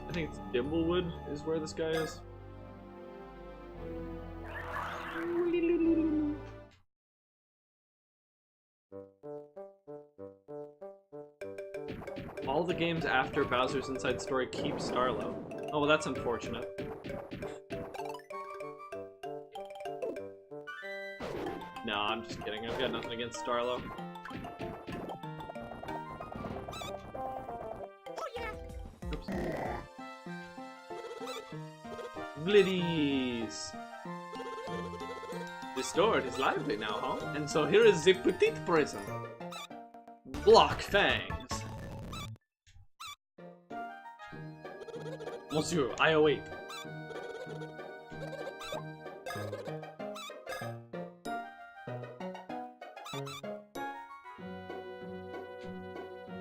I think it's Dimblewood is where this guy is. All the games after Bowser's Inside Story keep Starlo. Oh, well, that's unfortunate. No, I'm just kidding. I've got nothing against Starlo. Oops. Blitties! The store is lively now, huh? And so here is the petite prison. Block Fangs. Monsieur, I await.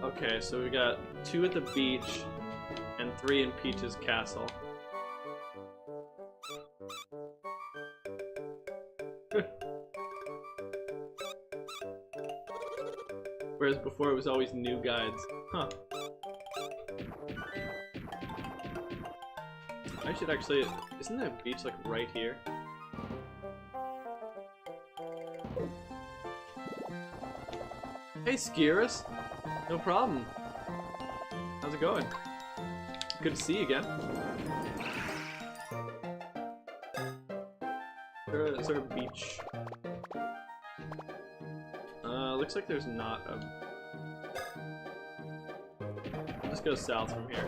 Okay, so we got 2 at the beach and 3 in Peach's castle. Whereas before it was always new guides. Huh. I should actually... Isn't that beach like right here? Hey Skirus! No problem. How's it going? Good to see you again. Is there a beach? Looks like there's not a... Let's go south from here.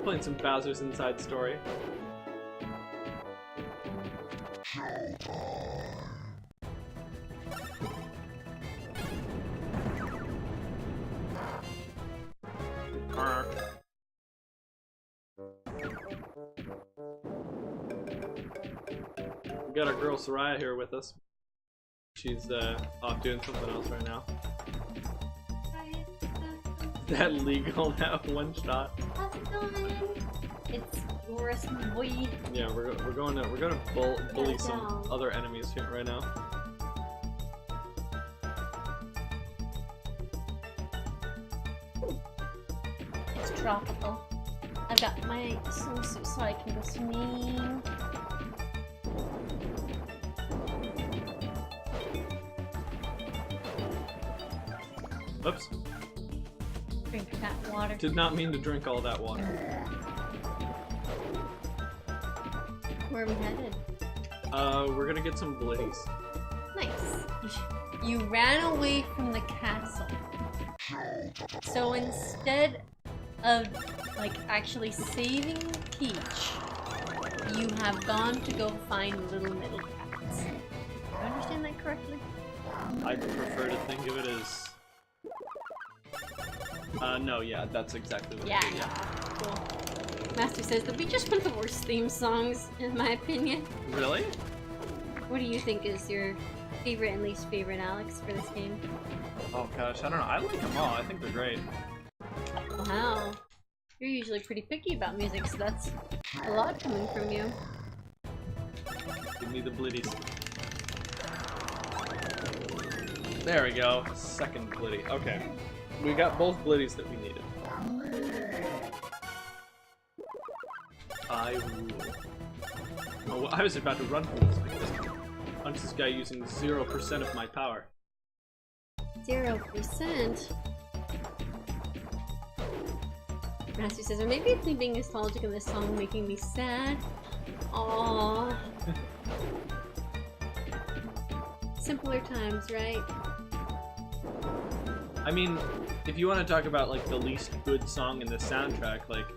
Playing some Bowser's Inside Story. We got our girl Soraya here with us. She's off doing something else right now. That legal, that one shot. How's it going? It's Boris boy. Yeah, we're gonna bully some other enemies here right now. It's tropical. I've got my swimsuit so I can go swimming. Oops. Drink that water. Did not mean to drink all that water. Where are we headed? We're gonna get some blitties. Nice. You ran away from the castle. So instead of, like, actually saving Peach, you have gone to go find little middle cats. Do I understand that correctly? I prefer to think of it as... no, yeah, that's exactly what it is, yeah. Cool. Master says that we just put the worst theme songs, in my opinion. Really? What do you think is your favorite and least favorite, Alex, for this game? Oh gosh, I don't know. I like them all. I think they're great. Wow. You're usually pretty picky about music, so that's a lot coming from you. Give me the blitties. There we go. Second blitty. Okay. We got both blitties that we needed. I rule. Oh, I was about to run from this. Punch this guy using 0% of my power. 0%? Master says, or maybe it's me being nostalgic of this song making me sad. Aww. Simpler times, right? I mean, if you want to talk about like the least good song in the soundtrack, like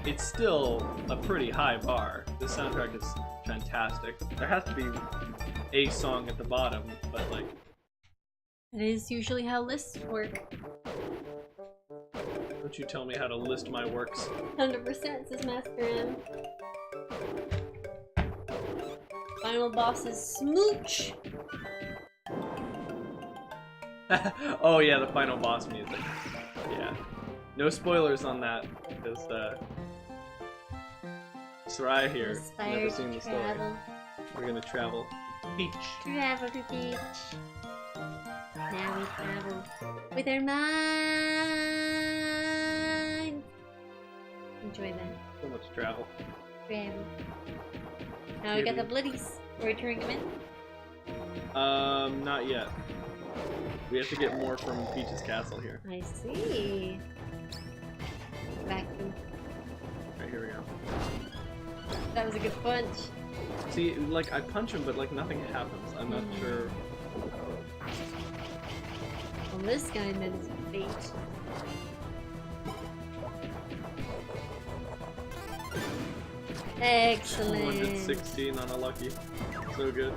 it's still a pretty high bar. The soundtrack is fantastic. There has to be a song at the bottom, but like... It is usually how lists work. Don't you tell me how to list my works. 100% says Master M. Final boss is Smooch. Oh yeah, the final boss music. Yeah. No spoilers on that, because Sarai here, never Inspired seen to the story. travel. We're gonna travel. Beach. Travel to beach. Now we travel with our minds. Enjoy that. So much travel. Travel. Now we got the bloodies. Are we turning them in? Not yet. We have to get more from Peach's castle here. I see. Vacuum. Right, here we go. That was a good punch. See, like, I punch him, but, like, nothing happens. I'm not sure. Well, this guy meant his fate. Excellent. 116 on a lucky. So good.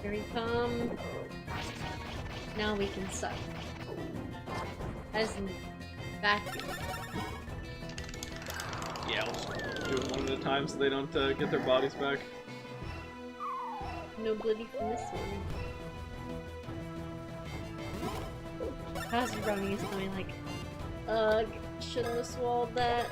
Here we come. Now we can suck. As in vacuum. Yeah, we'll just do it one at a time so they don't get their bodies back. No bloody from this one. How's Ronnie is going like, ugh, shouldn't have swallowed that.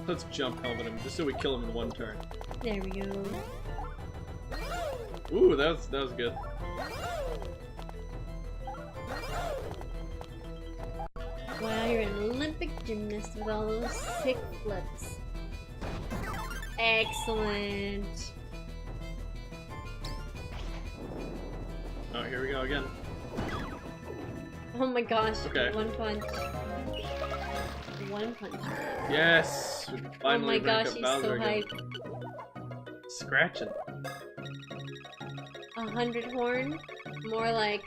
Let's jump helmet him, just so we kill him in one turn. There we go. Ooh, that was good. Wow, you're an Olympic gymnast with all those sick flips. Excellent. Oh, here we go again. Oh my gosh, Okay. one punch. One punch. Yes! We Oh finally my gosh, rank up he's Bowser so again. hyped. Scratching. 100 horn? More like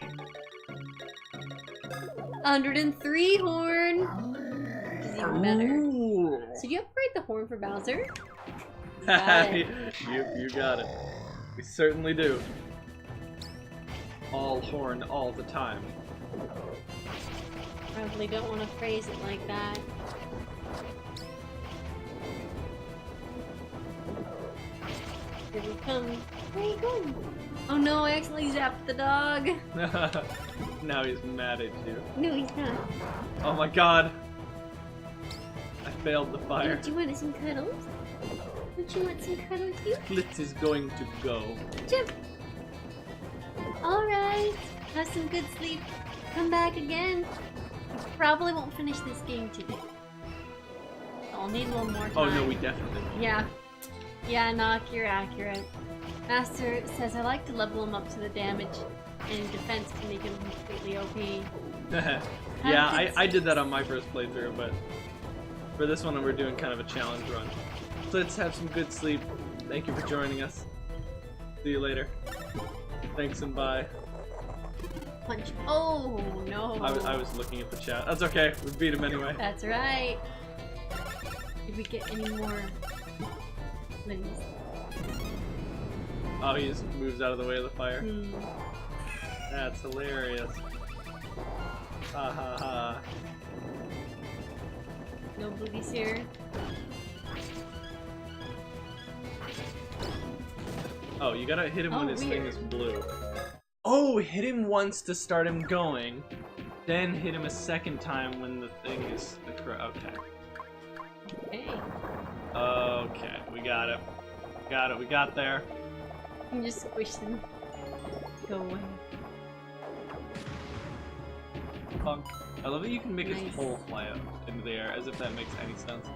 103 horn! Which is even better. Ooh. So do you upgrade the horn for Bowser? Got it. you got it. We certainly do. All horn all the time. Probably don't want to phrase it like that. Here we come. Where are you going? Oh no, I accidentally zapped the dog. Now he's mad at you. No, he's not. Oh my god! I failed the fire. Don't you want some cuddles? Don't you want some cuddles too? Blitz is going to go. Jump! Alright, have some good sleep. Come back again. You probably won't finish this game today. I'll need a little more time. Oh no, we definitely won't. Yeah. Yeah, Knock, you're accurate. Master says I like to level him up to the damage and defense to make him completely OP. Yeah, I did that on my first playthrough, but for this one we're doing kind of a challenge run. So let's have some good sleep. Thank you for joining us. See you later. Thanks and bye. Punch. Oh, no. I was looking at the chat. That's okay. We beat him anyway. That's right. Did we get any more minis? Oh, he just moves out of the way of the fire. Hmm. That's hilarious. Ha ha ha. No boobies here. Oh, you gotta hit him when his thing weird. is blue. Oh, hit him once to start him going. Then hit him a second time when the thing is the okay. Okay. Okay, we got it. Got it, we got there. You can just squish them. Go away. Punk. I love that you can make his Nice. pole fly up into the air, as if that makes any sense.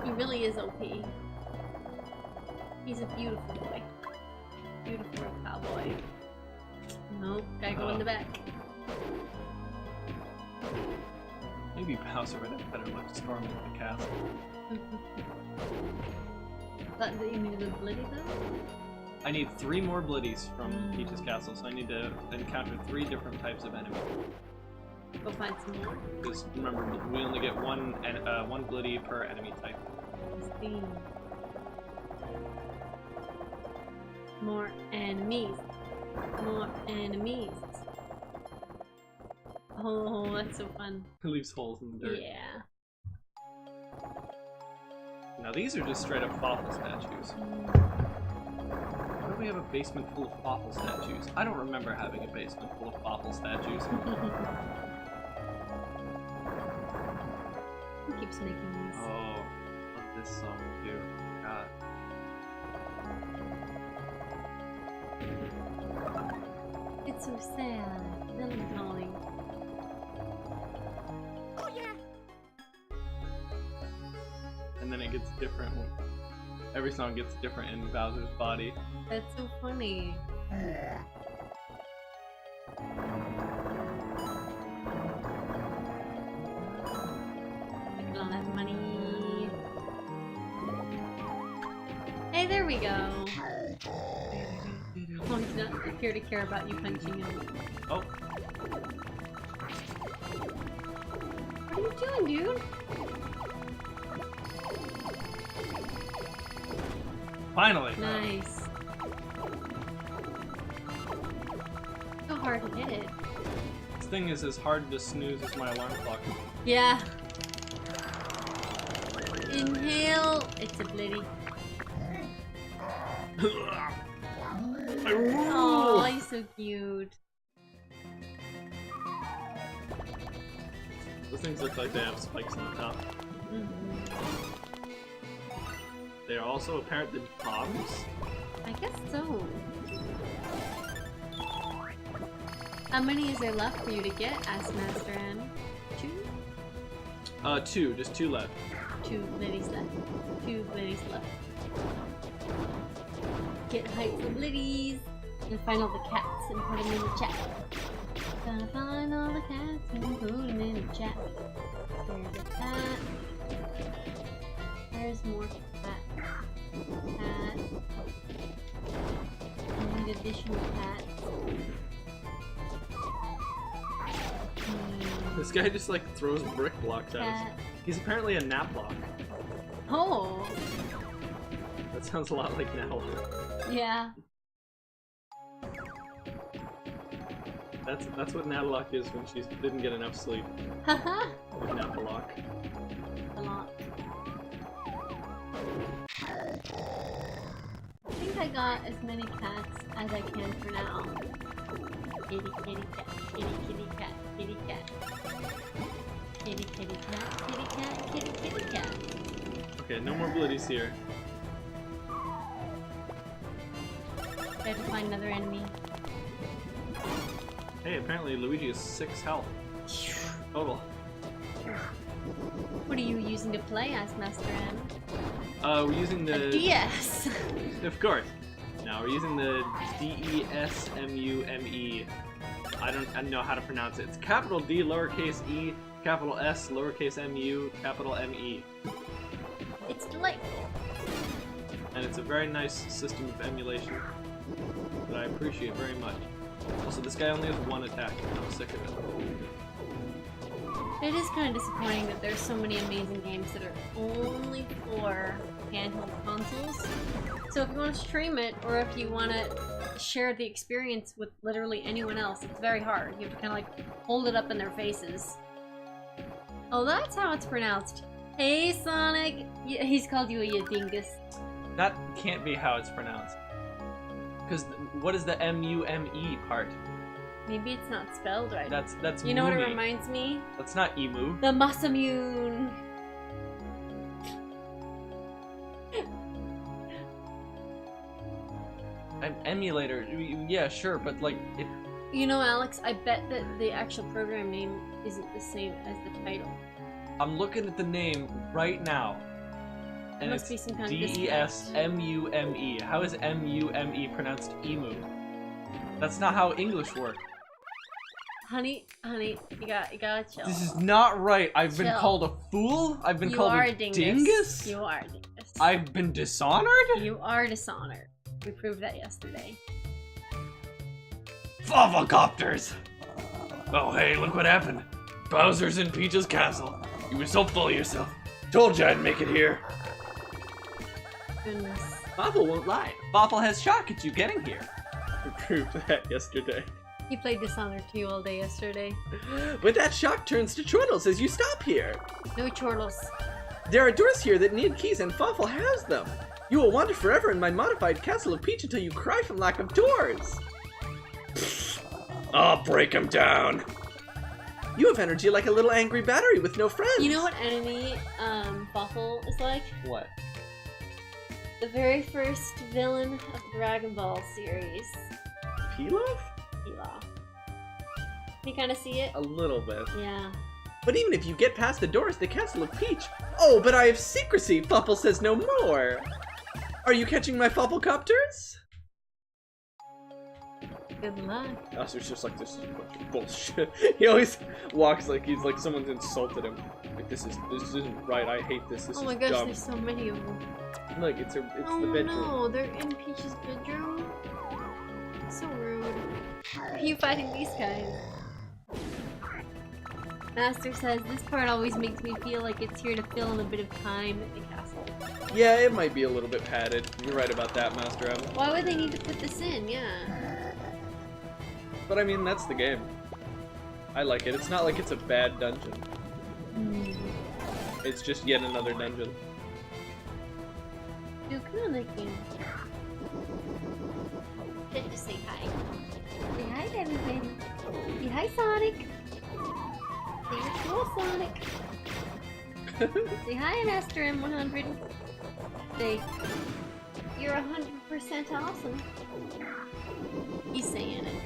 He really is OP. He's a beautiful boy. Beautiful cowboy. Nope, gotta go in the back. Maybe Bowser would have better luck storming the castle. But you need the bloody though? I need 3 more Blitties from Peach's castle, so I need to encounter 3 different types of enemies. Go find some more. Because remember, we only get one Blitty per enemy type. See. More enemies. More enemies. Oh, that's so fun. It leaves holes in the dirt. Yeah. Now these are just straight up Fawful statues. Why do we have a basement full of Fawful statues? I don't remember having a basement full of Fawful statues. Who keeps making these? Oh, love this song too. God. It's so sad. Melancholy. And then it gets different. Every song gets different in Bowser's body. That's so funny. Oh. I don't have money. Hey, there we go. Oh, he's not appear to care about you punching him. Oh. What are you doing, dude? Finally! Nice. So hard to hit it. This thing is as hard to snooze as my alarm clock. Yeah. Inhale. It's a blitty. Oh, he's so cute. Those things look like they have spikes on the top. They are also apparently bombs. I guess so. How many is there left for you to get? Asked Master N. 2? 2. Just 2 left. 2 blitties left. 2 blitties left. Get hype for blitties! And find all the cats and put them in the chat. Gotta find all the cats and put them in the chat. There's a cat. There's more cat. Cat. I need additional cats. This guy just like throws brick blocks at us. Cat. He's apparently a Naplock. Oh! That sounds a lot like Naplock. Yeah. That's what Naplock is when she didn't get enough sleep. Haha! Naplock. A lot. I think I got as many cats as I can for now. Kitty, kitty, cat, kitty, kitty, cat, kitty, cat. Kitty, kitty, cat, kitty, cat, kitty, kitty, cat. Okay, no more blitties here. I have to find another enemy. Hey, apparently Luigi has 6 health. Total. What are you using to play? Asked Master N. We're using A the... DS! Of course. Now we're using the DESMUME. I don't know how to pronounce it. It's capital D, lowercase e, capital S, lowercase mu, capital ME. It's delightful. And it's a very nice system of emulation that I appreciate very much. Also, this guy only has 1 attack, and I'm sick of it. It is kind of disappointing that there's so many amazing games that are only for handheld consoles. So if you want to stream it, or if you want to share the experience with literally anyone else, it's very hard. You have to kind of like hold it up in their faces. Oh, that's how it's pronounced. Hey, Sonic! He's called you a dingus. That can't be how it's pronounced. Because what is the MUME part? Maybe it's not spelled right. That's You know what it Mumi. reminds me? That's not emu. The Masamune! An emulator, yeah, sure, but like, it, You know, Alex, I bet that the actual program name isn't the same as the title. I'm looking at the name right now, and Must be it's some kind of DESMUME. How is MUME pronounced emu? That's not how English works. Honey, you gotta chill. This is not right. I've been Chill. called a fool. I've been You called are a a dingus. dingus. You are a dingus. I've been dishonored. You are dishonored. We proved that yesterday. Favocopters! Oh hey, look what happened. Bowser's in Peach's castle. You were so full of yourself. Told you I'd make it here. Goodness. Boffle won't lie. Boffle has shock at you getting here. We proved that yesterday. He played Dishonored 2 all day yesterday. But that shock turns to chortles as you stop here. No chortles. There are doors here that need keys and Fawful has them. You will wander forever in my modified Castle of Peach until you cry from lack of doors. I'll break him down. You have energy like a little angry battery with no friends. You know what enemy Fawful is like? What? The very first villain of the Dragon Ball series. Pilaf? Pilaf. Can you kind of see it? A little bit. Yeah. But even if you get past the doors to Castle of Peach... Oh, but I have secrecy! Fawful says no more! Are you catching my Fawful-copters? Good luck. Master's just like, this is a bunch of bullshit. He always walks like he's like someone's insulted him. Like, this isn't right, I hate this, this Oh is my gosh, dumb. there's so many of them. Look, it's the Oh bedroom. no, they're in Peach's bedroom? So rude. How are you fighting these guys? Master says, this part always makes me feel like it's here to fill in a bit of time at the castle. Yeah, it might be a little bit padded. You're right about that, Master M. Why would they need to put this in? Yeah. But I mean, that's the game. I like it. It's not like it's a bad dungeon. It's just yet another dungeon. Dude, come on, like game. Just say hi. Say hi to everybody. Say hi, Sonic. Say you're cool, Sonic. Say hi, Master M100. Say you're 100% awesome. He's saying it.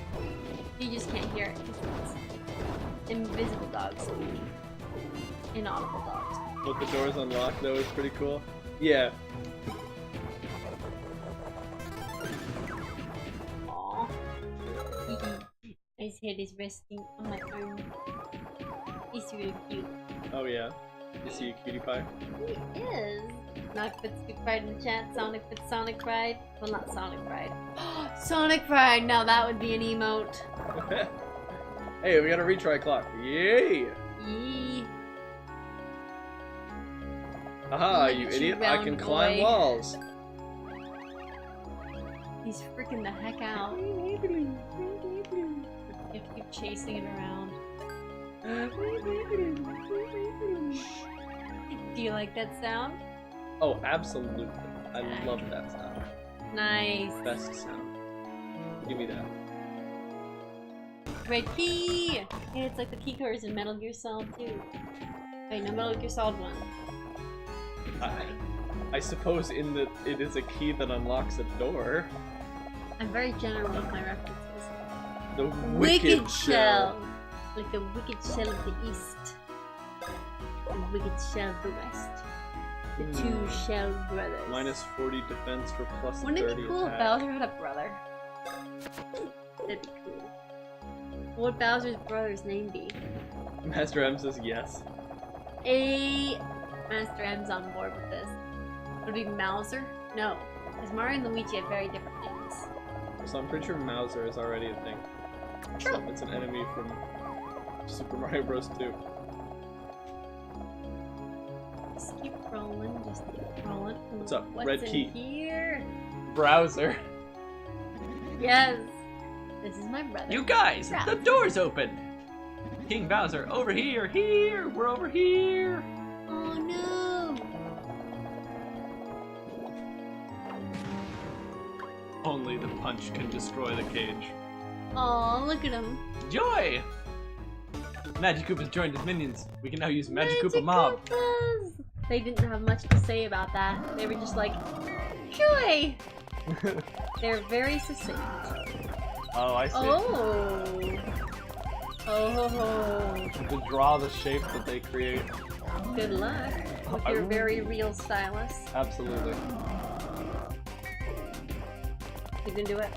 You just can't hear it because it's invisible dogs. Inaudible dogs. With the doors unlocked, though, is pretty cool. Yeah. Aww. His head is resting on my arm. He's really cute. Oh yeah. You see a cutie pie? He is. Knock puts good pride in the chat. Sonic puts Sonic Pride. Well, not Sonic Pride. Sonic Pride! Now that would be an emote. Hey, we got a retry clock. Yay! Yee. Haha, Look you at you, idiot. I round can climb boy. walls. He's freaking the heck out. You have to keep chasing it around. Do you like that sound? Oh, absolutely. I love that sound. Nice. Best sound. Give me that. Red key! Yeah, it's like the key cards in Metal Gear Solid 2. Wait, no, Metal Gear Solid 1. I suppose in that it is a key that unlocks a door. I'm very general with my references. The Wicked Shell. Like the Wicked Shell of the East. The Wicked Shell of the West. The two Shell brothers. Minus 40 defense for plus Wouldn't 30 it be cool if attack. Bowser had a brother? That'd be cool. What would Bowser's brother's name be? Master M says yes. Master M's on board with this. Would it be Mauser? No, because Mario and Luigi have very different names. So I'm pretty sure Mauser is already a thing. True. It's an enemy from Super Mario Bros. 2. Just keep rolling, just keep rolling. What's up? What's Red in key. here? Browser. Yes. This is my brother. You guys, the Browser. door's open. King Bowser, over here, we're over here. Oh no! Only the punch can destroy the cage. Oh, look at him. Joy! Magikoopa's joined his minions. We can now use Magikoopa Mob. Magikoopas! They didn't have much to say about that. They were just like, joy! They're very succinct. Oh, I see. Oh! Oh! To draw the shape that they create. Good luck with your very real stylus. Absolutely. You can do it.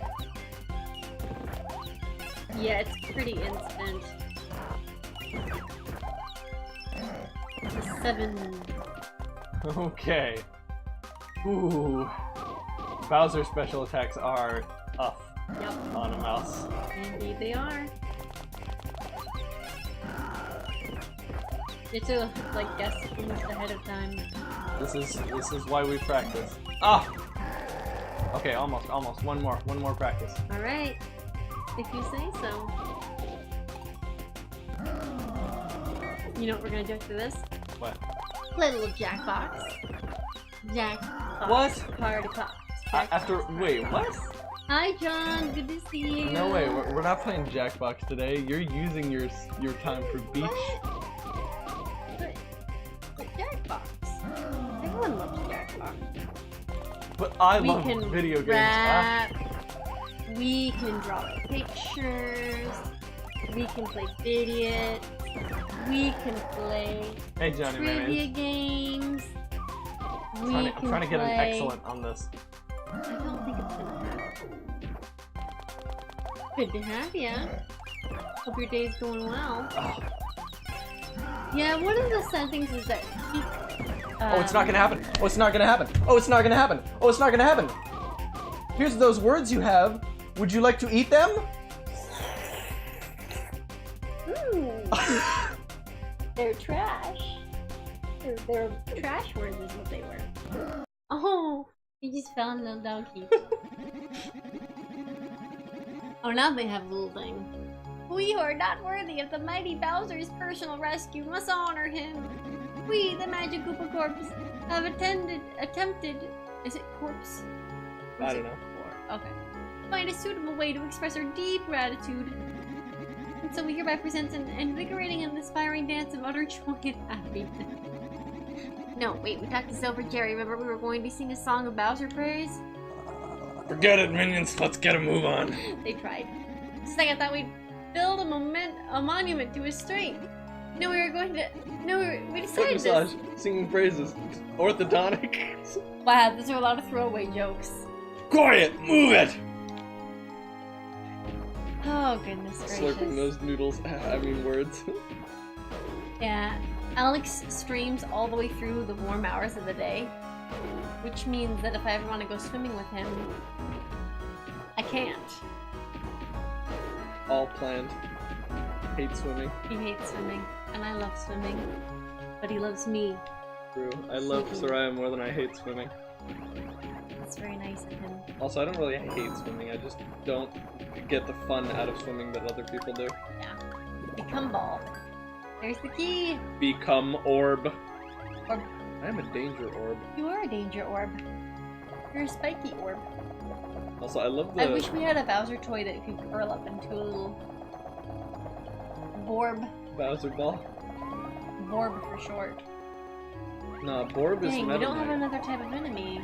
Yeah, it's pretty instant. 7. Okay. Ooh. Bowser special attacks are tough Yep. on a mouse. Indeed they are. You have to like guess things ahead of time. This is why we practice. Ah! Okay, almost. One more practice. Alright. If you say so. You know what we're gonna do after this? What? Play a little Jackbox. Jackbox. What? Party Pop. After wait, what? Hi, John. Good to see you. No way, we're not playing Jackbox today. You're using your time for beach. But Jackbox. Everyone loves Jackbox. But I We love can video games. rap. We can draw pictures. We can play idiots. We can play Hey Johnny trivia Mayonnaise. games. I'm trying to get an excellent on this. I don't think it's gonna happen. Good to have ya. Hope your day's going well. Oh. Yeah, one of the sad things is that he, Oh, it's not gonna happen. Oh, it's not gonna happen. Oh, it's not gonna happen. Oh, it's not gonna happen. Here's those words you have. Would you like to eat them? They're trash. They're trash words is what they were. Oh, he just found a little donkey. Oh, now they have a little thing. We who are not worthy of the mighty Bowser's personal rescue must honor him. We, the Magic Koopa Corps, have attempted. Is it corpse? Or is I don't it know. corps? Okay. Find a suitable way to express our deep gratitude. And so we hereby present an invigorating and inspiring dance of utter joy and happiness. No, wait, we talked this over, Jerry. Remember we were going to sing a song of Bowser praise? Forget it, minions. Let's get a move on. They tried. Just like I thought we'd build a monument to his strength. No, we were going to. No, we Foot decided massage, this. singing phrases, orthodontic. Wow, those are a lot of throwaway jokes. Quiet. Move it. Oh goodness gracious. Slurping those noodles. I mean words. Yeah, Alex streams all the way through the warm hours of the day, which means that if I ever want to go swimming with him, I can't. All planned. Hate swimming. He hates swimming, and I love swimming, but he loves me. True. I love Soraya more than I hate swimming. That's very nice of him. Also, I don't really hate swimming. I just don't get the fun out of swimming that other people do. Yeah. Become ball. There's the key. Become orb. Orb. I am a danger orb. You are a danger orb. You're a spiky orb. Also, I love the. I wish we had a Bowser toy that could curl up into a little Borb. Bowser ball. Borb for short. Nah, Borb is Dang, we Meta don't have Knight. another type of enemy.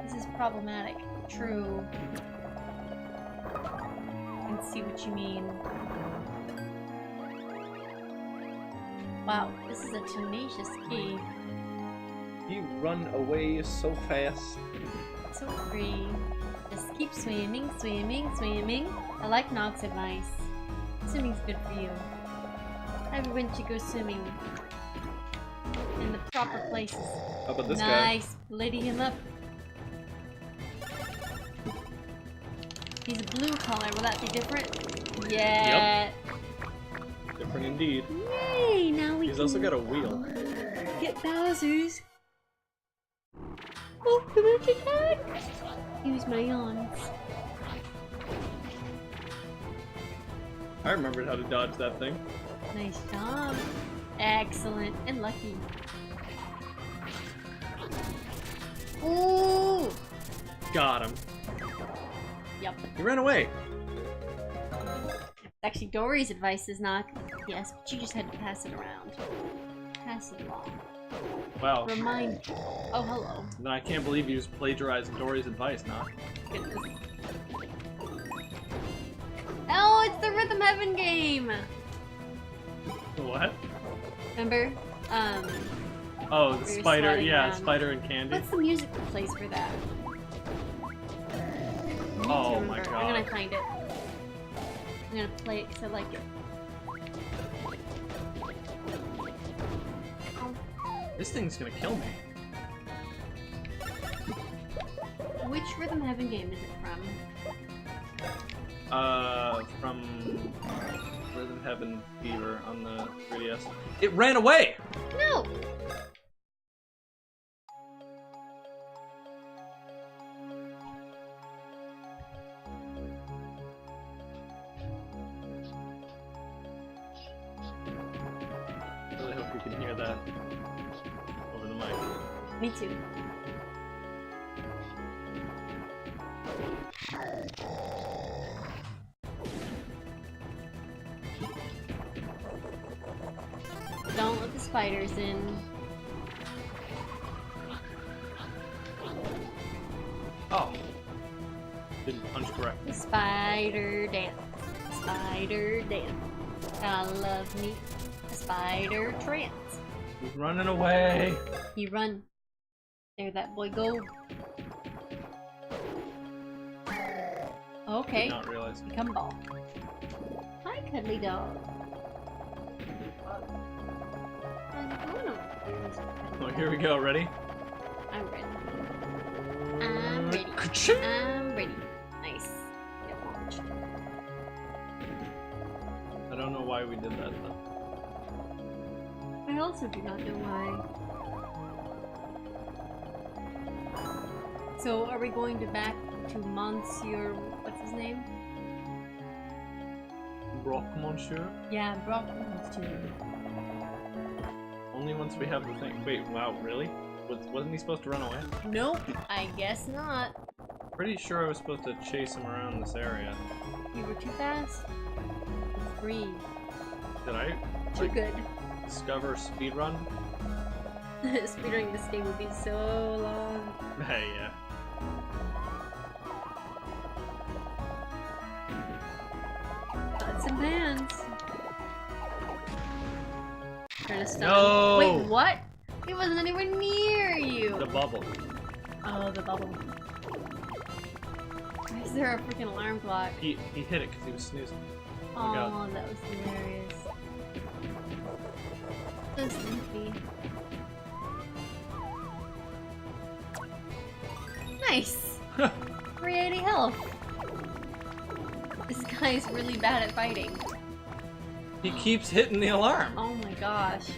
This is problematic. True. I can see what you mean. Wow, this is a tenacious key. You run away so fast. So free. Just keep swimming, swimming, swimming. I like Nog's advice. Swimming's good for you. Everyone should go swimming in the proper places. How about this guy? Nice, blitty him up. He's a blue color. Will that be different? Yeah. Different indeed. Yay! Now we He's can also got a wheel. get Bowser's. Oh, come on, attack! Use my yawns. I remembered how to dodge that thing. Nice job. Excellent and lucky. Ooh! Got him. Yep. He ran away. Actually, Dory's advice is not yes, but you just had to pass it around. Pass it along. Wow. Remind. Oh, hello. No, I can't believe you just plagiarized Dory's advice, nah. Goodness. Oh, it's the Rhythm Heaven game! What? Remember? Oh, the Where you're spider, sliding yeah, around. spider and candy. What's the music that plays for that? I need to Oh my remember. god. I'm gonna find it. I'm gonna play it because I like it. This thing's gonna kill me. Which Rhythm Heaven game is it from? From Rhythm Heaven Fever on the 3DS. It ran away! No! can hear that over the mic. Me too. Don't let the spiders in. Oh. Didn't punch correctly. Spider dance. Spider dance. I love me a spider trance. He's running away. You run. There that boy go. Okay. Did not realize. Become ball. Hi, cuddly dog. How's it going over here, Mr. Cuddly Oh, Dog? here we go. Ready? I'm ready. I'm ready. Ka-ching! I'm ready. Nice. Get launched. I don't know why we did that though. I also do not know why. So, are we going to back to Monsieur... what's his name? Brock, monsieur? Yeah, Brock Monsieur. Only once we have the thing. Wait, wow, really? Wasn't he supposed to run away? Nope, I guess not. Pretty sure I was supposed to chase him around this area. You were too fast. Free. Did I? Too Like, good. discover speedrun? Speedrunning this game would be so long. Hey, yeah. Pots and pans. Trying to stop. No! Wait, what? It wasn't anywhere near you. The bubble. Oh, the bubble. Why is there a freaking alarm clock? He hit it because he was snoozing. Oh, God. that was hilarious. So sleepy. Nice! 380 health! This guy is really bad at fighting. He keeps hitting the alarm. Oh my gosh.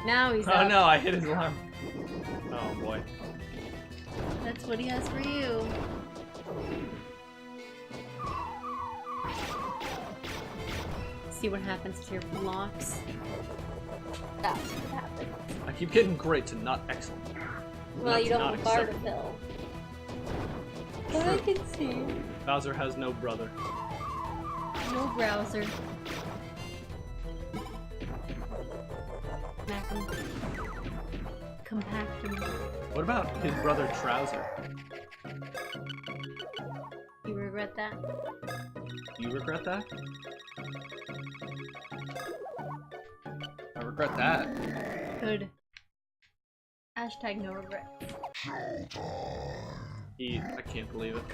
Now he's Oh up. no, I hit his alarm. Oh boy. That's what he has for you. See what happens to your blocks. That's what happens. I keep getting great to not excellent. Well, That's you don't not have a bar to acceptable. fill. But I can see. Bowser has no brother. No browser. Smack him. Compact him. What about his brother Trouser? You regret that? Do you regret that? I regret that. Good. Hashtag no regrets. I can't believe it.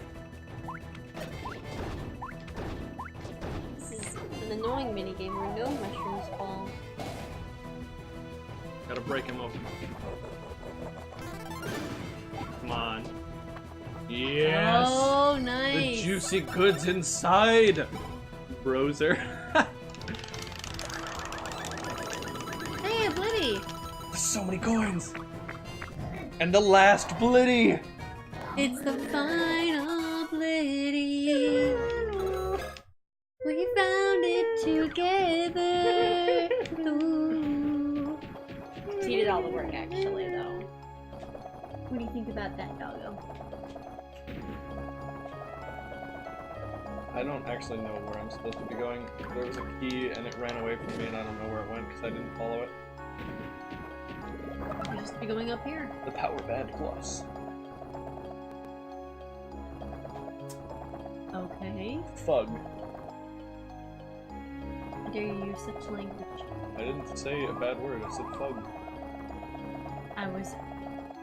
This is an annoying minigame where no mushrooms fall. Gotta break him open. Come on. Yes! Oh, The nice! juicy goods inside! Broser. Hey, a Blitty! There's so many coins! And the last Blitty! It's the final Blitty! We found it together! Ooh. She did all the work, actually, though. What do you think about that, doggo? I don't actually know where I'm supposed to be going. There was a key and it ran away from me and I don't know where it went because I didn't follow it. You're just be going up here. The Power Band Plus. Okay. Fug. How dare you use such language? I didn't say a bad word, I said fug. I was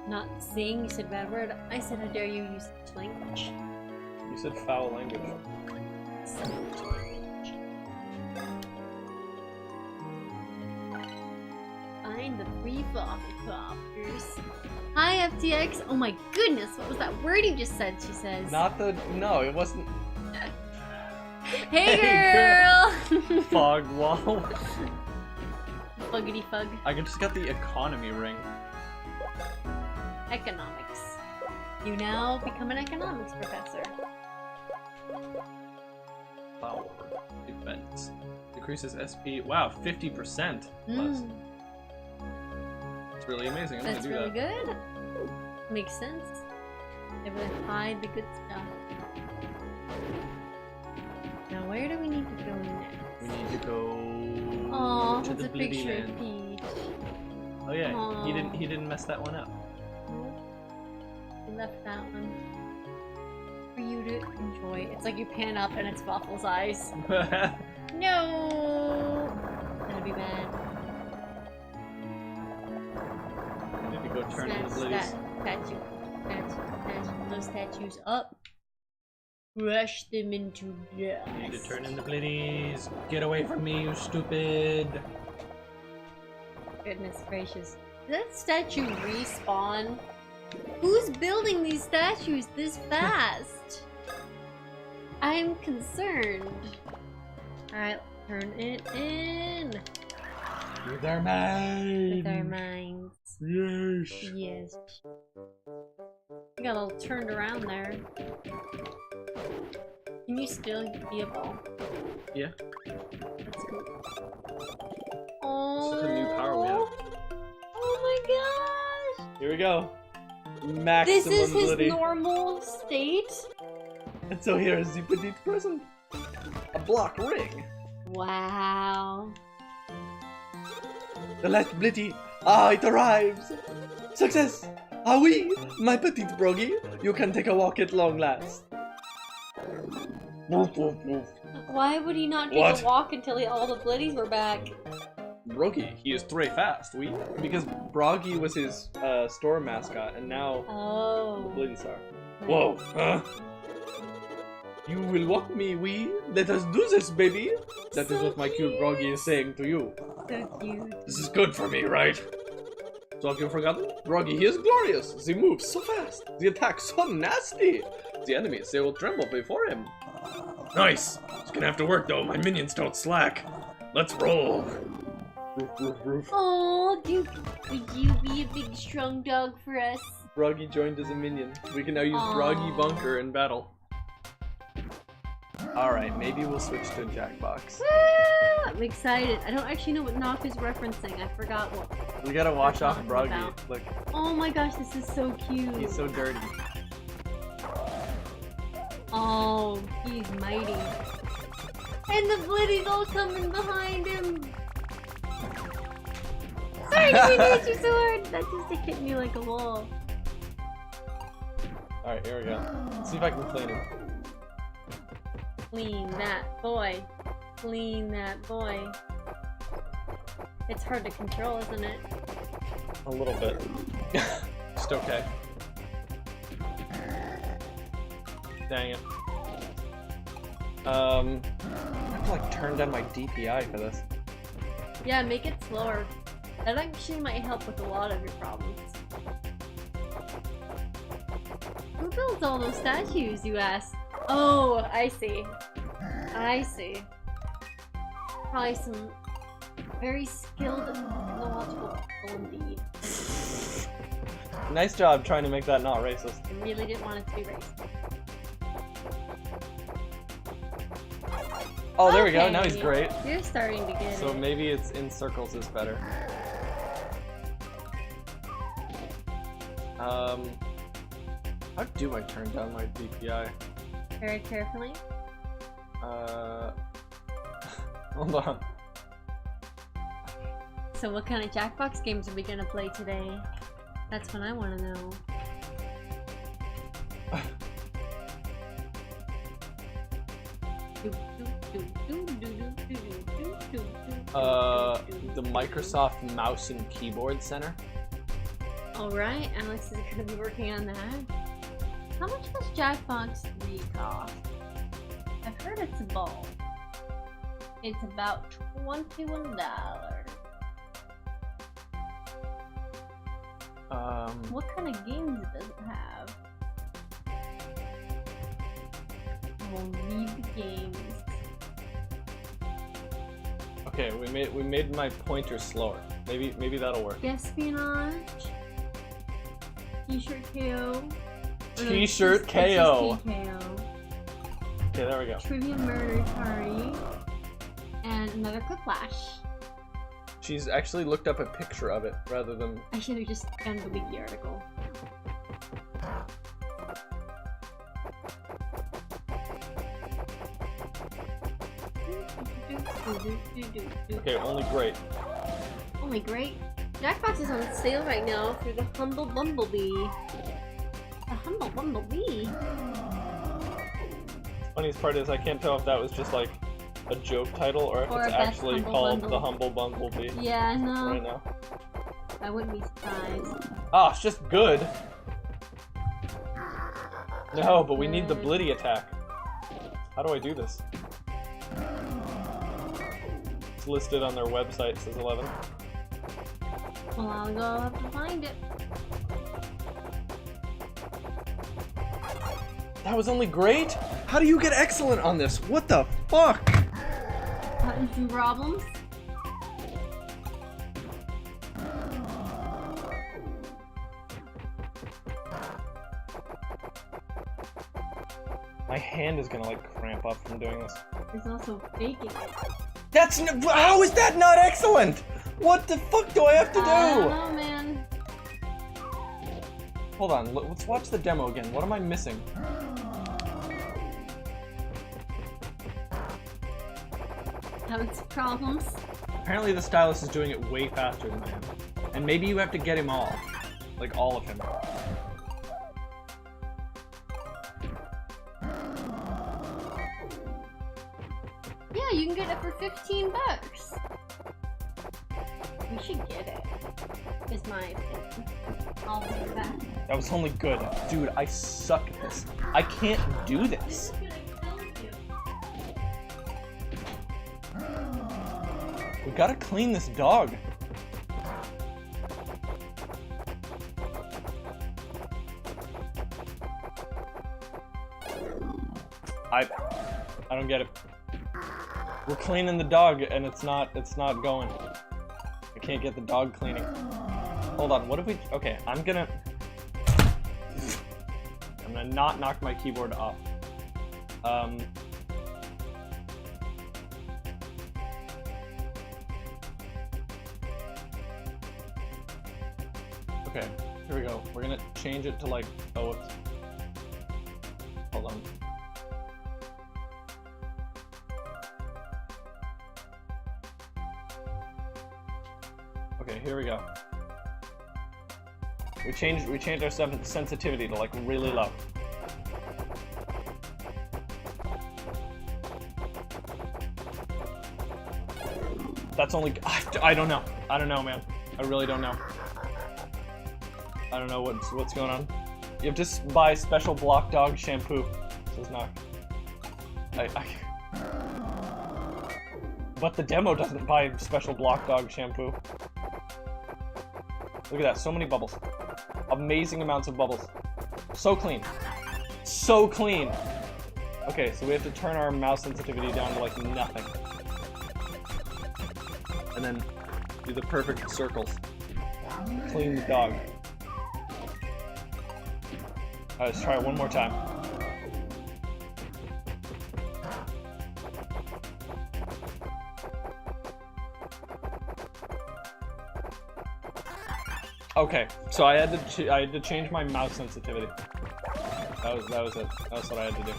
not saying you said bad word. I said, how dare you use such language? You said foul language. Such language. Find the free floppers. Hi, FTX. Oh my goodness, what was that word you just said? She says. Not the. No, it wasn't. Hey, girl. Fog wall. Fuggity fug. I just got the economy ring. Economics. You now become an economics professor. power. Defense. Decreases SP. Wow, 50% less. It's really amazing. I'm That's gonna do really that. good. Makes sense. They would hide the good stuff. Now, where do we need to go next? We need to go Oh, to it's the a picture Blitty of Land. Peach. Oh yeah, Aw. he didn't mess that one up. We left that one for you to enjoy. It's like you pan up and it's Waffle's eyes. No! That'd be bad. Need to go turn in the Snatch Blitties. snatch those statues up. Rush them into dust. Need to turn in the Blitties. Get away from me, you stupid. Goodness gracious. Did that statue respawn? Who's building these statues this fast? I'm concerned. Alright, turn it in. With our minds. With our minds. Yes. Yes. You got a little turned around there. Can you still be a ball? Yeah. That's cool. Oh. This is a new power we have. Oh my gosh! Here we go. Maximum This is his Blitty. normal state? And so here is the petite present. A block ring. Wow. The last Blitty. Ah, it arrives. Success. Ah oui, my petite Broggy. You can take a walk at long last. Woof, woof, woof. Why would he not take What? a walk until all the Blitties were back? Broggy, he is très fast, oui? Because Broggy was his store mascot, and now Oh. the Blitties are. Whoa, huh? You will walk me, oui? Let us do this, baby! That is So what my cute Broggy is saying to you. So cute. This is good for me, right? So have you forgotten? Broggy, he is glorious! He moves so fast! The attack so nasty! The enemies, they will tremble before him. Nice. It's gonna have to work though. My minions don't slack. Let's roll. Roof, roof, roof. Oh, could you be a big strong dog for us? Broggy joined as a minion. We can now use Aw. Broggy Bunker in battle. Alright, maybe we'll switch to Jackbox. Woo! I'm excited. I don't actually know what Knock is referencing. I forgot what. We gotta wash off talking Broggy. about. Look, Oh my gosh, this is so cute. he's so dirty. Oh, he's mighty. And the Blitties all coming behind him. Sorry, you need your sword. That just hit me like a wall. Alright, here we go. Let's see if I can clean him. Clean that boy. Clean that boy. It's hard to control, isn't it? A little bit. Just okay. Dang it. I have to like turn down my DPI for this. Yeah, make it slower. That actually might help with a lot of your problems. Who builds all those statues, you ask? Oh, I see. I see. Probably some very skilled knowledgeable people indeed. Nice job trying to make that not racist. I really didn't want it to be racist. Oh, there we go. Okay, Now he's great. You're starting to get So it. maybe it's in circles is better. How do I turn down my DPI? Very carefully. Hold on. So what kind of Jackbox games are we gonna play today? That's what I want to know. The Microsoft Mouse and Keyboard Center. Alright, Alex is gonna be working on that. How much does Jackbox 3 cost? I've heard it's a ball. It's about $21. What kind of games does it have? We'll read the games. Okay, we made my pointer slower. Maybe that'll work. Espionage. T-shirt KO. Or no, T-shirt it's just KO. TKO. Okay, there we go. Trivia Murder Party, and another Quick Flash. She's actually looked up a picture of it rather than. I should have just done the wiki article. Okay, only great. Only great. Jackbox is on sale right now for the Humble Bumblebee. The Humble Bumblebee. Funniest part is I can't tell if that was just like a joke title or if Or it's a Best actually Humble called Bundle. the Humble Bumblebee Yeah, no. right now. I wouldn't be surprised. Ah, it's just good. No, but we need the Blitty attack. How do I do this? It's listed on their website, says 11. Well, I'll go have to find it. That was only great? How do you get excellent on this? What the fuck? Having some problems? My hand is gonna like cramp up from doing this. There's also faking it. That's how is that not excellent? What the fuck do I have to do? I don't know, man. Hold on, let's watch the demo again. What am I missing? Having some problems. Apparently the stylus is doing it way faster than I am. And maybe you have to get him all. Like all of him. Yeah, you can get it for 15 bucks. We should get it. Is my opinion. I'll do that. That was only good. Dude, I suck at this. I can't do this. We gotta clean this dog. I don't get it. We're cleaning the dog and it's not going. I can't get the dog cleaning. Hold on, what if we, okay, I'm gonna not knock my keyboard off. Okay, here we go. We're gonna change it to like, oh, whoops. Hold on. Okay, here we go. We changed our sensitivity to like really low. That's only, I don't know. I don't know, man. I really don't know. I don't know what's going on. You have to buy special block dog shampoo. Says knock. But the demo doesn't buy special block dog shampoo. Look at that, so many bubbles. Amazing amounts of bubbles. So clean. So clean. Okay, so we have to turn our mouse sensitivity down to like nothing. And then do the perfect circles. Clean the dog. Alright, let's try it one more time. Okay, so I had to change my mouse sensitivity. That was it. That's what I had to do.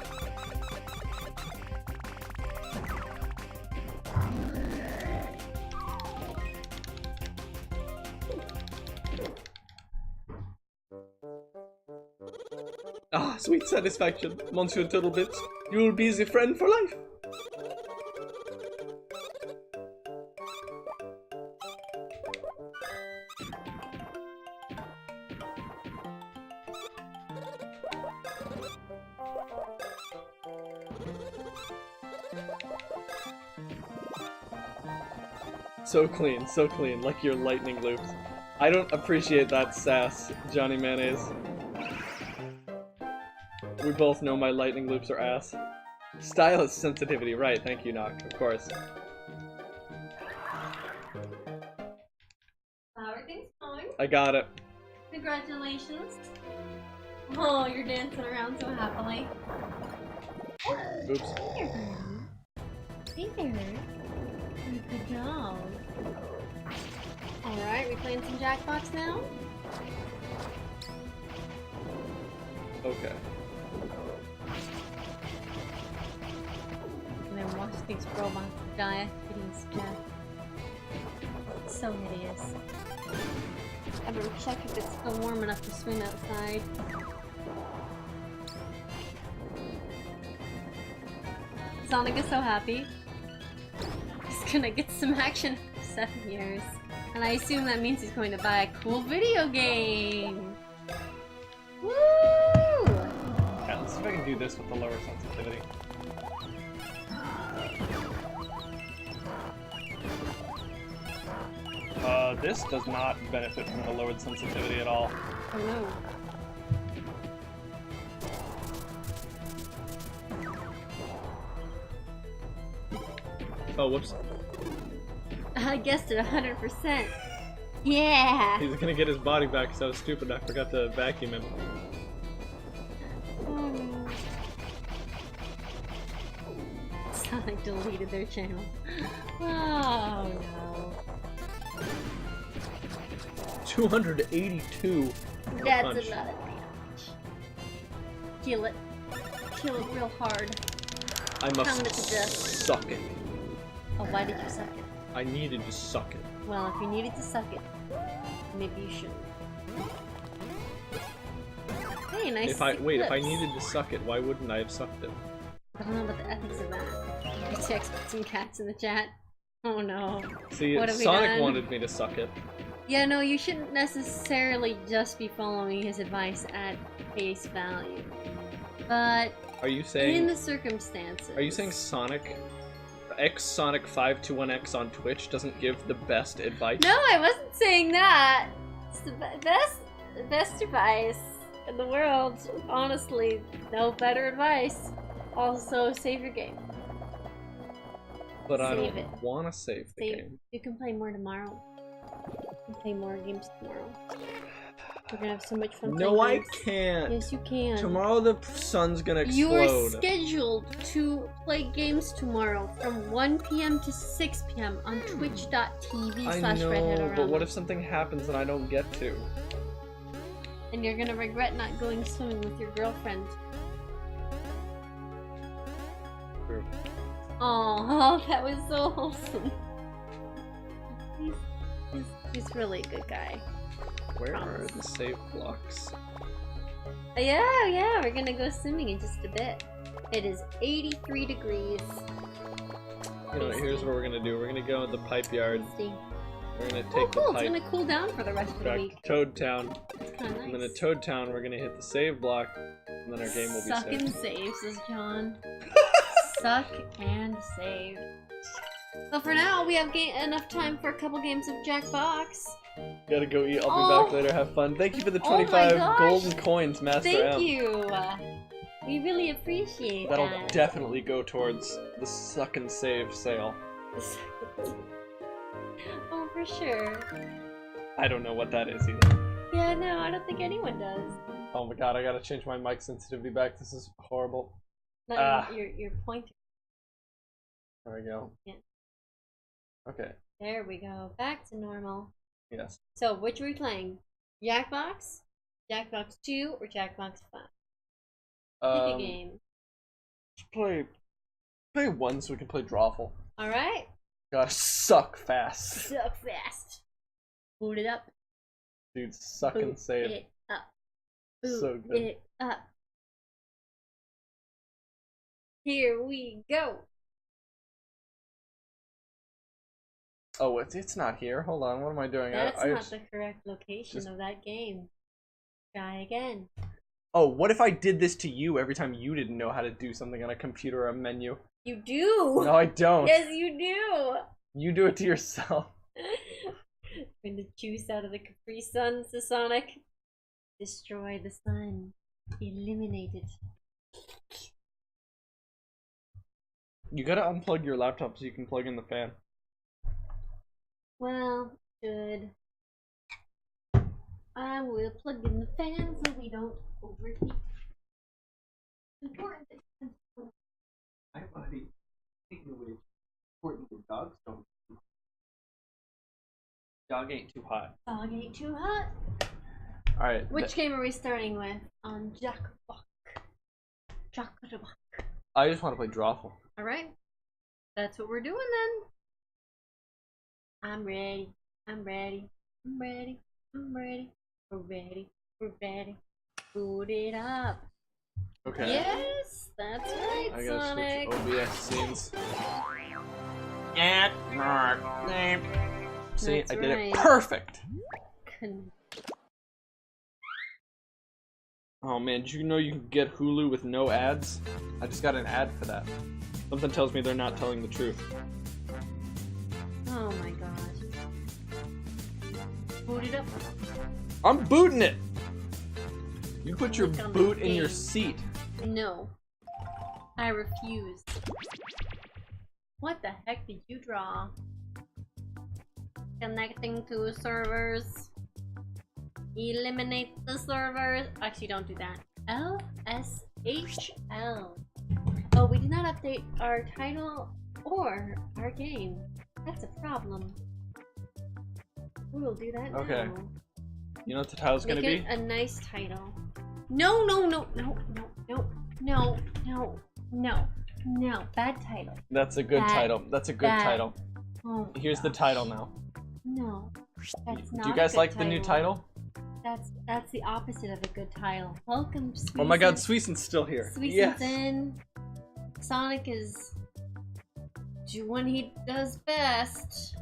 Ah, sweet satisfaction, Monsieur Turtlebits. You will be the friend for life. So clean, like your lightning loops. I don't appreciate that sass, Johnny Mayonnaise. We both know my lightning loops are ass. Stylus sensitivity, right, thank you, Nock, of course. Everything's fine. I got it. Congratulations. Oh, you're dancing around so happily. Oops. Hey there, buddy. Hey there. You're a good dog. Alright, we playing some Jackbox now? Okay. And then watch these robots die after getting death. So hideous. I better check if it's still warm enough to swim outside. Sonic is so happy. He's gonna get some action for 7 years. And I assume that means he's going to buy a cool video game! Woo! Yeah, let's see if I can do this with the lower sensitivity. This does not benefit from the lowered sensitivity at all. Oh no. Oh, whoops. I guessed it 100%. Yeah! He's gonna get his body back because I was stupid. I forgot to vacuum him. Oh no. Sonic deleted their channel. Oh no. 282. That's punch. a lot of damage. Kill it. Kill it real hard. I Pound it must to death. suck it. Oh, why did you suck it? I needed to suck it. Well, if you needed to suck it, maybe you shouldn't. Hey, nice. If I clips. needed to suck it, why wouldn't I have sucked it? I don't know about the ethics of that. You text some cats in the chat. Oh no. See, What have we Sonic done? wanted me to suck it. Yeah, no, you shouldn't necessarily just be following his advice at face value. But Are you in saying? the circumstances. Are you saying Sonic, Sonic521X on Twitch doesn't give the best advice? No, I wasn't saying that. It's the best advice in the world. Honestly, no better advice. Also, save your game. But I Save don't it. want to save the Save. game. You can play more tomorrow. You can play more games tomorrow. We're gonna have so much fun. No, I playing games. can't. Yes, you can. Tomorrow the sun's gonna You are explode. scheduled to play games tomorrow from 1 p.m. to 6 p.m. on twitch.tv I slash know, Redhead-O-Rama. but what if something happens and I don't get to? And you're gonna regret not going swimming with your girlfriend. True. Oh, that was so wholesome. He's really a good guy. Where are Promise. the save blocks? Yeah, we're gonna go swimming in just a bit. It is 83 degrees. You know, here's what we're gonna do. We're gonna go in the pipe yard. See. We're gonna take Oh, cool! the It's pipe gonna cool down for the rest of the back week. to Toad Town. It's kind of nice. And then at Toad Town, we're gonna hit the save block, and then our game will be Suck saved. and save, says John. Suck and save. So for now, we have enough time for a couple games of Jackbox. Gotta go eat. I'll Oh. be back later. Have fun. Thank you for the Oh my 25 gosh. golden coins, Master Thank M. you! We really appreciate That'll that. definitely go towards the suck and save sale. Oh, for sure. I don't know what that is either. Yeah, no, I don't think anyone does. Oh my god, I gotta change my mic sensitivity back. This is horrible. Not Ah. your pointer. There we go. Yeah. Okay. There we go. Back to normal. Yes. So, which are we playing? Jackbox? Jackbox 2 or Jackbox 5? Pick a game. Let's play one so we can play Drawful. Alright. Gotta suck fast. Suck fast. Boot it up. Dude, suck Boot and save. it up. Boot So good. it up. Here we go. Oh, it's not here. Hold on, what am I doing? That's I not just- the correct location just- of that game. Try again. Oh, what if I did this to you every time you didn't know how to do something on a computer or a menu? You do! No, I don't. Yes, you do! You do it to yourself. Bring the juice out of the Capri Sun, says Sonic. Destroy the sun. Eliminate it. You gotta unplug your laptop so you can plug in the fan. Well, good. I will plug in the fan so we don't overheat. Important thing. Hi, buddy. Speaking of which, important the dogs don't. Dog ain't too hot. Dog ain't too hot. All right. Which game are we starting with on Jackbox? Jackbox. I just want to play Drawful. All right. That's what we're doing then. I'm ready. I'm ready. I'm ready. I'm ready. We're ready. We're ready. Boot it up. Okay. Yes, that's right, I gotta Sonic. switch OBS scenes. See, That's I did right. it perfect. Con- Oh man, did you know you can get Hulu with no ads? I just got an ad for that. Something tells me they're not telling the truth. Oh my gosh. Boot it up. I'm booting it! You put your Click on boot the in your thing. seat. No. I refuse. What the heck did you draw? Connecting to servers. Eliminate the servers. Actually, don't do that. LSHL. Oh, we did not update our title or our game. That's a problem. We will do that Okay. now. You know what the title's gonna Make be? it a nice title. No, no, no, no, no, no, no, no, no, no. Bad title. That's a good Bad. title. That's a good Bad. title. Oh, Here's the title now. no. That's not Do you a guys good like the new title? That's the opposite of a good title. Welcome, Sweezen. Oh my god, Sweesen's still here. Sweezen's Yes. in. Sonic is doing what he does best.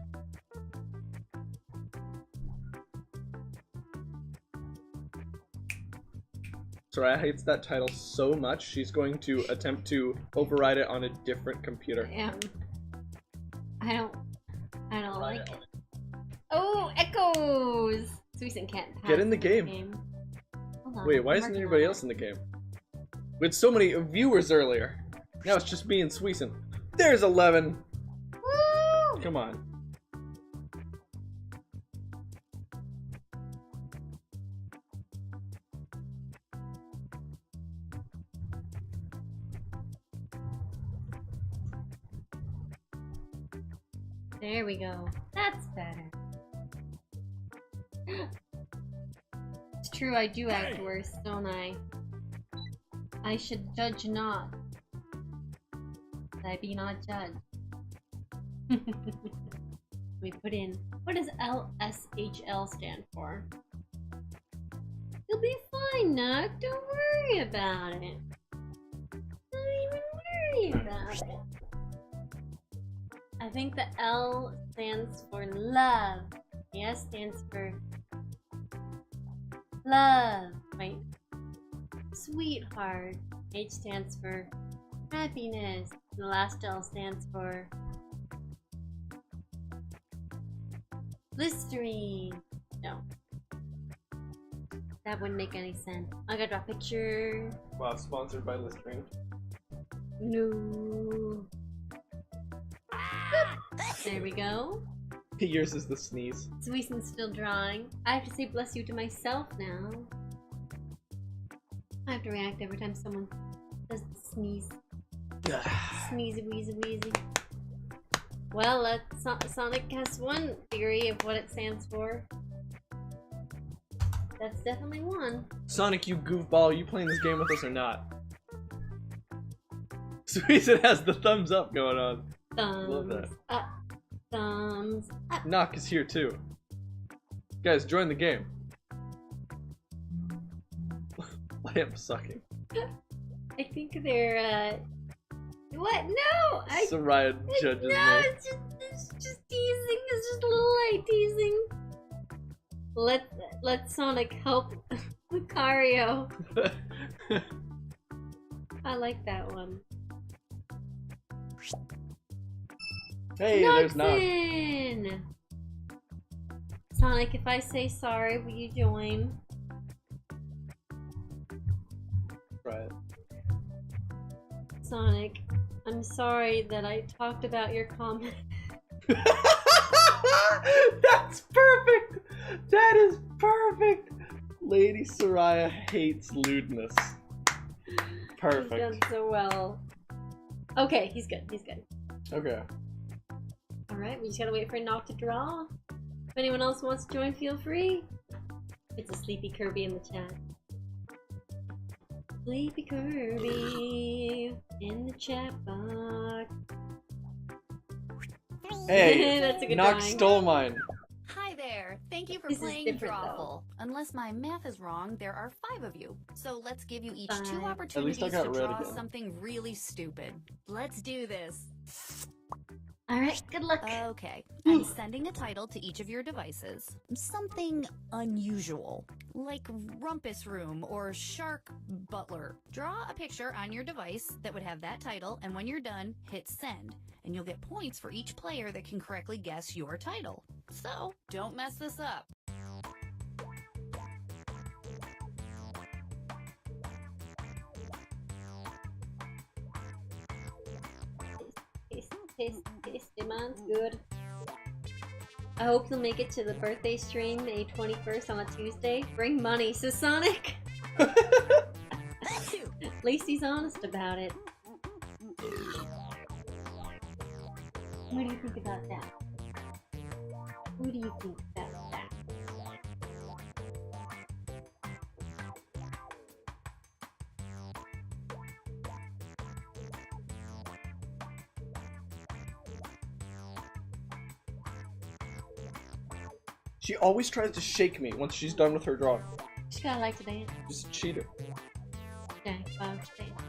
Soraya hates that title so much, she's going to attempt to override it on a different computer. Damn. I don't like it. Oh, echoes! Susan can't pass Get in the this game. Hold on, Wait, why I'm isn't working anybody on else it. in the game? We had so many viewers earlier. Now it's just me and Sweesen. There's 11. Woo! Come on. There we go. That's better. It's true, I do act worse, don't I? I should judge not. That I be not judged. We put in. What does LSHL stand for? You'll be fine, Nook. Don't worry about it. Don't even worry about it. I think the L stands for love. The S stands for love. Right. Sweetheart. H stands for happiness. The last L stands for Listerine. No. That wouldn't make any sense. I gotta draw a picture. Wow, sponsored by Listerine. No. There we go. Yours is the sneeze. Sweesen's still drawing. I have to say bless you to myself now. I have to react every time someone does the sneeze. Sneezy wheezy wheezy. Well, Sonic has one theory of what it stands for. That's definitely one. Sonic, you goofball, are you playing this game with us or not? Sweesen has the thumbs up going on. Love that. Thumbs up. Thumbs up. Knock is here too. Guys, join the game. Lamp sucking. I think they're, what? No! Soraya judges No, me. it's just teasing. It's just a little light teasing. Let Sonic help Lucario. I like that one. Hey, there's Nog. Noxon! Sonic, if I say sorry, will you join? Right. Sonic, I'm sorry that I talked about your comment. That's perfect! That is perfect! Lady Soraya hates lewdness. You've Perfect. done so well. Okay, he's good. He's good. Okay. Alright, we just gotta wait for a knock to draw. If anyone else wants to join, feel free. It's a Sleepy Kirby in the chat. Sleepy Kirby in the chat box. Hey, That's a good Nox drawing. stole mine. Hi there. Thank you for This is playing different, Drawful. Unless my math is wrong, there are 5 of you. So let's give you each 2 5. opportunities to got red draw again. something really stupid. Let's do this. Alright, good luck. Okay. I'm sending a title to each of your devices. Something unusual. Like Rumpus Room or Shark Butler. Draw a picture on your device that would have that title, and when you're done, hit send. And you'll get points for each player that can correctly guess your title. So, don't mess this up. Tasty, mine's good. I hope you'll make it to the birthday stream May 21st on a Tuesday. Bring money, says Sonic. At least he's honest about it. What do you think about that? What do you think about that? She always tries to shake me once she's done with her drawing. She kinda like to dance. Just a cheater. Jackbox dance.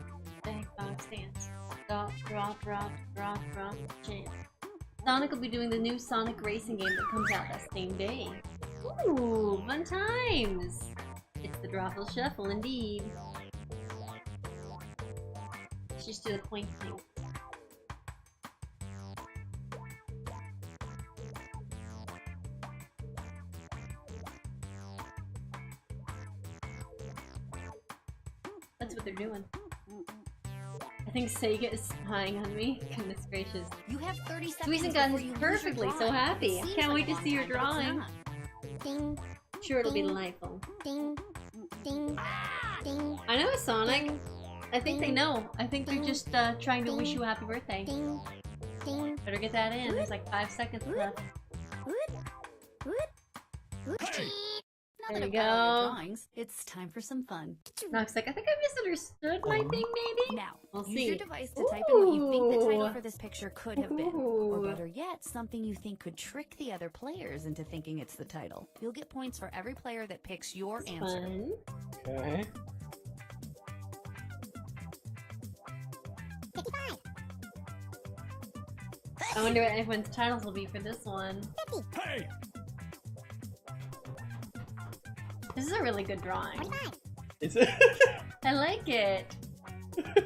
Jackbox dance. Drop, drop, drop, drop, drop, chance. Sonic will be doing the new Sonic racing game that comes out that same day. Ooh, fun times! It's the Drawful Shuffle, indeed. Let's just do the point thing. That's what they're doing. I think Sega is spying on me. Goodness gracious. You have 30 seconds. Susan got before his you lose perfectly, your so drawing. happy. It I seems can't wait like to a see your long time, but it's drawing. not. Sure, it'll be delightful. Ding, ding, ding, I know, Sonic. I think they know. I think they're just trying to wish you a happy birthday. ding, ding. Better get that in. There's like 5 seconds left. Not There that you I've got all your go. drawings. It's time for some fun. Nox like, I think I misunderstood my thing, maybe? Now, We'll use see. your device to type in what you think the title Ooh. for this picture could have been. Or Ooh. better yet, something you think could trick the other players into thinking it's the title. You'll get points for every player that picks your answer. Fun. Okay. 55, I wonder what everyone's titles will be for this one. 50, Hey! This is a really good drawing. 45, Is it? I like it. 40,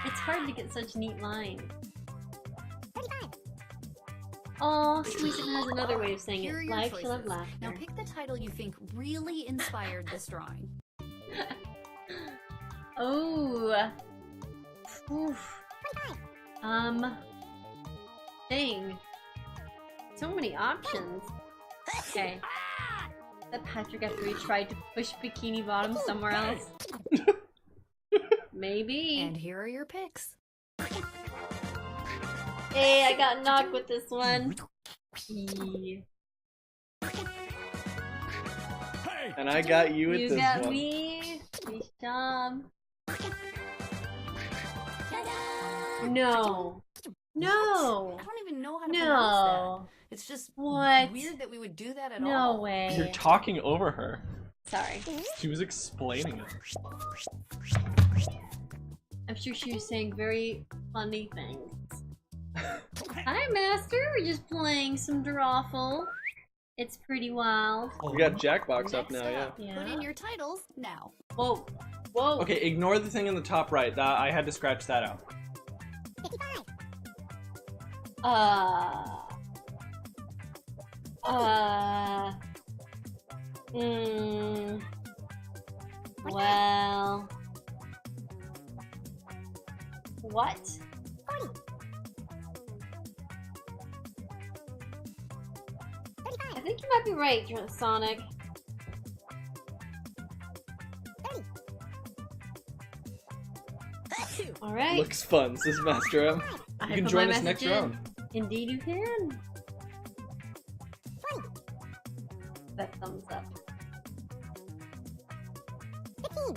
It's hard to get such neat lines. 35, Oh, Susan has another way of saying Here are it. your Life shall have choices. laughter. Now pick the title you think really inspired this drawing. Oh. Oof. 25, Dang. So many options. Okay. That Patrick after he tried to push Bikini Bottom somewhere else. Maybe. And here are your picks. Hey, I got knocked with this one. Yeah. And I got you with You this got one. me. Nice job. No. No. I don't even know how to pronounce No. that. It's just What? weird that we would do that at No all. way. You're talking over her. Sorry. She was explaining it. I'm sure she was saying very funny things. Hi, Master. We're just playing some Drawful. It's pretty wild. We got Jackbox up Next now, yeah. up, Yeah. Put in your titles now. Whoa. Whoa. Okay, ignore the thing in the top right. I had to scratch that out. 55, Well. What? 40, 35, I think you might be right, Sonic. 30, Alright. Looks fun, says Master M. I You can put join my us next message in. round. Indeed you can. That thumbs up. 15.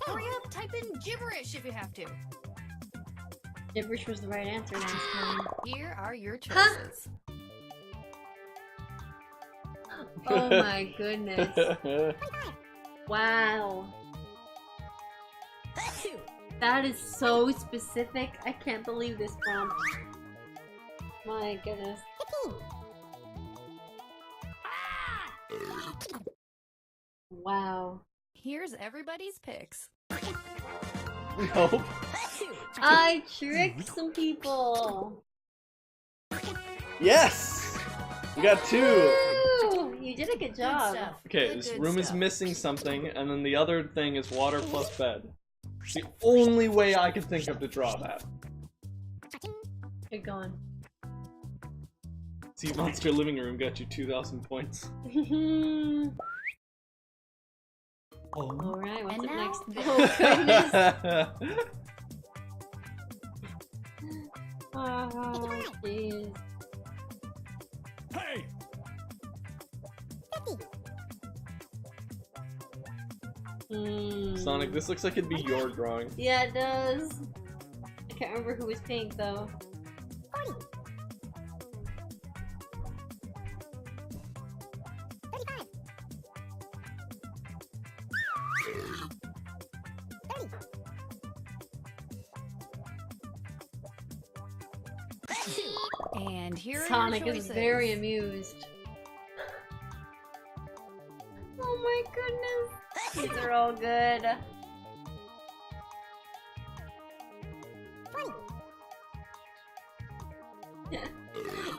Hurry up, type in gibberish if you have to. Gibberish was the right answer last time. Here are your choices. Oh my goodness. Wow. That is so specific. I can't believe this prompt. My goodness. 15. Wow. Here's everybody's picks. Nope. I tricked some people. Yes! We got 2! Woo! You did a good Good job. stuff. Okay, Good, this good room is stuff. missing something, and then the other thing is water plus bed. It's the only way I can think of to draw that. Good going. See, Monster Living Room got you 2,000 points. Alright, what's And up now- next? Oh goodness. Oh jeez. Hey! 50. Sonic, this looks like it'd be your drawing. Yeah, it does. I can't remember who was pink though. 40. 35. 30. And here Sonic are your is choices. very amused. Oh my goodness. These are all good. 20.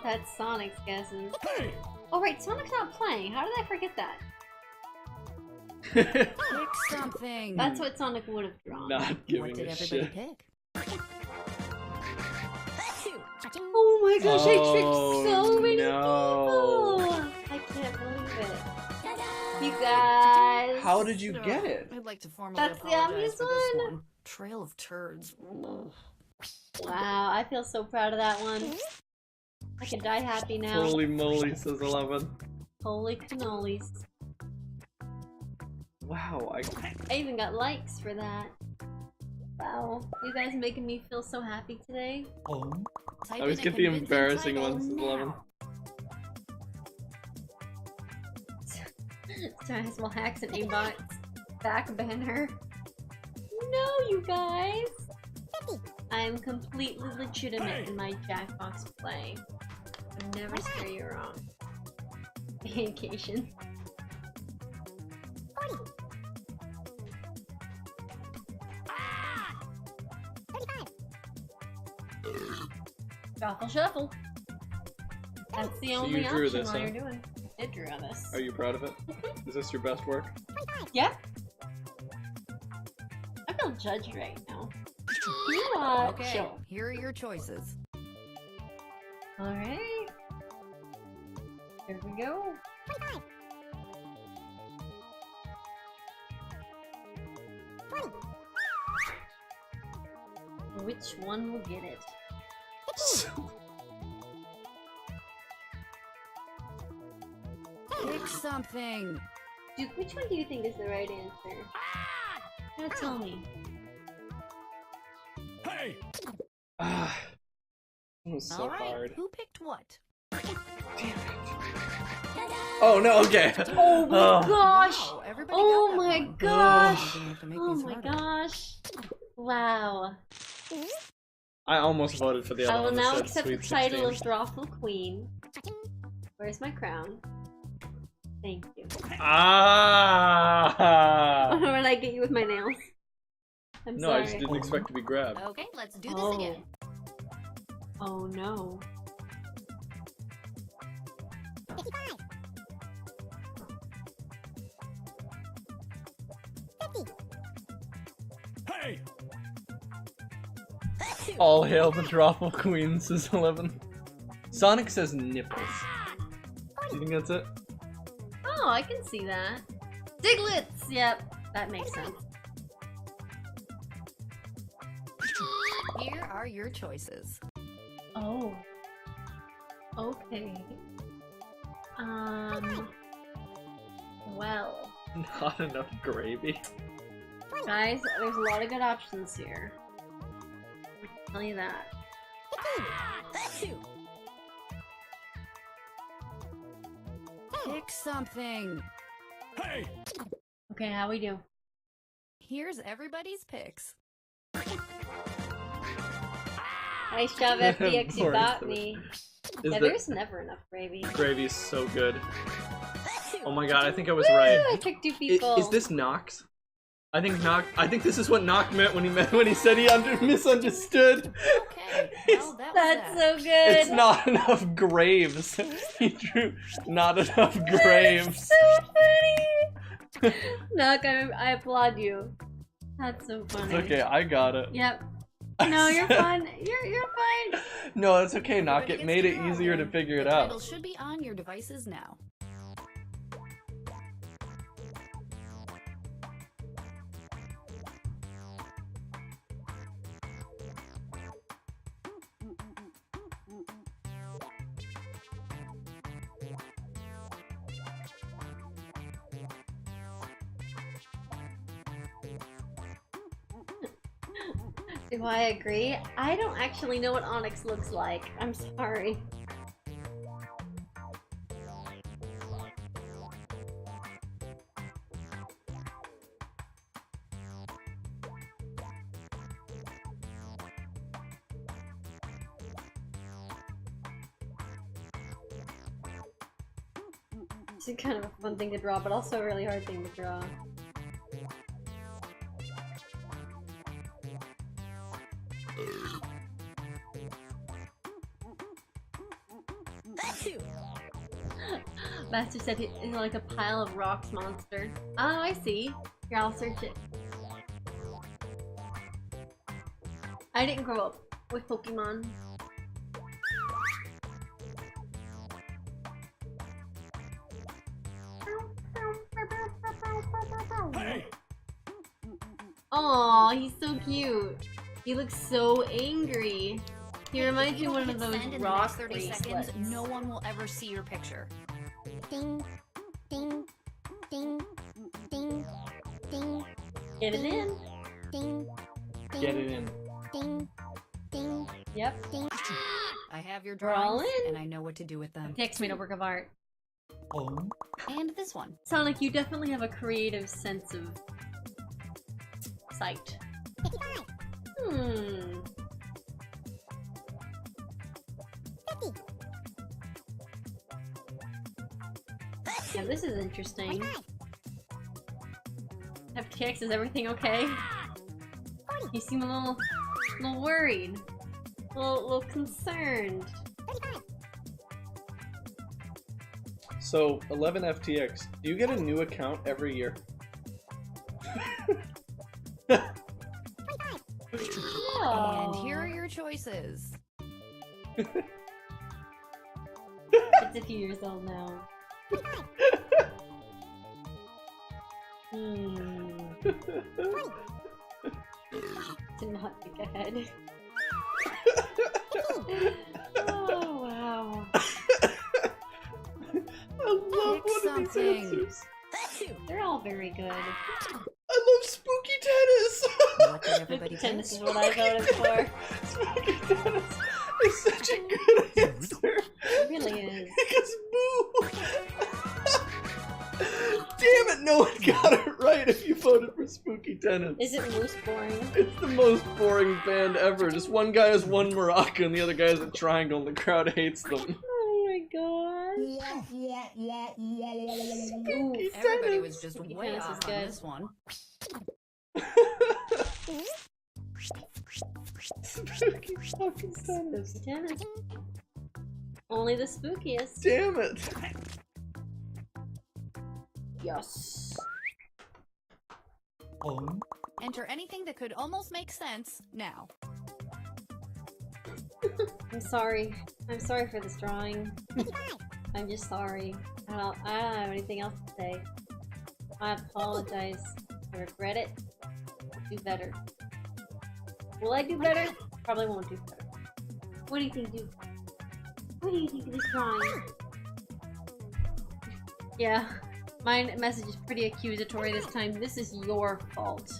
That's Sonic's guesses. Hey! Oh right, Sonic's not playing. How did I forget that? Pick something. That's what Sonic would have drawn. Not What giving did a everybody shit. pick? Oh my gosh, I tricked Oh, so many no. people! I can't believe it. You guys! How did you get it? I'd like to formally That's the apologize obvious for this one. one. Trail of turds. Wow, I feel so proud of that one. I can die happy now. Holy moly, says 11. Holy cannolis. Wow, I even got likes for that. Wow, you guys making me feel so happy today. Type I always in a get the convincing embarrassing title ones, now. 11. Trying small hacks and aimbots. Back banner. No, you guys! I am completely legitimate in my Jackbox play. I'll never steer you wrong. Vacation. 40. 35. Shuffle, shuffle. That's the So only you drew option this, while huh? you're doing. I did draw this. Are you proud of it? Is this your best work? 25. Yeah. I feel judged right now. Can you Okay, chill? here are your choices. Alright. Here we go. 25. 20. Which one will get it? 15. Pick something. Duke, which one do you think is the right answer? Now tell me. Hey! Ah. It was so All right, hard. who picked what? Oh no, okay. Oh my gosh! Wow, everybody Oh got that my one. gosh! Didn't have to make Oh these my harder. gosh! Wow. I almost voted for the other I will one that now said accept the Sweet title 16. of Drawful Queen. Where's my crown? Thank you. Ah! What did I get you with my nails? I'm No, sorry. I just didn't expect to be grabbed. Okay, let's do this Oh. again. Oh no. 55. 50. Hey! All hail the Drawful Queen, says 11. Sonic says nipples. Do you think that's it? Oh, I can see that. Diglets! Yep. That makes sense. Here are your choices. Oh. Okay. Well. Not enough gravy. Guys, there's a lot of good options here. I'll tell you that. Pick something. Okay, how we do? Here's everybody's picks. Nice job, FDX, you Poor got Mr. me. Is Yeah, the there's never enough gravy. gravy is so good. Oh my god, I think I was Woo, right. I tricked two people. Is this Nox? I think this is what Nox meant when he said he misunderstood. Okay, well, that was That's that. so good. It's not enough graves. He drew not enough graves. So funny. Nook, I applaud you. That's so funny. It's okay, I got it. Yep. No, you're fine. You're fine. No, it's okay, Nock. Everybody It gets made to it draw easier to again. figure it The out. title should be on your devices now. Do I agree? I don't actually know what Onyx looks like. I'm sorry. It's kind of a fun thing to draw, but also a really hard thing to draw. Master said he's like a pile of rocks monster. Oh, I see. Here, I'll search it. I didn't grow up with Pokemon. Aw, he's so cute. He looks so angry. He reminds me of one of those Send in the rock next 30 seconds, bracelets. no one will ever see your picture. Ding, ding, ding, ding, ding, Get it in. ding, ding, Get it in. ding, ding, Yep. ding. I have your We're all drawings, in. and I know what to do with them. Text made a work of art. And this one. Sonic, you definitely have a creative sense of sight. 55, Hmm. 50, Yeah, this is interesting. 45, FTX, is everything okay? 40, You seem a little worried. A little concerned. 35, So, 11 FTX, do you get a new account every year? 25, And here are your choices. It's a few years old now. 25, Hmm. 20, To not think ahead. Oh, wow. I love Pick one of something. these answers. They're all very good. I love spooky tennis. What did everybody Tennis think? is what I voted for. Spooky tennis is such a good answer. It really is. Because boo. Damn it, no one got it right if you voted for spooky tennis. Is it most boring? It's the most boring band ever. Just one guy has one maraca and the other guy has a triangle and the crowd hates them. Oh my god. Ooh, Everybody was just Spooky way tennis off is on good. this one. Spooky fucking tennis. Spooky tennis. Only the spookiest. Damn it. Yes. Enter anything that could almost make sense now. I'm sorry. I'm sorry for this drawing. 55, I'm just sorry. I don't have anything else to say. I apologize. I regret it. Do better. Will I do better? Probably won't do better. What do you think, Duke? What do you think of this drawing? Yeah, my message is pretty accusatory this time. This is your fault.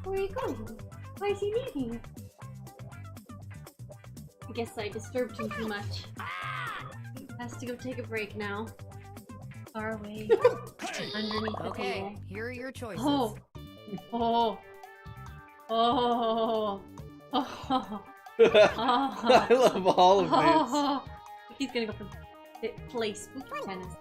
Where are you going? Why is he leaving? I guess I disturbed him too much. He has to go take a break now. Far away. Underneath the Okay, table. here are your choices. Oh! Oh! Oh! Oh! I love all of these. Oh! He's gonna go play spooky tennis.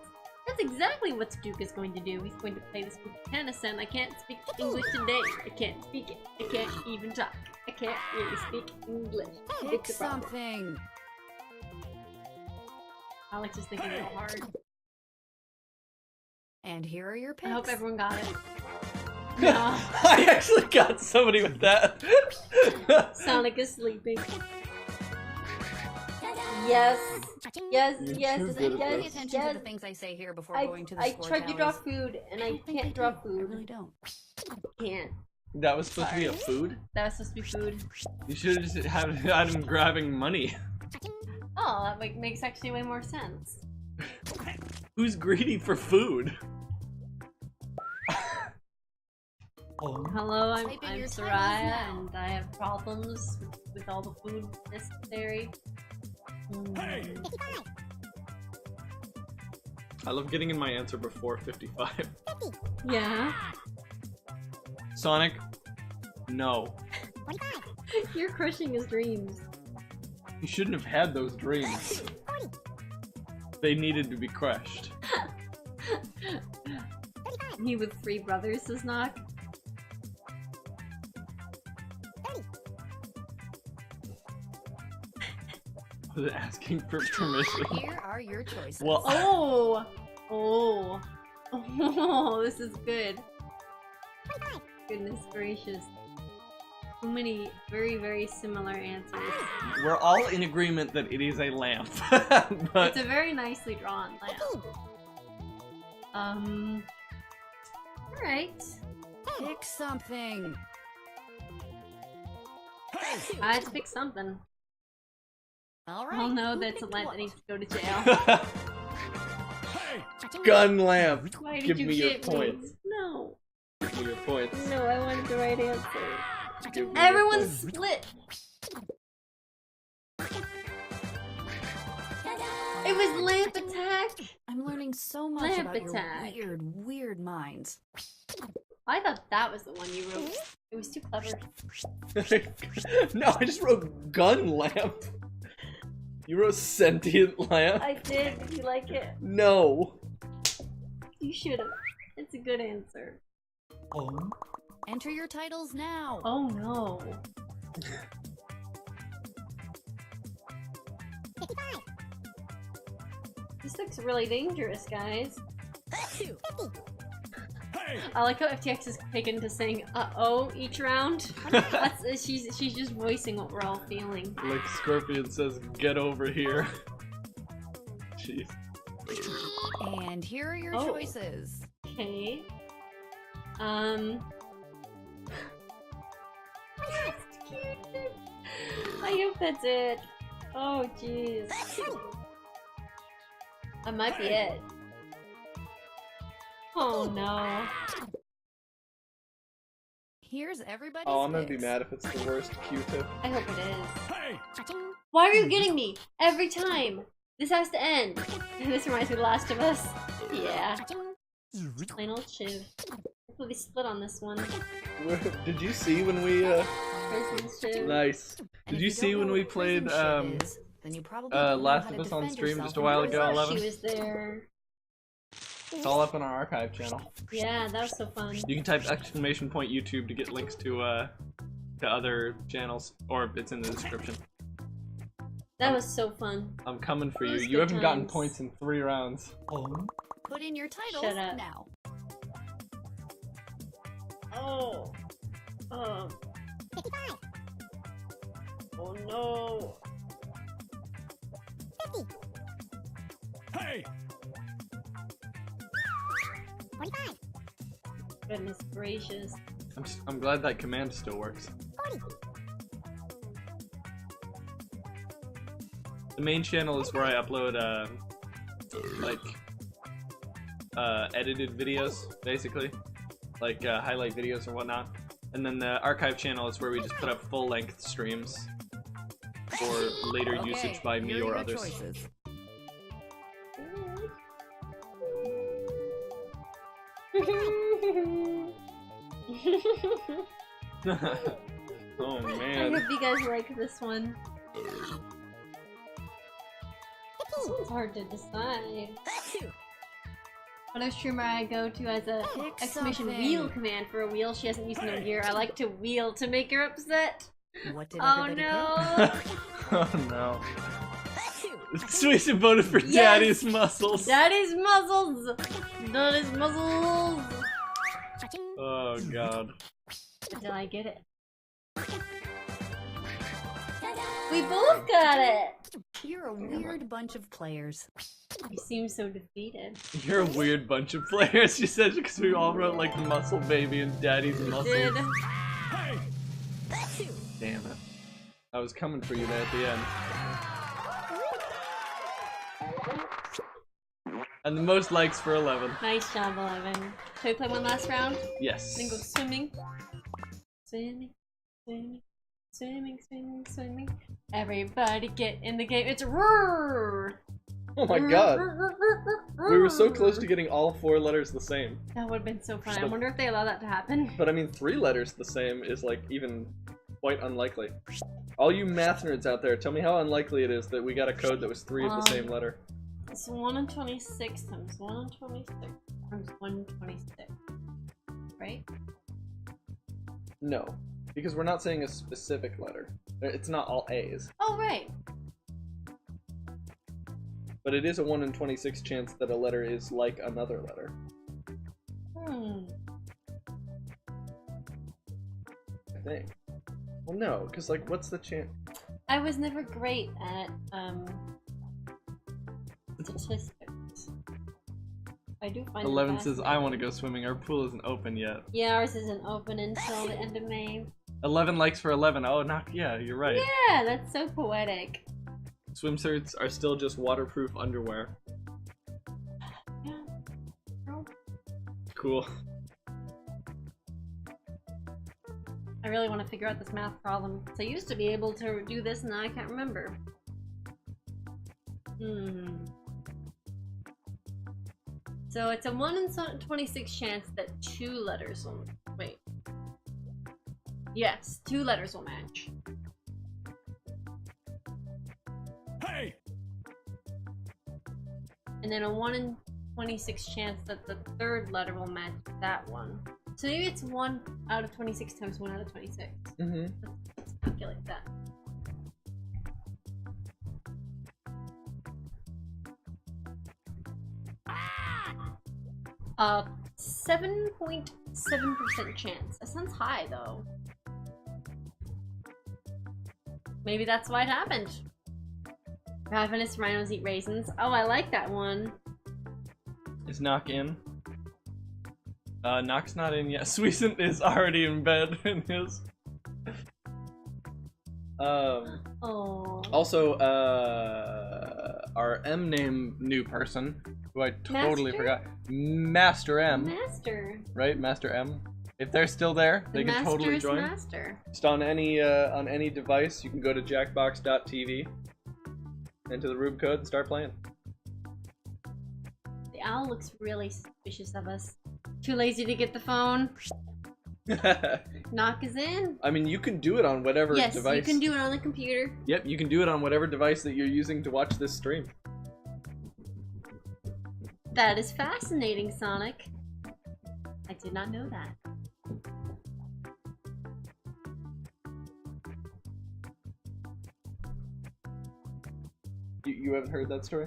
That's exactly what Duke is going to do. He's going to play the spooky tennis, and I can't speak English today. I can't speak it. I can't even talk. I can't really speak English. Pick It's a problem. something. Alex is thinking real hard. And here are your picks. I hope everyone got it. No. I actually got somebody with that. Sonic is sleeping. Yes. Yes, You're yes, too yes, good at Pay this. attention yes. to the things I say here before I going to the score tried to draw tallies. food, and I don't think can't do. draw I food. really don't. Can't. That was supposed to be a food? That was supposed to be food. You should have just had him grabbing money. Oh, that makes actually way more sense. Who's greedy for food? Hello, I'm Type in your titles Soraya, now. and I have problems with all the food necessary. Mm. I love getting in my answer before 55. Yeah. Sonic, no. You're crushing his dreams. You shouldn't have had those dreams. They needed to be crushed. Me with 3 brothers, says Knock. Was it asking for permission? Here are your choices. Well, Oh! Oh! Oh, this is good. Goodness gracious. So many very, very similar answers. we're all in agreement that it is a lamp. But It's a very nicely drawn lamp. Alright. Pick something. I had to pick something. All right. I'll know who that's a picked lamp what? that needs to go to jail. gun lamp. Why did Give you me your get points. me? No. Give me your points. No, I wanted the right answer. Give me your Everyone's points. split. It was lamp attack. I'm learning so much Lamp about attack. your weird, weird minds. I thought that was the one you wrote. It was too clever. No, I just wrote gun lamp. You wrote sentient lamp? I did. Did you like it? No. You should have. It's a good answer. Enter your titles now. Oh no. This looks really dangerous, guys. I like how FTX is taken to saying "uh-oh" each round. That's, she's just voicing what we're all feeling. Like Scorpion says, get over here. Jeez. And here are your Oh. choices. Okay. That's cute. I hope that's it. Oh jeez. That might be it. Oh no. Here's everybody's Oh, I'm gonna be picks. mad if it's the worst Q-tip. I hope it is. Why are you getting me? Every time! This has to end! This reminds me of The Last of Us. Yeah. Plain old Shiv. Hopefully we split on this one. Did you see when we, Prison Shiv. Nice. And Did if you don't see know when what we a prison played, ship is, then you probably don't know Last how of to Us on defend stream yourself just a in while I ago, thought 11? she was there. It's all up on our archive channel. Yeah, that was so fun. You can type exclamation point YouTube to get links to other channels, or it's in the description. That was so fun. I'm coming for you. Those You good haven't gotten times. points in 3 rounds. Put in your titles Shut up. now. Oh. Oh no. Hey! Goodness gracious. I'm glad that command still works. 40. The main channel is where I upload edited videos, basically, like highlight videos or whatnot. And then the archive channel is where we just put up full-length streams for later usage by me or others. Choices. Oh I man. hope you guys like this one. It's hard to decide. What streamer I go to has a Pick exclamation something. wheel command for a wheel she hasn't used in a year. I like to wheel to make her upset. What did Oh everybody no! Oh no. pick? Sweet voted for Yes! Daddy's muscles. Daddy's muscles! Daddy's muscles! Cha-ching. Oh god. Did I get it? We both got it! You're a weird bunch of players. You seem so defeated. You're a weird bunch of players, she said, because we all wrote like Muscle Baby and Daddy's muscles. Did. Damn it. I was coming for you there at the end. And the most likes for 11. Nice job, 11. Should we play one last round? Yes. Then go swimming. Swimming, swimming, swimming, swimming, swimming. Everybody get in the game. It's roar! Oh my god. We were so close to getting all 4 letters the same. That would have been so fun. I wonder if they allow that to happen. But I mean, 3 letters the same is like even quite unlikely. All you math nerds out there, tell me how unlikely it is that we got a code that was 3 of the same letter. It's 1 in 26 times 1 in 26 times 1 in 26. Right? No, because we're not saying a specific letter. It's not all A's. Oh, right. But it is a 1 in 26 chance that a letter is like another letter. Hmm. I think. Well, no, because like, what's the chance? I was never great at, statistics. I do find 11 it says, I want to go swimming. Our pool isn't open yet. Yeah, ours isn't open until the end of May. 11 likes for 11. Oh, not, yeah, you're right. Yeah, that's so poetic. Swimsuits are still just waterproof underwear. Yeah. Oh. Cool. I really want to figure out this math problem. So I used to be able to do this, and now I can't remember. So it's a 1 in 26 chance that 2 letters will... Wait. Yes, 2 letters will match. Hey! And then a 1 in 26 chance that the 3rd letter will match that one. So maybe it's 1 out of 26 times 1 out of 26. Mm-hmm. Let's calculate that. 7.7% chance. That sounds high, though. Maybe that's why it happened. Ravenous rhinos eat raisins. Oh, I like that one. Is Knock in? Knock's not in yet. Sweecent is already in bed in his. Oh. Also, our M name new person, who I totally Master? forgot. Master M, Master. right? Master M. If they're still there, they The can totally master's join. master. Just on any device, you can go to jackbox.tv, enter the room code, and start playing. The owl looks really suspicious of us. Too lazy to get the phone. Knock is in. I mean, you can do it on whatever Yes, device. you can do it on the computer. Yep, you can do it on whatever device that you're using to watch this stream. That is fascinating, Sonic. I did not know that. You haven't heard that story?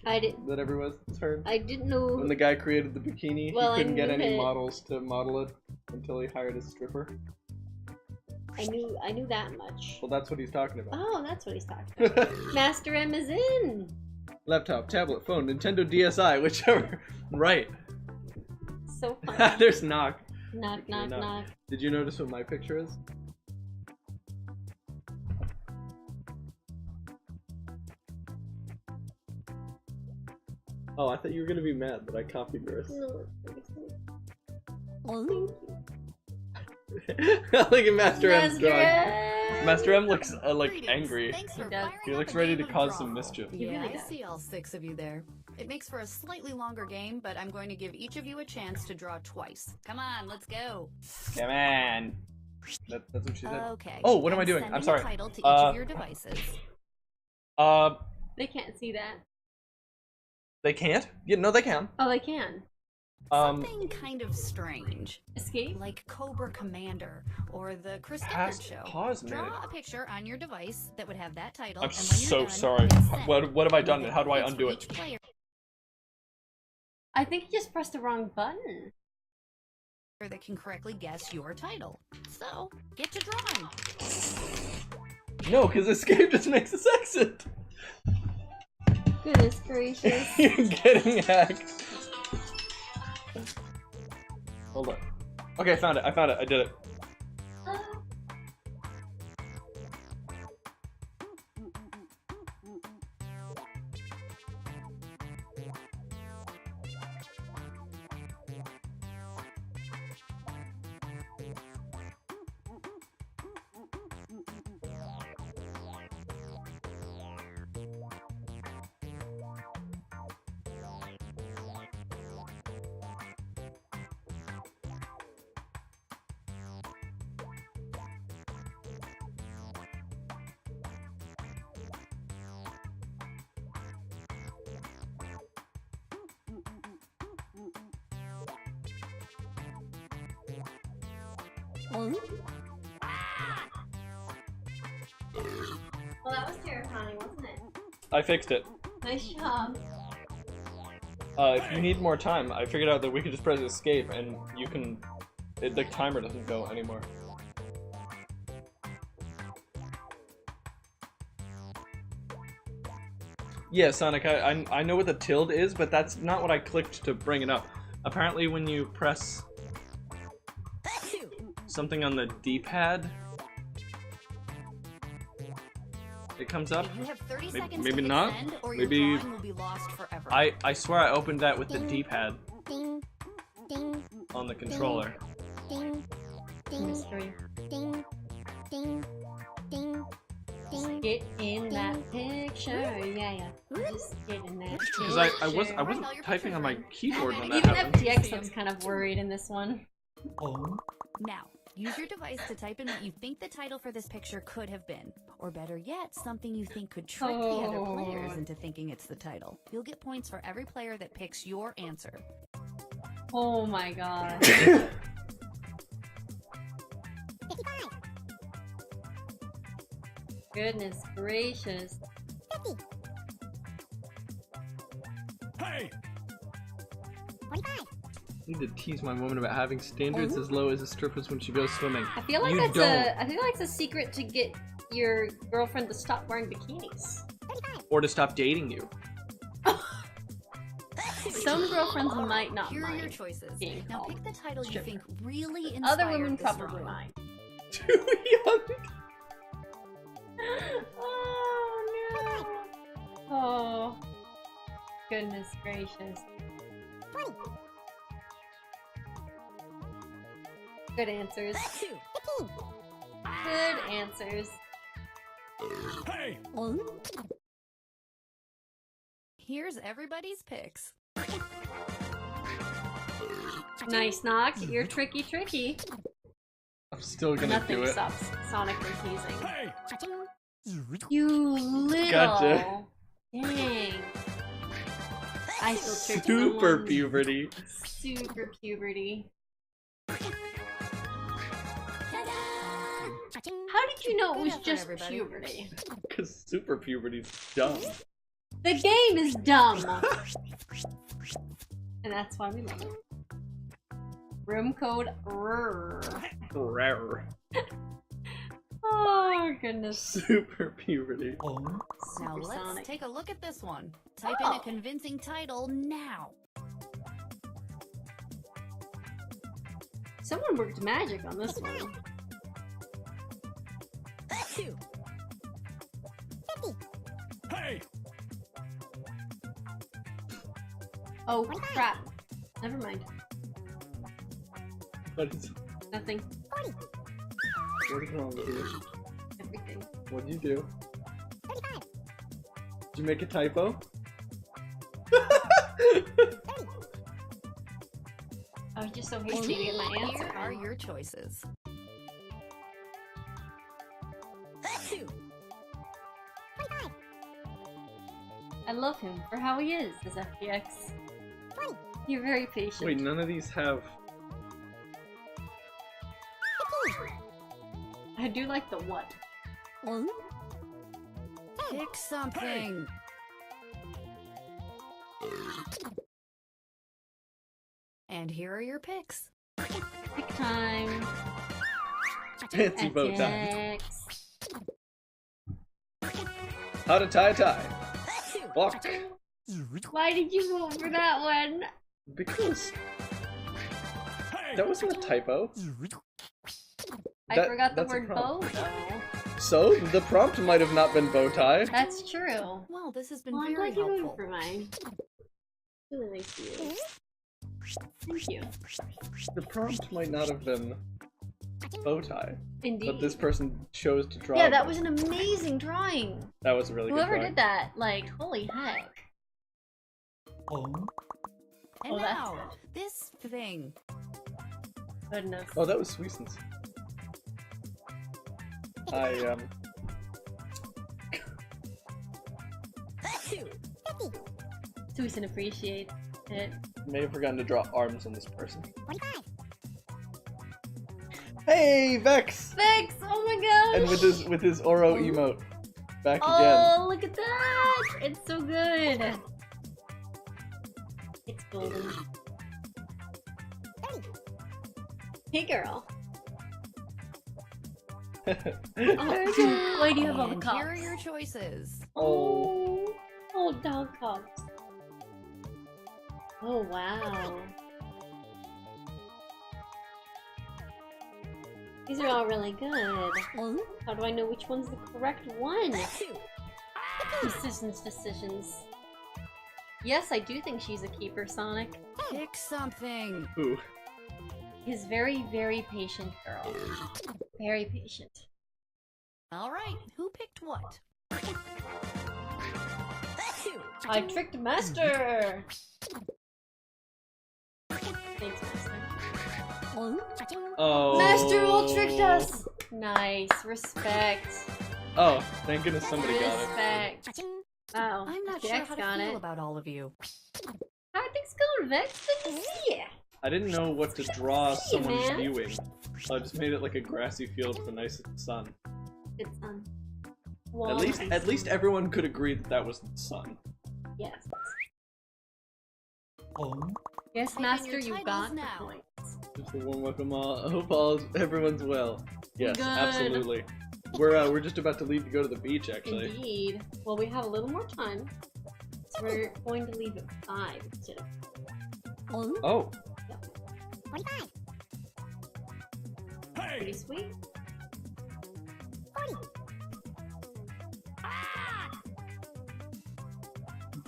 I did. That everyone's heard? I didn't know. When the guy created the bikini, Well, I he couldn't get knew any it. models to model it until he hired a stripper. I knew that much. Well, that's what he's talking about. Oh, that's what he's talking about. Master M is in. Laptop, tablet, phone, Nintendo DSi, whichever. Right. So funny. There's Knock. Knock, knock, knock. knock. Did you notice what my picture is? Oh, I thought you were gonna be mad that I copied yours. No. Look at Master M's drawing. M. Master M looks like Greetings. angry. Thanks for He does. firing He up looks a ready game to of cause Draw. some mischief. He Yeah, really I does. see all 6 of you there. It makes for a slightly longer game, but I'm going to give each of you a chance to draw twice. Come on, let's go. Come on. That's what she said. Okay. Oh, what am I doing? Sending I'm sorry. a title to each of your devices. They can't see that. They can't? Yeah, no, they can. Oh, they can. Something kind of strange, Escape? like Cobra Commander or the Chris Deckard show. Pause a minute. Draw a picture on your device that would have that title. I'm and when you're so done, sorry. hit send. What have I done? You'll And how do I get undo points it? for each player I think you just pressed the wrong button. that can correctly guess your title. So, get to drawing. No, because escape just makes us exit. Goodness gracious. You're getting hacked. Hold on. Okay, I found it. I did it. Well, that was terrifying, wasn't it? I fixed it. Nice job. If you need more time, I figured out that we could just press escape and you can... the timer doesn't go anymore. Yeah, Sonic, I know what the tilde is, but that's not what I clicked to bring it up. Apparently when you press something on the D-pad, it comes up. You have 30 Maybe- seconds maybe to hit not. send, or Maybe- your drawing will be lost forever. I swear I opened that with the D-pad Ding, ding, on the controller. ding, ding, Mystery. ding, ding, ding, ding. Get in that picture, yeah. Just get in that picture. Because I wasn't typing on my keyboard when that Even happened. FTX looks kind of worried in this one. Now, use your device to type in what you think the title for this picture could have been. Or better yet, something you think could trick the other players into thinking it's the title. You'll get points for every player that picks your answer. Oh my god. 55. Goodness gracious. 50. Hey! 45. I need to tease my woman about having standards as low as a stripper's when she goes swimming. I feel like You that's don't. I feel like it's a secret to get your girlfriend to stop wearing bikinis. 35. Or to stop dating you. Some girlfriends might not Here are your mind. choices. being Now called pick the title you stripper. think really inspired Other women this probably drawing. might. Too young. Oh no. Oh. Goodness gracious. 20. Good answers. 15. Good answers. Hey! Here's everybody's picks. Nice knock. You're tricky. I'm still gonna Nothing do it. stops Sonic from teasing. Hey! You little. Gotcha. Dang. I still tricked Super someone. puberty. Super puberty. How did you know it Good was effort, just everybody. puberty? Because super puberty's dumb. The game is dumb. And that's why we love it. Room code RRR. Rare. Oh goodness. Super puberty. Now let's Supersonic. take a look at this one. Type in Oh. a convincing title now. Someone worked magic on this one. 50. Hey! Oh crap. Never mind. What is, Nothing. 40. what is wrong with you? Everything. What'd you do? 35. Did you make a typo? 30. I was just so hasty to get my answer. Here are your choices. 25. I love him for how he is as FPX. 20. You're very patient. Wait, none of these have. 15. I do like the what. 10. Pick something. And here are your picks. Pick time. Fancy bow tie. FPX. How to tie a tie. Walk. Why did you vote for that one? Because that wasn't a typo. I That- forgot the that's a word bow prompt. though. So the prompt might have not been bow tie. That's true. Well, this has been Well, I'm very glad you voted helpful. for mine. Really nice of you. Thank you. The prompt might not have been bow tie, Indeed. but this person chose to draw. Yeah, that one. was an amazing drawing. That was a really Whoever good drawing. did that, like, holy heck. And Oh, that's now, this thing. Goodness. Oh, that was Sweetsen's. I 50. Susan appreciates it. may have forgotten to draw arms on this person. 45. Hey, Vex! Vex! Oh my gosh! And with his Oro emote, back again. Oh, look at that! It's so good! It's golden. 30. Hey, girl. Oh, Oh, why do you have all the And cups? here are your choices. Oh, oh, dog cups. Oh, wow. These are all really good. How do I know which one's the correct one? Decisions. Yes, I do think she's a keeper, Sonic. Pick something. Ooh. He's very, very patient girl. Very patient. All right, who picked what? I tricked Master! Thanks, Master. Oh. Master all tricked us! Nice. Respect. Oh, thank goodness somebody got it. Respect. Wow. I'm not the sure X how to got feel it. about all of you. How are things going, Vex? Good to see ya. I didn't know what to draw someone's man. viewing, so I just made it like a grassy field with a nice sun. Good son. At least everyone could agree that that was the sun. Yes. Oh. Yes, Type in Master, your you titles got the now. point. Just a warm welcome all. I hope everyone's well. Yes, Good. absolutely. We're just about to leave to go to the beach actually. Indeed. Well, we have a little more time. So we're going to leave at 5 instead of... Oh. 45. Pretty sweet. 40.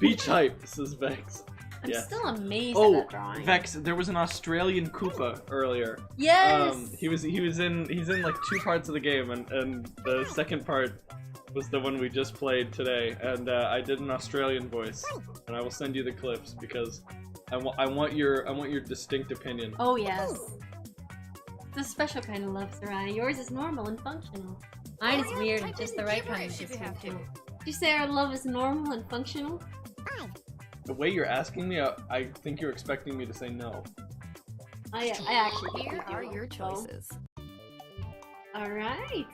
Beach hype, says Vex. I'm Yeah. still amazed at Oh, that drawing. Vex, there was an Australian Koopa earlier. Yes! He's in like 2 parts of the game, and the second part was the one we just played today, and I did an Australian voice, and I will send you the clips because I want your distinct opinion. Oh, yes. It's a special kind of love, Soraya. Yours is normal and functional. Mine is weird and Type just in the right kind of gibberish if you have to. dysfunctional. Did you say our love is normal and functional? 5. The way you're asking me, I think you're expecting me to say no. I actually think Here we do are your also. choices. Alright.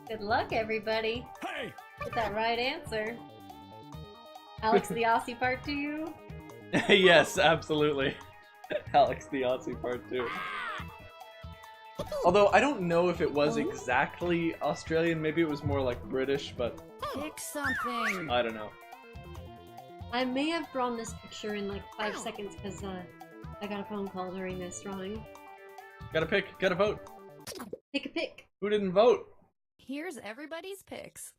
Good luck, everybody. Hey! Get that right answer. Alex the Aussie part to you? Yes, absolutely. Alex the Aussie part 2. Although I don't know if it was exactly Australian, maybe it was more like British, but Pick something. I don't know. I may have drawn this picture in like 5 seconds because I got a phone call during this drawing. Gotta pick, gotta vote. Pick a pick. Who didn't vote? Here's everybody's picks.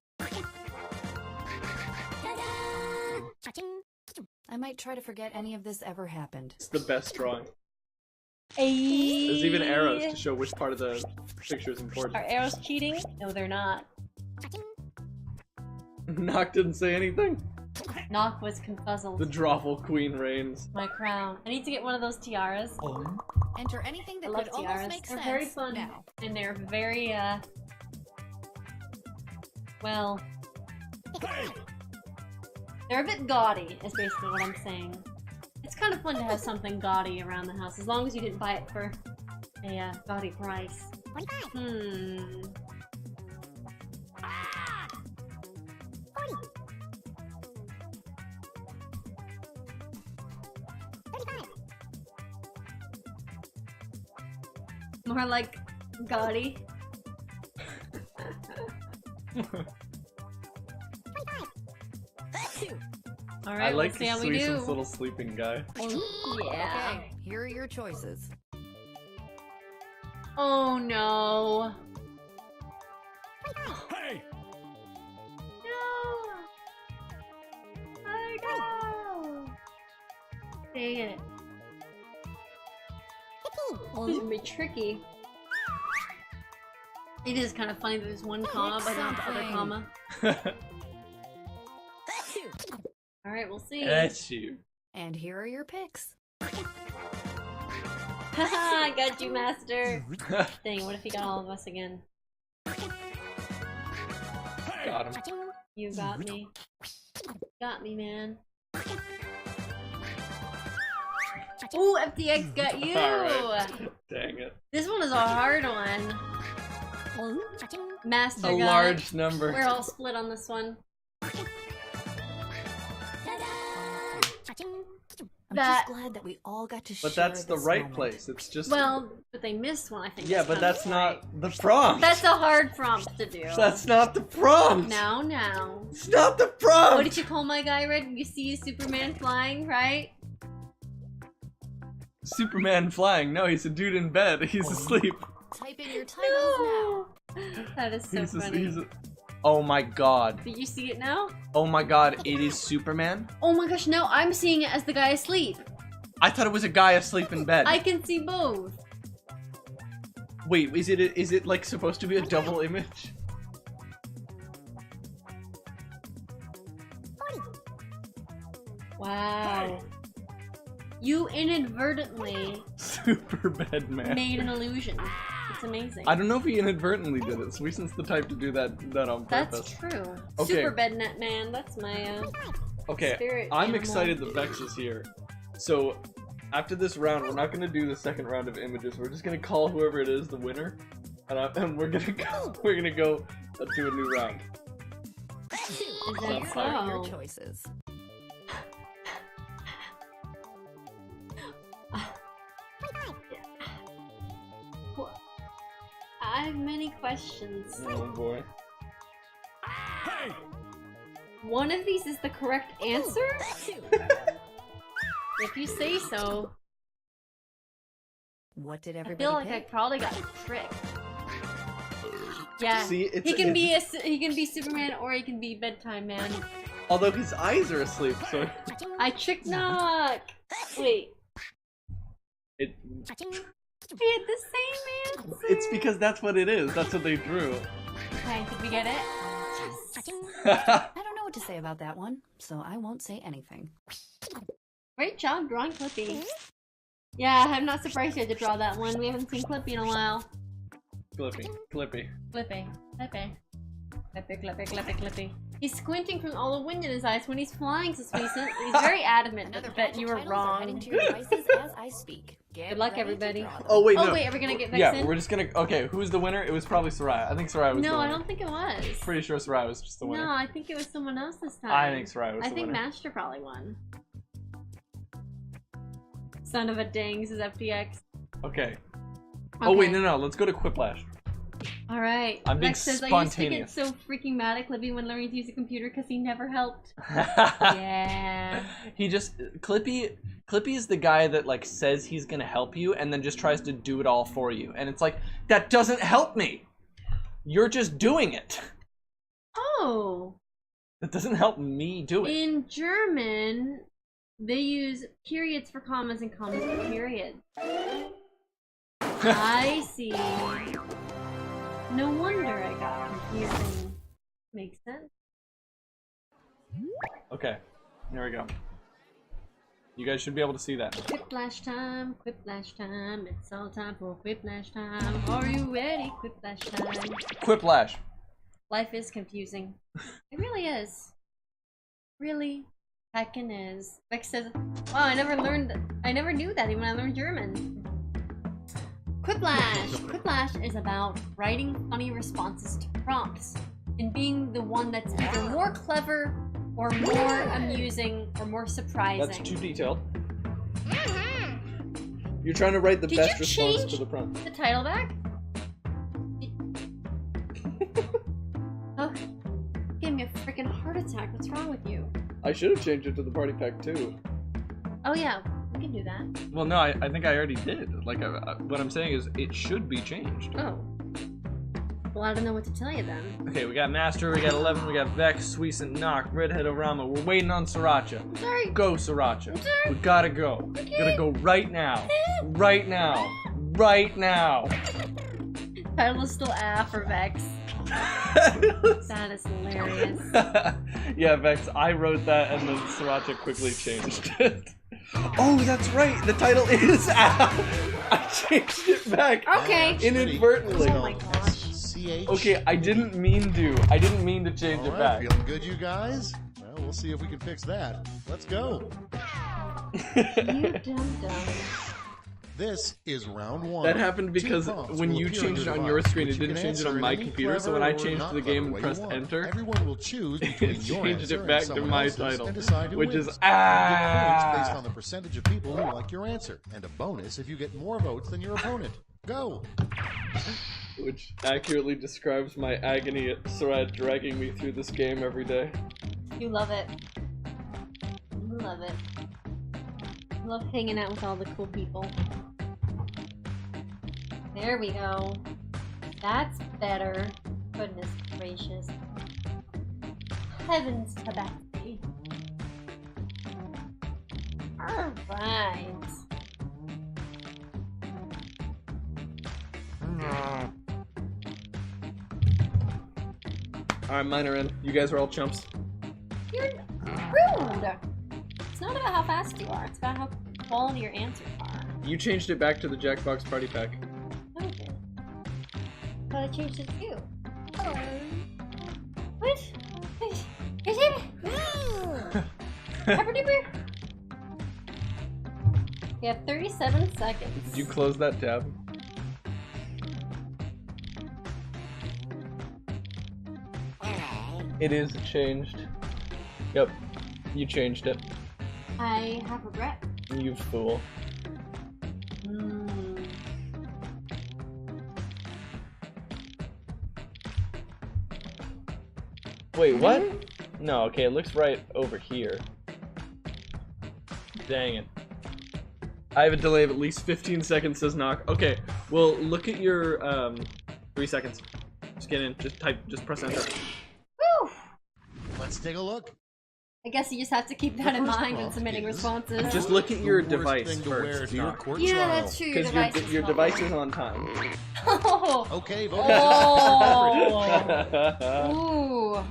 I might try to forget any of this ever happened. It's the best drawing. Ayy. There's even arrows to show which part of the picture is important. Are arrows cheating? No, they're not. Nock didn't say anything. Nock was confuzzled. The drawful queen reigns. My crown. I need to get one of those tiaras. Enter anything I that love could almost tiaras. make They're sense very fun. now. And they're very, well... They're a bit gaudy, is basically what I'm saying. It's kind of fun to have something gaudy around the house, as long as you didn't buy it for a, gaudy price. 45. 40. 35. More like gaudy. 25. Alright, I like let's see how we Suisun's do. little sleeping guy. Yeah. Okay, here are your choices. Oh no. Hey! No! Oh no! Dang it. 15. Well, this is gonna be tricky. It is kind of funny that there's one comma but not the other something. comma. Alright, we'll see. That's you. And here are your picks. Haha, I got you, master! Dang, what if he got all of us again? Got him. You got me. Got me, man. Ooh, FTX got you! Alright. Dang it. This one is a hard one. Master A got large it. number. We're all split on this one. I'm That- just glad that we all got to share But that's the this right moment. place. It's just. Well, but they missed one, I think. yeah, this but time. that's not the prompt. That's a hard prompt to do. That's not the prompt. Now. It's not the prompt. What did you call my guy, Red? You see Superman flying, right? Superman flying. No, he's a dude in bed. He's asleep. Type in your titles now. That is so He's funny. Oh my god. Did you see it now? Oh my god, it is Superman? Oh my gosh, no, I'm seeing it as the guy asleep. I thought it was a guy asleep in bed. I can see both. Wait, is it like supposed to be a double image? 40. Wow. You inadvertently Superbed man. made an illusion. It's amazing. I don't know if he inadvertently did it. Sweesen's the type to do that on purpose. That's true. Okay. Super Bednet Man, that's my Okay, spirit I'm animal. excited that Vex is here. So, after this round, we're not gonna do the second round of images. We're just gonna call whoever it is the winner, and we're gonna go to a new round. Is Sounds that Here are your so? choices. I have many questions. Oh boy. One of these is the correct answer? If you say so. What did I everybody feel like I pick? probably got tricked. Yeah. See, he can be Superman or he can be Bedtime Man. Although his eyes are asleep, so I tricked Nock! Wait. it We had the same answer! it's because that's what it is. That's what they drew. Okay, did we get it? I don't know what to say about that one, so I won't say anything. Great job drawing Clippy. Yeah, I'm not surprised you had to draw that one. We haven't seen Clippy in a while. Clippy. Clippy. Clippy. Clippy. He's squinting from all the wind in his eyes when he's flying, so he's very adamant Another that batch you of were titles are heading wrong. to your devices as I speak. Get Good luck, ready to everybody. draw them. Oh wait, Oh no. wait, are we gonna get Yeah, Vexen? we're just gonna. Okay, who's the winner? It was probably Soraya. I think Soraya was the No, winner. I don't think it was. Pretty sure Soraya was just the winner. No, I think it was someone else this time. I think Soraya was I the think winner. Master probably won. Son of a dang, this is FTX. Okay. Oh wait, Okay. no, let's go to Quiplash. Alright. I'm being Vex says, I used to get spontaneous. so freaking mad at Clippy when learning to use a computer because he never helped. Yeah. He just Clippy. Clippy is the guy that like says he's gonna help you and then just tries to do it all for you. And it's like, that doesn't help me. You're just doing it. Oh. That doesn't help me do it. In German, they use periods for commas and commas for periods. I see. No wonder I got confusing. Makes sense. Okay, there we go. You guys should be able to see that. Quiplash time, quiplash time. It's all time for quiplash time. Are you ready? Quiplash time. Quiplash. Life is confusing. It really is. Really heckin' is. Bex says, wow, I never knew that even when I learned German. Quiplash! Quiplash is about writing funny responses to prompts and being the one that's either more clever or more amusing or more surprising. That's too detailed. You're trying to write the Did best you response change to the prompt. the title back? Oh, gave me a freaking heart attack. What's wrong with you? I should have changed it to the party pack too. Oh yeah, we can do that. Well, no, I think I already did. Like, what I'm saying is it should be changed. Oh. Well, I don't know what to tell you then. Okay, we got Master, we got 11, we got Vex, Suicent, Knock, Redhead-O-Rama. We're waiting on Sriracha. I'm sorry. Go, Sriracha. I'm sorry. We gotta go. We gotta go right now. Right now. Right now. Title is still A for Vex. That is hilarious. Yeah, Vex, I wrote that and then Sriracha quickly changed it. Oh, that's right. The title is out. I changed it back. Okay. Inadvertently. Oh my gosh. Okay, I didn't mean to. I didn't mean to change it back. Feeling good, you guys? Well, we'll see if we can fix that. Let's go. You dum-dum. This is round one. That happened because Two prompts when will you appear changed it your on your device, screen, which it you didn't can change it on answer my in any computer, so clever when I or changed not the game and clever way pressed you want. enter, Everyone will choose between it your changed answer it and back to someone my else's title, and decide who which wins. is You get points based on the percentage of people who like your answer, and a bonus if you get more votes than your opponent. Go. which accurately describes my agony at Surratt dragging me through this game every day. You love it. You love it. I love hanging out with all the cool people. There we go. That's better. Goodness gracious. Heavens to Betsy. Alright. Alright, mine are in. You guys are all chumps. You're rude! It's not about how fast you are, it's about how quality your answers are. You changed it back to the Jackbox party pack. Okay. But I changed it too. What? Is it? Pepper-dipper? You have 37 seconds. Did you close that tab? It is changed. Yep. You changed it. I have regret. You fool. Wait, what? No, okay, it looks right over here. Dang it. I have a delay of at least 15 seconds, says Knock. Okay, well, look at your, 3 seconds. Just get in, just type, just press enter. Woo! Let's take a look. I guess you just have to keep that in first mind when prompt submitting is- responses. Just look at your The worst device thing to wear first, to your Knock. court Yeah, trial. that's true. Your Because device is your not device on. is on time. Oh! Okay, vote. Oh! Ooh.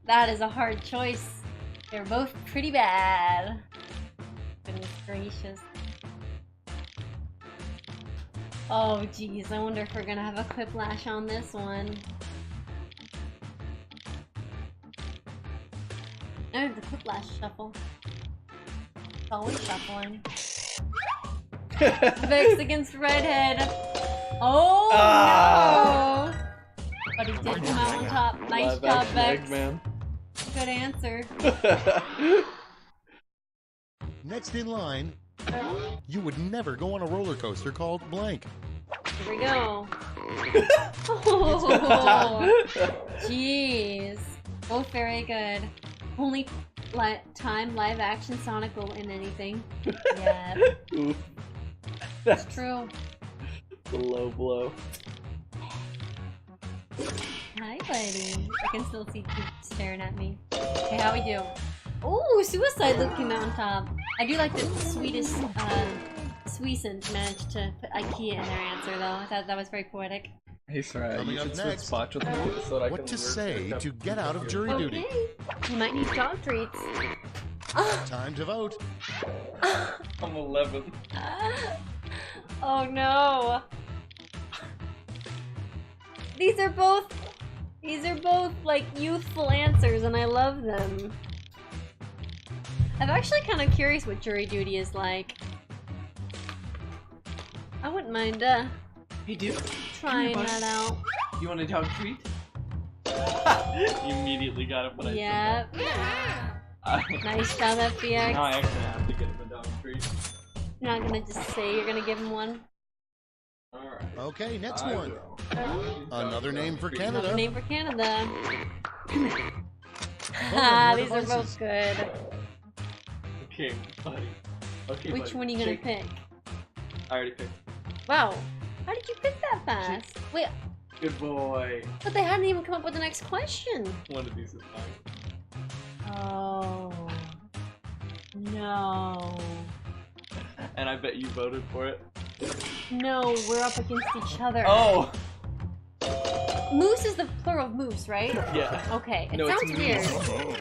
That is a hard choice. They're both pretty bad. Goodness gracious. Oh geez, I wonder if we're gonna have a quiplash on this one. I have the quiplash shuffle. It's always shuffling. Vex against Redhead. Oh no! But he did come out on top. Nice Live job, action Vex. Eggman. Good answer. Next in line, you would never go on a roller coaster called blank. Here we go. Oh, jeez. Both very good. Only time live action Sonic will win anything. Yeah, Ooh. it's That's true. a low blow. Hi, buddy. I can still see you staring at me. Hey, how we do? Ooh, Suicide Loop came out on top. I do like that Sweeson managed to put IKEA in their answer, though. I thought that was very poetic. Hey, sorry, Coming you up should switch next, spots with me so that I What can to work say it up. to get out of jury duty? Okay. You might need dog treats. Time to vote. I'm 11. Oh no. These are both like youthful answers and I love them. I'm actually kind of curious what jury duty is like. I wouldn't mind Hey, dude. trying that out. You want a dog treat? You immediately got it, but Yeah. I Nice job, FBX. Now I actually have to get him a dog treat. You're not gonna just say you're gonna give him one. Alright. Okay, next I one. will. Another name for Treat. Canada. Name for Canada. Vote Ah, on your these are devices. both good. Okay, buddy. Okay, Which buddy. one are you gonna Shake. pick? I already picked. Wow. How did you pick that fast? Wait, Good boy. but they hadn't even come up with the next question. One of these is mine. Oh. No. And I bet you voted for it. No, we're up against each other. Oh! Moose is the plural of moose, right? Yeah. Okay, it No, it's sounds weird.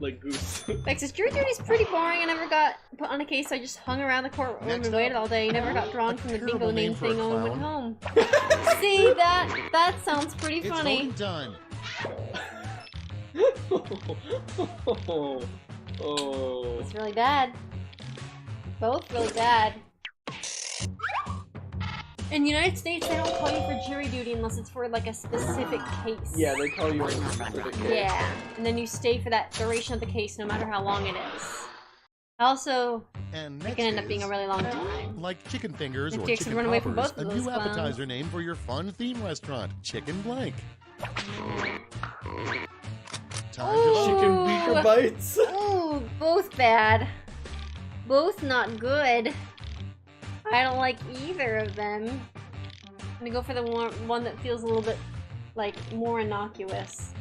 Like goose. Texas jury duty's pretty boring. I never got put on a case. I just hung around the courtroom Next and waited up, all day. Never got drawn a from the terrible bingo name name for a thing and went clown. home. See, that sounds pretty It's funny. voting time. Oh. It's really bad. Both really bad. In the United States, they don't call you for jury duty unless it's for like a specific case. Yeah, they call you in a specific case. Yeah, and then you stay for that duration of the case, no matter how long it is. Also, And it next can end up is, being a really long time. like chicken fingers If or Dix would chicken run away from poppers, both of a those new clowns. appetizer name for your fun theme restaurant, Chicken Blank. Time to vote. Chicken beaker bites. Ooh, both bad. Both not good. I don't like either of them. I'm gonna go for the one that feels a little bit, like, more innocuous.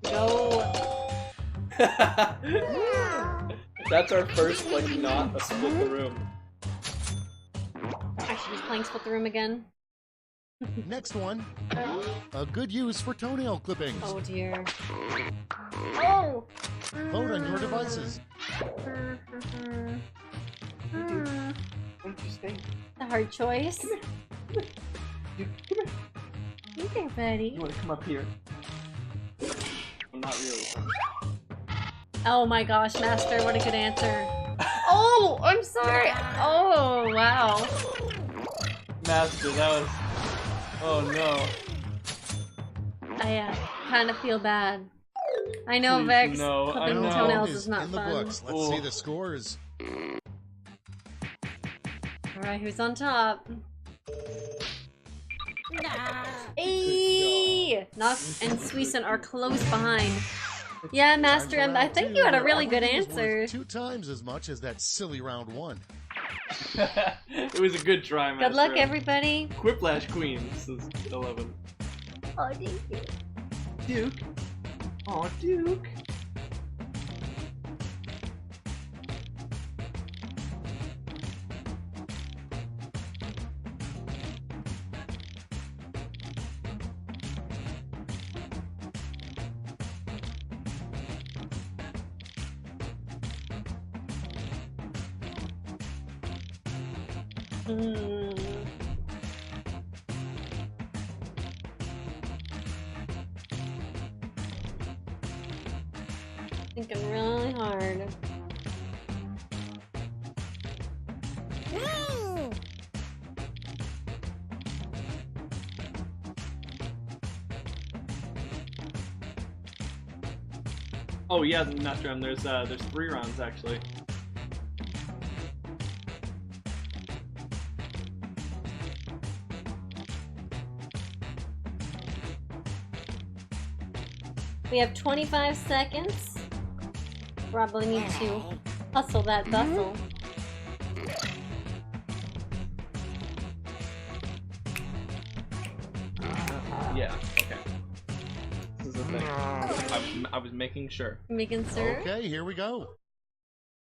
Go. That's our first, like, not a split the room. Actually, just playing Split the Room again. Next one, a good use for toenail clippings. Oh dear. Oh! Vote on your devices. Why don't you stay? A hard choice. Dude, come here. You there, buddy. You want to come up here? Well, not really. Oh my gosh, Master, what a good answer. Oh, I'm sorry. Oh, wow. Master, that was... Oh no. I kind of feel bad. I know, Please, Vex. no, I Clipping know. toenails is is not in the fun. books. Let's Oh. see the scores. Alright, who's on top? Hey! Knock and Sweeson are close behind. Yeah, Master, Time for I round think two, you had a where really good everything is worth answer. 2 times as much as that silly round 1. It was a good try, Master. Good luck, everybody. Quiplash Queen. This is 11. Oh, thank you. Duke. Aw, Duke. Hmm. Thinking really hard. Oh yeah, Master M. There's 3 rounds actually. We have 25 seconds. Probably need to hustle that bustle. Yeah, okay. This is the thing. I was making sure. Making sure. Okay, here we go.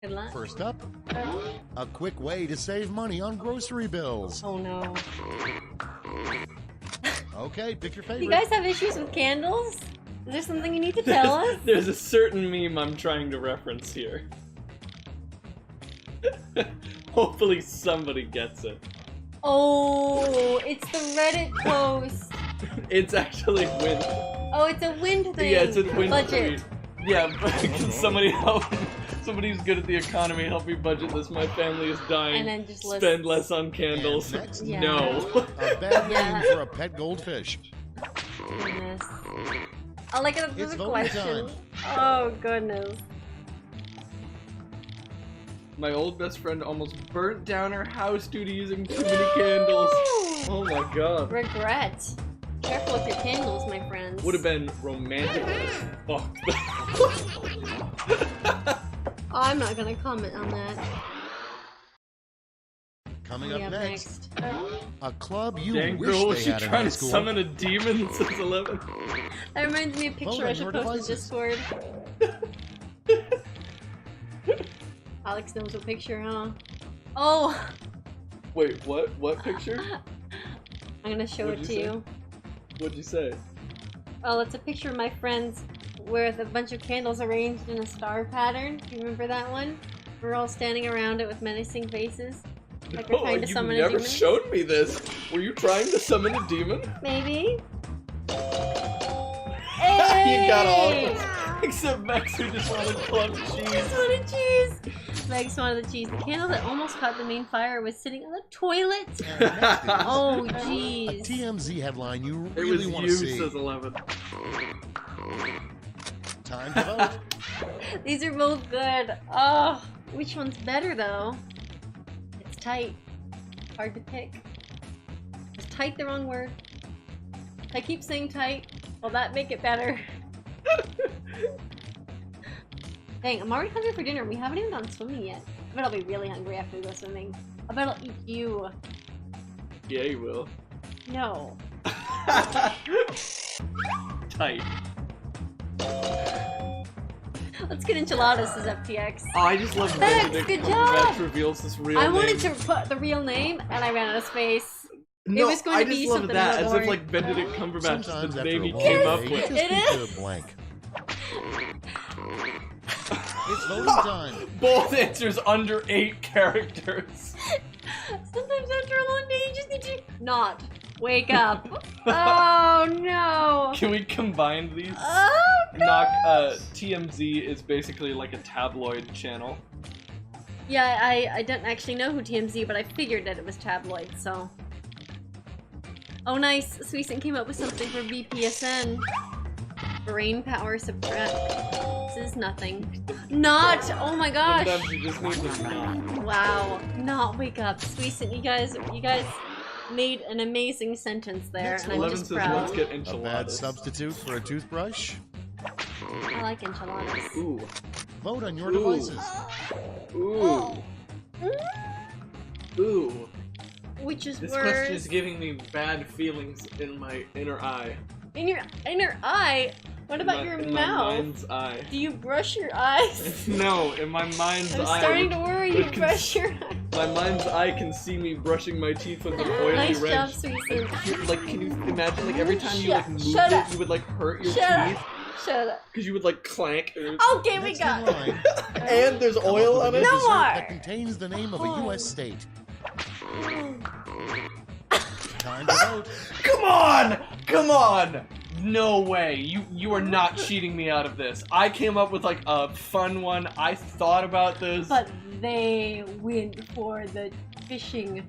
Good luck. First up, a quick way to save money on grocery bills. Oh no. Okay, pick your favorite. You guys have issues with candles? Is there something you need to tell us? There's a certain meme I'm trying to reference here. Hopefully somebody gets it. Oh, it's the Reddit post. It's actually wind. Oh, it's a wind thing. Yeah, it's a wind budget. tweet. Yeah, but can somebody help? Somebody who's good at the economy help me budget this. My family is dying. And then just spend less on candles. And next, Yeah. No. a bad Yeah. name for a pet goldfish. Goodness. I like it. There's It's a voting question. time. Oh goodness. My old best friend almost burnt down her house due to using too many candles. Oh my god. Regret. Careful with your candles, my friends. Would have been romantic as fuck. Oh, I'm not gonna comment on that. Coming We up have next, next. a club you Dang wish girl, was they she had in trying high to school. summon a demon since 11? That reminds me of a picture Vote I on should your post in devices. Discord. Alex knows what picture, huh? Oh! Wait, what? What picture? I'm gonna show What'd it to you say? you. What'd you say? Oh, it's a picture of my friends with a bunch of candles arranged in a star pattern. Do you remember that one? We're all standing around it with menacing faces. Like we're No, trying to you summon a never demon. showed me this. Were you trying to summon a demon? Maybe? You got all of Hey! us. Except Max, who just wanted club Just cheese. wanted cheese! Megs wanted the cheese. The candle that almost caught the main fire was sitting on the toilet! And next is Oh, a jeez. TMZ headline you It really was want you, to see. says 11. Time to vote. These are both good. Oh, which one's better though? It's tight. Hard to pick. Is tight the wrong word? I keep saying tight. Will that make it better? Dang, I'm already hungry for dinner. We haven't even gone swimming yet. I bet I'll be really hungry after we go swimming. I bet I'll eat you. Yeah, you will. No. Tight. Let's get enchiladas as FTX. Oh, I just love Thanks, Benedict good Cumberbatch job. reveals this real I name. wanted to put the real name, and I ran out of space. No, was going I to be just love something that, as about if like Benedict Cumberbatch Sometimes the after name a he long came day, up you with. just It need is. to blank. It's voting time. Both answers under 8 characters. Sometimes after a long day, you just need to not wake up. Oh no! Can we combine these? Oh Knock, gosh. TMZ is basically like a tabloid channel. Yeah, I don't actually know who TMZ, but I figured that it was tabloid, so. Oh nice, Sweeson came up with something for BPSN. Brain power suppressed. This is nothing. Not! Oh my gosh! Sometimes you just need to not. Wow. Not wake up. Sweeson, you guys made an amazing sentence there, Next and I'm 11 just says let's proud. get A bad enchiladas. substitute for a toothbrush? I like enchiladas. Ooh. Vote on your Ooh. devices. Ooh. Ooh. Which is This worse? question is giving me bad feelings in my inner eye. In your eye? What about your in mouth? my mind's eye. Do you brush your eyes? No, in my mind's I'm eye. starting to worry you would brush your eyes. My mind's eye can see me brushing my teeth with an oily Nice job, wrench. Sweeson. Like, can you imagine, like, every time you, like, Shut- moved shut it, up. you would, like, hurt your Shut teeth? up. Shut up. Because you would, like, clank. And, Okay, we Next in got it. line, and there's come oil up on with it? a No dessert more. that contains the name of a Oh. U.S. state. Time to vote. Come on! Come on! No way. You are not cheating me out of this. I came up with, like, a fun one. I thought about this. But they went for the fishing.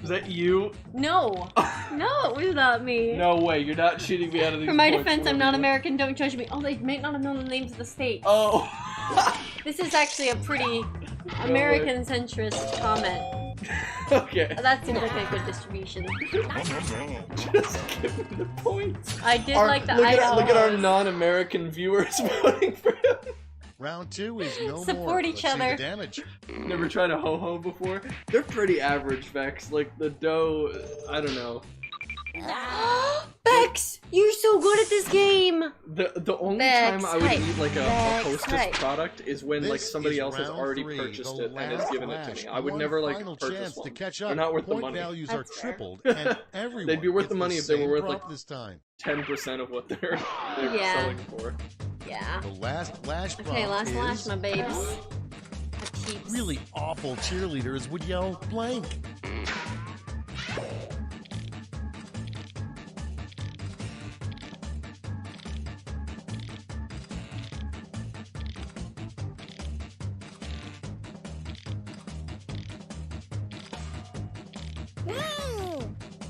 Was that you? No. No, it was not me. No way. You're not cheating me out of these For my points, defense, I'm Olivia. not American, don't judge me. Oh, they might not have known the names of the states. Oh. This is actually a pretty American-centrist comment. Okay. That seems like a good distribution. Just give me the points. I did like the look at our ILs. non-American viewers voting for him. Round 2 is no more. Support Let's each see the other. damage. Never tried a ho-ho before? They're pretty average, Vex. Like, the dough, I don't know. Bex, you're so good at this game. The only Vex, time I would hype. eat like a Vex, hostess hype. product is when like This somebody is else has round already 3, purchased the it and has given it to last me. I would one never like final purchase chance one. to catch They're up. not worth the Point money. values That's are fair. tripled, and everyone They'd be worth gets the money the if they were same worth, prop like- this time. 10% of what they're Yeah. selling for. Yeah. The last lash prop Okay, last is lash, my babes. My cheeks. really awful cheerleaders would yell blank.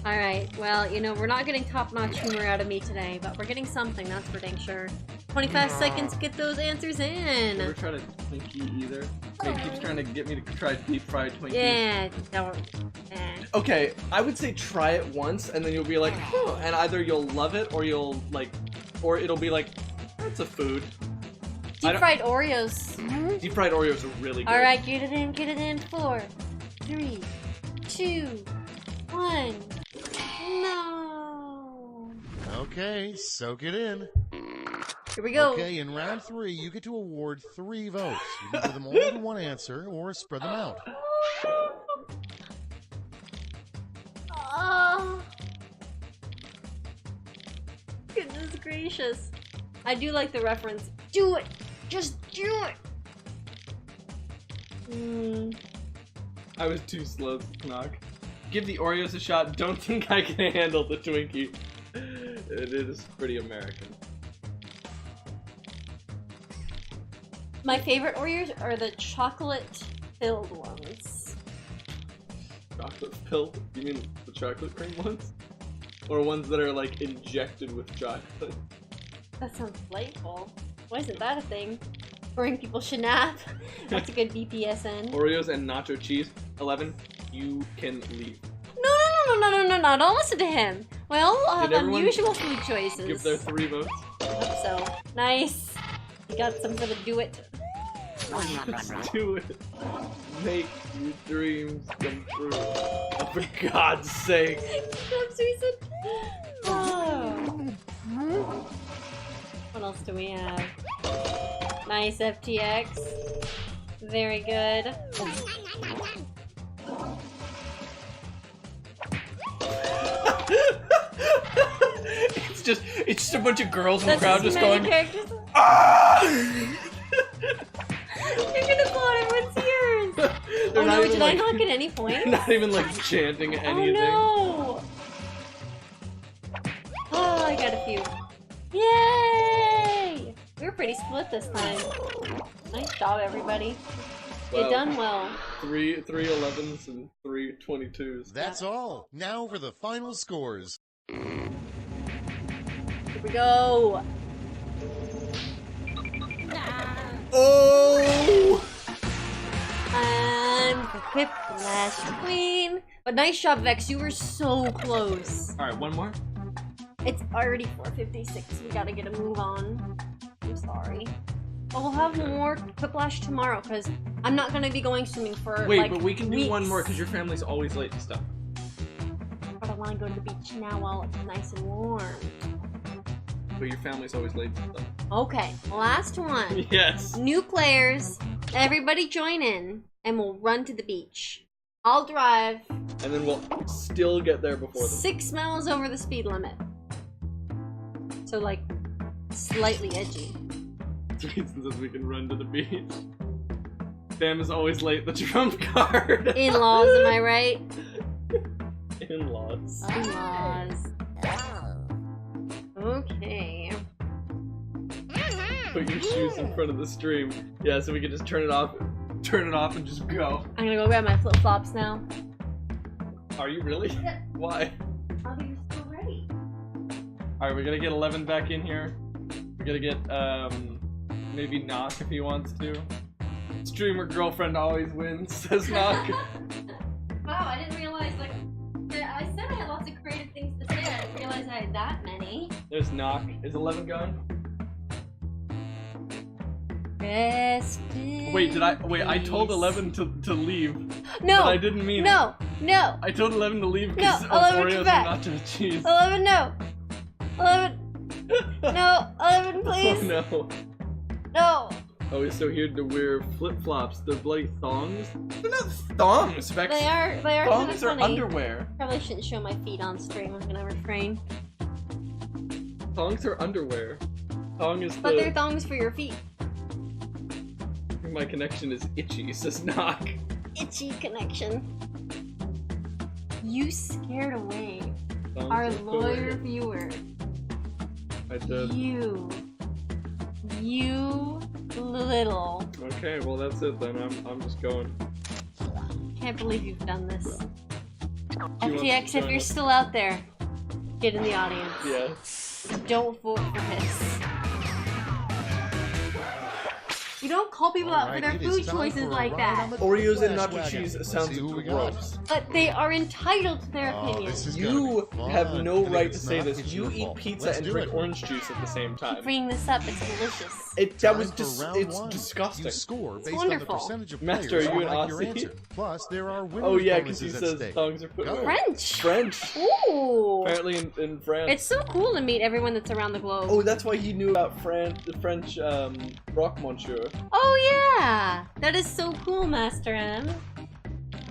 Alright, well, you know, we're not getting top-notch humor out of me today, but we're getting something, that's for dang sure. 25 seconds, get those answers Never in! tried a Twinkie either. It keeps trying to get me to try deep-fried Twinkies. Yeah, don't. Okay, I would say try it once, and then you'll be like, oh, and either you'll love it, or you'll, like, or it'll be like, that's a food. Deep-fried Oreos. Deep-fried Oreos are really good. Alright, get it in. 4, 3, 2, 1. No! Okay, soak it in. Here we go. Okay, in round 3, you get to award 3 votes. You can give them all to one answer or spread them out. Oh. Goodness gracious. I do like the reference. Do it! Just do it! I was too slow to knock. Give the Oreos a shot. Don't think I can handle the Twinkie. It is pretty American. My favorite Oreos are the chocolate-filled ones. Chocolate filled? You mean the chocolate cream ones? Or ones that are like injected with chocolate? That sounds delightful. Why isn't that a thing? Boring people should nap. That's a good BPSN. Oreos and nacho cheese. 11. You can leave. No, don't listen to him. We all have Did everyone unusual food choices. Give their 3 votes. I hope so. Nice. You got some for the do it. Just do it. Make your dreams come true. Oh, for God's sake. Stop, Susan. Oh. What else do we have? Nice FTX. Very good. It's just a bunch of girls in the That's crowd as just many going. characters. Ah! You're gonna blow out everyone's ears. They're Oh not no, even did like, I not get any points? not even like chanting anything. Oh no! Oh, I got a few. Yay! We were pretty split this time. Nice job, everybody. You Wow. done well. 3 11s and 3 22s. That's all. Now for the final scores. Here we go. Oh! I'm the Whiplash Queen. But nice job, Vex. You were so close. Alright, one more. It's already 4:56. We gotta get a move on. I'm sorry. But we'll have more Whiplash tomorrow because I'm not gonna be going swimming for Wait, like but we can do one weeks. more because your family's always late and stuff. But I want to go to the beach now while it's nice and warm. But your family's always late and stuff. Okay, last one. Yes. New players, everybody join in, and we'll run to the beach. I'll drive And then we'll still get there before them. 6 miles over the speed limit. So like, slightly edgy. Reasons we can run to the beach. Fam is always late, the trump card. In-laws, am I right? In-laws. In-laws. Okay. Put your shoes in front of the stream. Yeah, so we can just turn it off and just go. I'm gonna go grab my flip-flops now. Are you really? Yeah. Why? I'll be still ready. Alright, we're gonna get 11 back in here. We're gonna get, maybe Knock if he wants to. Streamer girlfriend always wins, says Knock. Bye. Wow, I didn't realize, like, I said I had lots of creative things to say. I didn't realize I had that many. There's knock. Is 11 gone? Rest Wait, in I told peace. 11 to leave. No! But I didn't mean it. No! No! I told 11 to leave because No, of 11, Oreos come and back. nacho cheese. 11, no! 11! No! 11, please! Oh no. No! Oh, so he had to wear flip-flops. They're bloody thongs? They're not thongs, Vex. They are kind of Thongs are funny. underwear. Probably shouldn't show my feet on stream. I'm gonna refrain. Thongs are underwear. Thong is But they're thongs for your feet. My connection is itchy, says knock. Itchy connection. You scared away Thongs our are lawyer for- viewer. I did. You little. Okay, well that's it then. I'm just going. Can't believe you've done this. You want to FTX, if join you're us? still out there, get in the audience. Yeah. Don't vote for Hiss. You don't call people out for their food choices like that. Oreos and nacho cheese sounds gross. But they are entitled to their opinion. You have no right to say this. You eat pizza and drink orange juice at the same time. Bringing this up, it's delicious. It's disgusting. You score based wonderful. on the percentage of Master, players are you who an like your Aussie? answer. Plus, there are winners Oh yeah, because bonuses he at says stake. thongs are footwear. French. French. Ooh. Apparently in France. It's so cool to meet everyone that's around the globe. Oh, that's why he knew about the French rock monsieur. Oh yeah! That is so cool, Master M.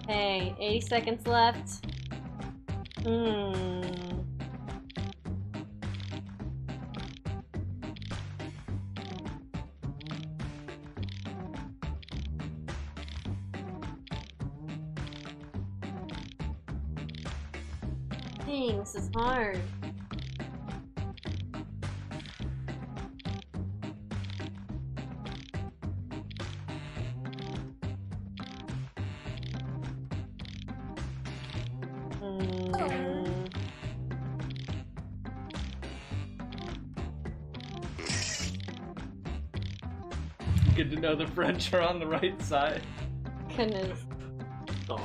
Hey, 80 seconds left. Dang, this is hard. Good to know the French are on the right side. Goodness. Thongs.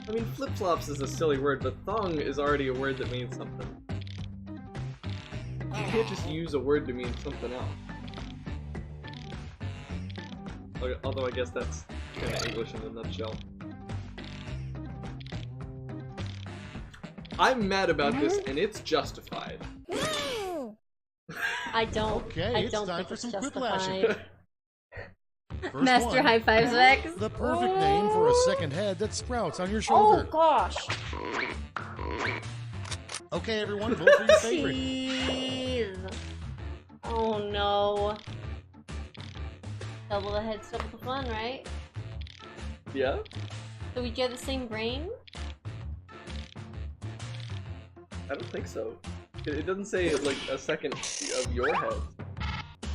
I mean, flip-flops is a silly word, but thong is already a word that means something. You can't just use a word to mean something else. Although I guess that's kind of English in a nutshell. I'm mad about this, and it's justified. I don't. Okay, I it's don't time think for it's some justified. quiplashing. First Master one, high fives, Vex. the perfect name for a second head that sprouts on your Oh shoulder. gosh. Okay, everyone, vote for your favorite. Jeez. Oh no. Double the heads, double the fun, right? Yeah? So we share the same brain? I don't think so. It doesn't say, like, a second of your head.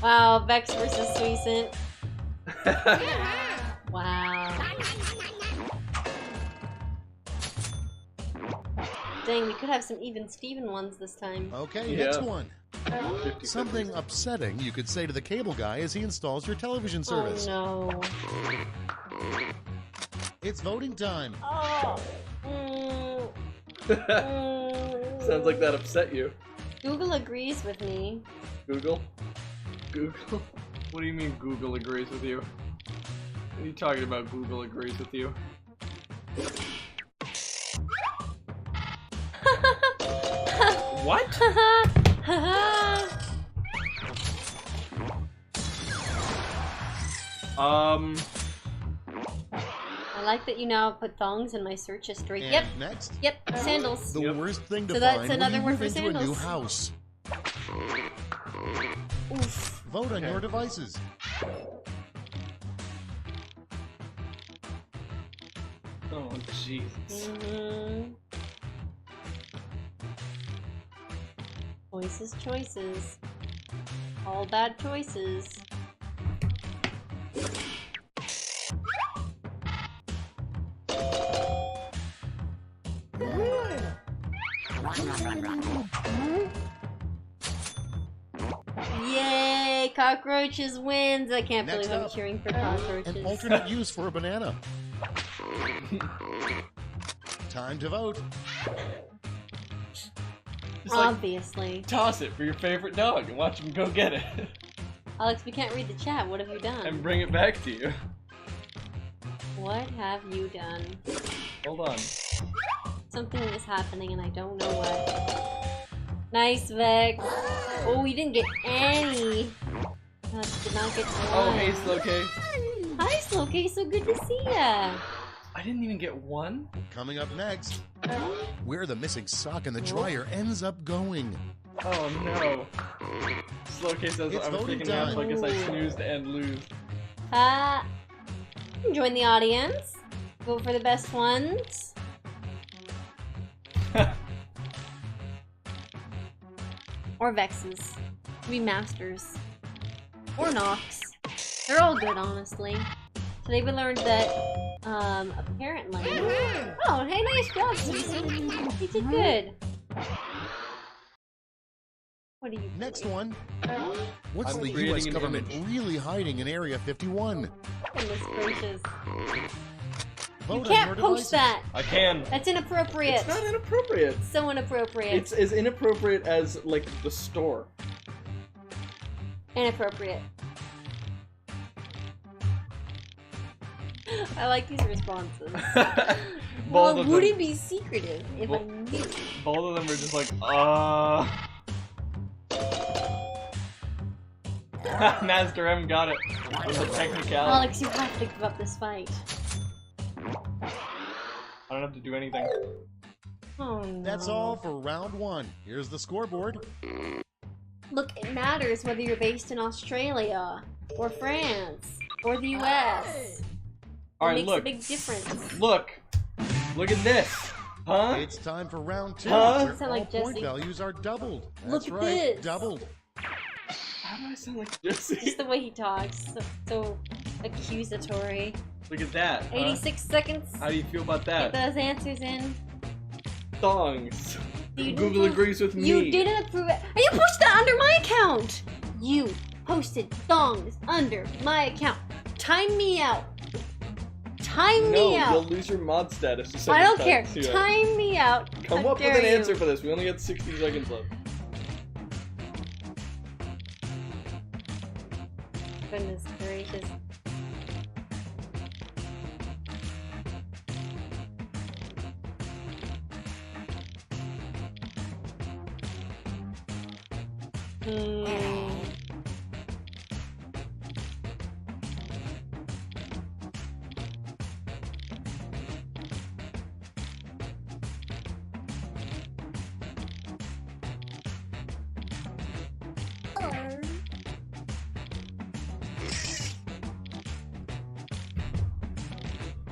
Wow, Vex versus Suicent. Wow. Dang, we could have some even Steven ones this time. Okay, Yeah. next one. 50-50. Something upsetting you could say to the cable guy as he installs your television service. Oh no. It's voting time. Oh. Sounds like that upset you. Google agrees with me. Google? Google? What do you mean Google agrees with you? What are you talking about Google agrees with you? What? I like that you now put thongs in my search history. And Yep, next, yep, sandals. the Yep. worst thing to So that's find when another you word move for into a new sandals. house. Oof. Vote on your devices. Oh, Jesus. Choices, choices. All bad choices. Yay! cockroaches wins. I can't Next believe I'm up, cheering for cockroaches. An alternate use for a banana. Time to vote. Just like, Obviously. toss it for your favorite dog and watch him go get it. Alex, we can't read the chat. What have you done? And bring it back to you. What have you done? Hold on. Something is happening and I don't know what. Nice, Vex. Oh, you didn't get any. No, you did not get one. Oh, hey, Slowcase. Hi, Slowcase. So good to see ya. I didn't even get one? Coming up next, where the missing sock in the dryer ends up going. Oh no. Slowcase says It's I was voting taking half, so I guess I time. snoozed and lose. Join the audience. Vote for the best ones. Or Vexes. Be Masters. Or Nox. They're all good, honestly. Today we learned that, apparently... Oh, hey, nice job, Susan. You did good. What are you Next doing? one. What's I'm the creating U.S. an government image. really hiding in Area 51? Goodness gracious. Vote You on can't your post devices. that! I can. That's inappropriate. It's not inappropriate. So inappropriate. It's as inappropriate as, like, the store. Inappropriate. I like these responses. Well, Both of would them. it be secretive if I knew? Both of them are just like, Master M got it with the technicality. Alex, you have to give up this fight. I don't have to do anything. Oh no. That's all for round one. Here's the scoreboard. Look, it matters whether you're based in Australia, or France, or the US. Alright, Makes look. a big difference. Look at this. Huh? It's time for round two, Huh? where Sound like all point Jesse. values are doubled. Look That's at right, this. doubled. How do I sound like Jesse? Just the way he talks, so accusatory. Look at that. Huh? 86 seconds. How do you feel about Get that? those answers in. Thongs. You Google didn't- agrees with me. You didn't approve it. And you posted that under my account! You posted thongs under my account. Time me out. Time No, me you'll out. lose your mod status. The I second don't time care. you do it. Time me out. Come How up with dare an answer you. for this. We only got 60 seconds left. Goodness gracious.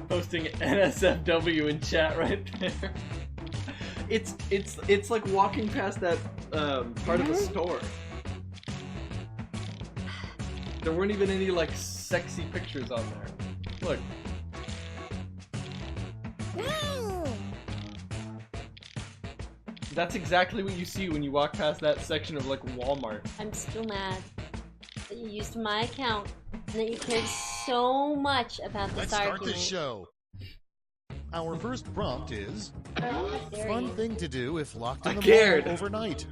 Posting NSFW in chat right there. It's like walking past that part of the store. There weren't even any like sexy pictures on there. Look. That's exactly what you see when you walk past that section of like Walmart. I'm still mad that you used my account and that you cared so much about this Let's start argument. this show. Our first prompt is How dare fun you. thing to do if locked I in the cared. mall overnight.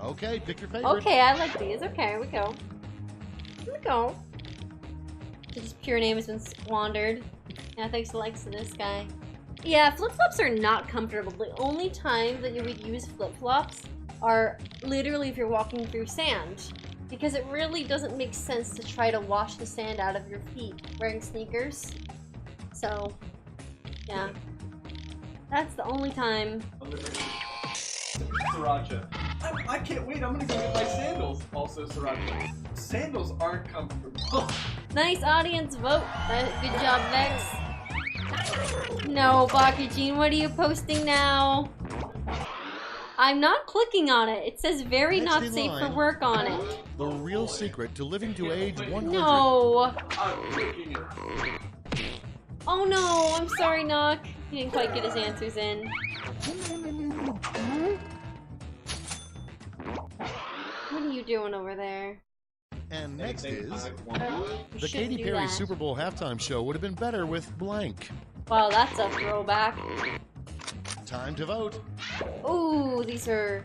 Okay, pick your favorite. Okay, I like these. Okay, here we go. Here we go. His pure name has been squandered. Yeah, thanks to likes to this guy. Yeah, flip-flops are not comfortable. The only time that you would use flip-flops are literally if you're walking through sand. Because it really doesn't make sense to try to wash the sand out of your feet wearing sneakers. So, yeah. That's the only time. Sriracha. I can't wait. I'm gonna go get my sandals. Also, Sriracha. Sandals aren't comfortable. Nice audience vote. Good job, Vex. No, Bakujin, what are you posting now? I'm not clicking on it. It says very Next not in safe for line. work on it. The real secret to living to age 100. No. I'm clicking it. Oh no, I'm sorry, Nock. He didn't quite get his answers in. you doing over there? And next Anything is I want. You the shouldn't Katy do Perry that. Super Bowl halftime show would have been better with blank. Wow, that's a throwback. Time to vote. Ooh, these are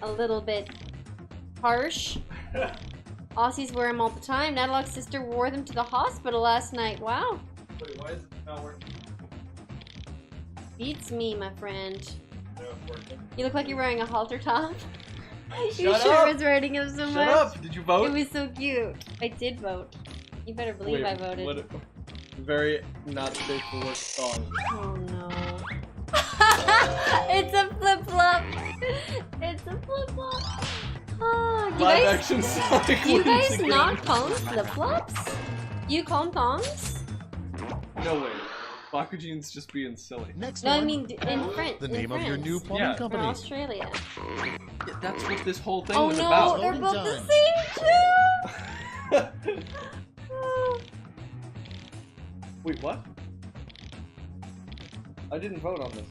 a little bit harsh. Aussies wear them all the time. Nadalog's sister wore them to the hospital last night. Wow. Wait, why is it not working? Beats me, my friend. No, it's working. You look like you're wearing a halter top. Your Shut shirt up! was hurting him so Shut much. up! Did you vote? It was so cute. I did vote. You better believe I voted. What very not safe for work song. Oh no. It's a flip flop. It's a flip flop. Oh, you Live guys, action Sonic do you wins guys again. not call them flip flops? You call them thongs? No way. Bakujine's just being silly. Next No, I one. mean in France. The name of your new plumbing Yeah. in company. Australia. Yeah, that's what this whole thing Oh was no, about. they're Voting both the time. same too. Oh. Wait, what? I didn't vote on this.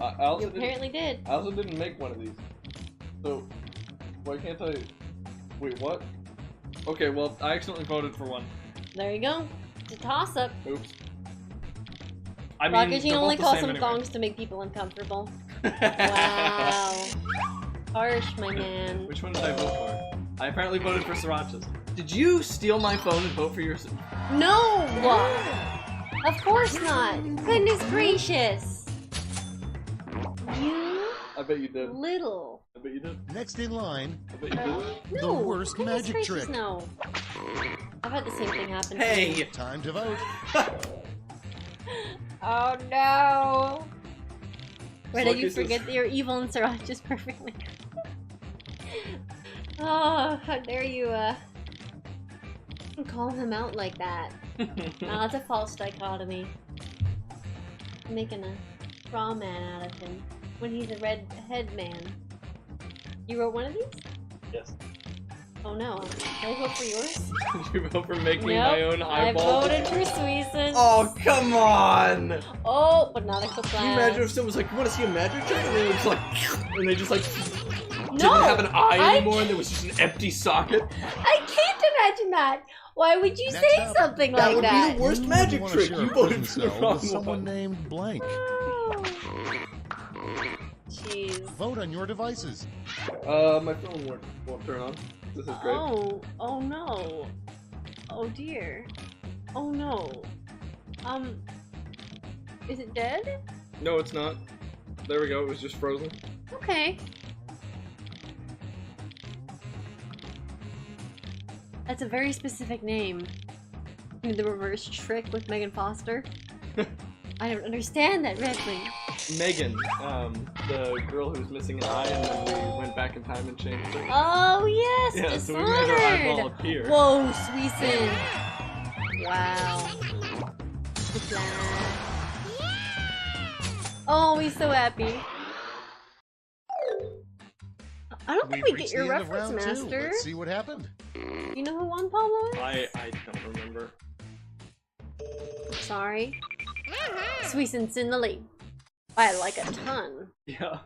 I also You apparently did. I also didn't make one of these. So, why can't I... Wait, what? Okay, well, I accidentally voted for one. There you go. It's a toss up. Oops. I mean, Rocket, you they're only both the call same some anyway. thongs to make people uncomfortable. Wow. Harsh, my man. Which one did I vote for? I apparently voted for Sriracha's. Did you steal my phone and vote for your... No! Of course not. Goodness gracious. You I bet you did. little. I bet you did. Next in line, I bet you did. No. worst Goodness magic gracious, trick. No. I've had the same thing happen to me. Hey! time to vote. Oh no. Where did you Focus is- forget that you're evil and Sriracha's perfectly? Oh, how dare you, call him out like that. No, that's a false dichotomy. Making a straw man out of him when he's a redhead man. You wrote one of these? Yes. Oh no. Did I vote for yours? Did you vote for making Nope, my own I eyeball? voted for Sweesen's. Oh, come on! Oh, but not a clip Can you imagine if someone was like, you want to see a magic trick? And they were just like, and they just like No! didn't have an eye I- anymore and there was just an empty socket? I can't imagine that! Why would you Next say up, something that like would be that? the worst You magic wanna trick. share You a voted prison for the cell wrong with someone one. named blank. Oh. Jeez. Vote on your devices. My phone won't turn on. This is great. Oh no. Oh dear. Oh no. Is it dead? No, it's not. There we go. It was just frozen. Okay. That's a very specific name. You mean the reverse trick with Megan Foster? I don't understand that reference. Megan, the girl who was missing an eye, and then we went back in time and changed it. Oh yes, Yeah, so we made her eyeball Dishonored! appear. Whoa, Sweeson. Wow. Good plan. Oh, he's so happy. I don't think we get reached your the end of reference, round two. Master. Let's see what happened. You know who won, Pablo? I don't remember. Sorry. Sweeson's in the lead. By like a ton. Yeah.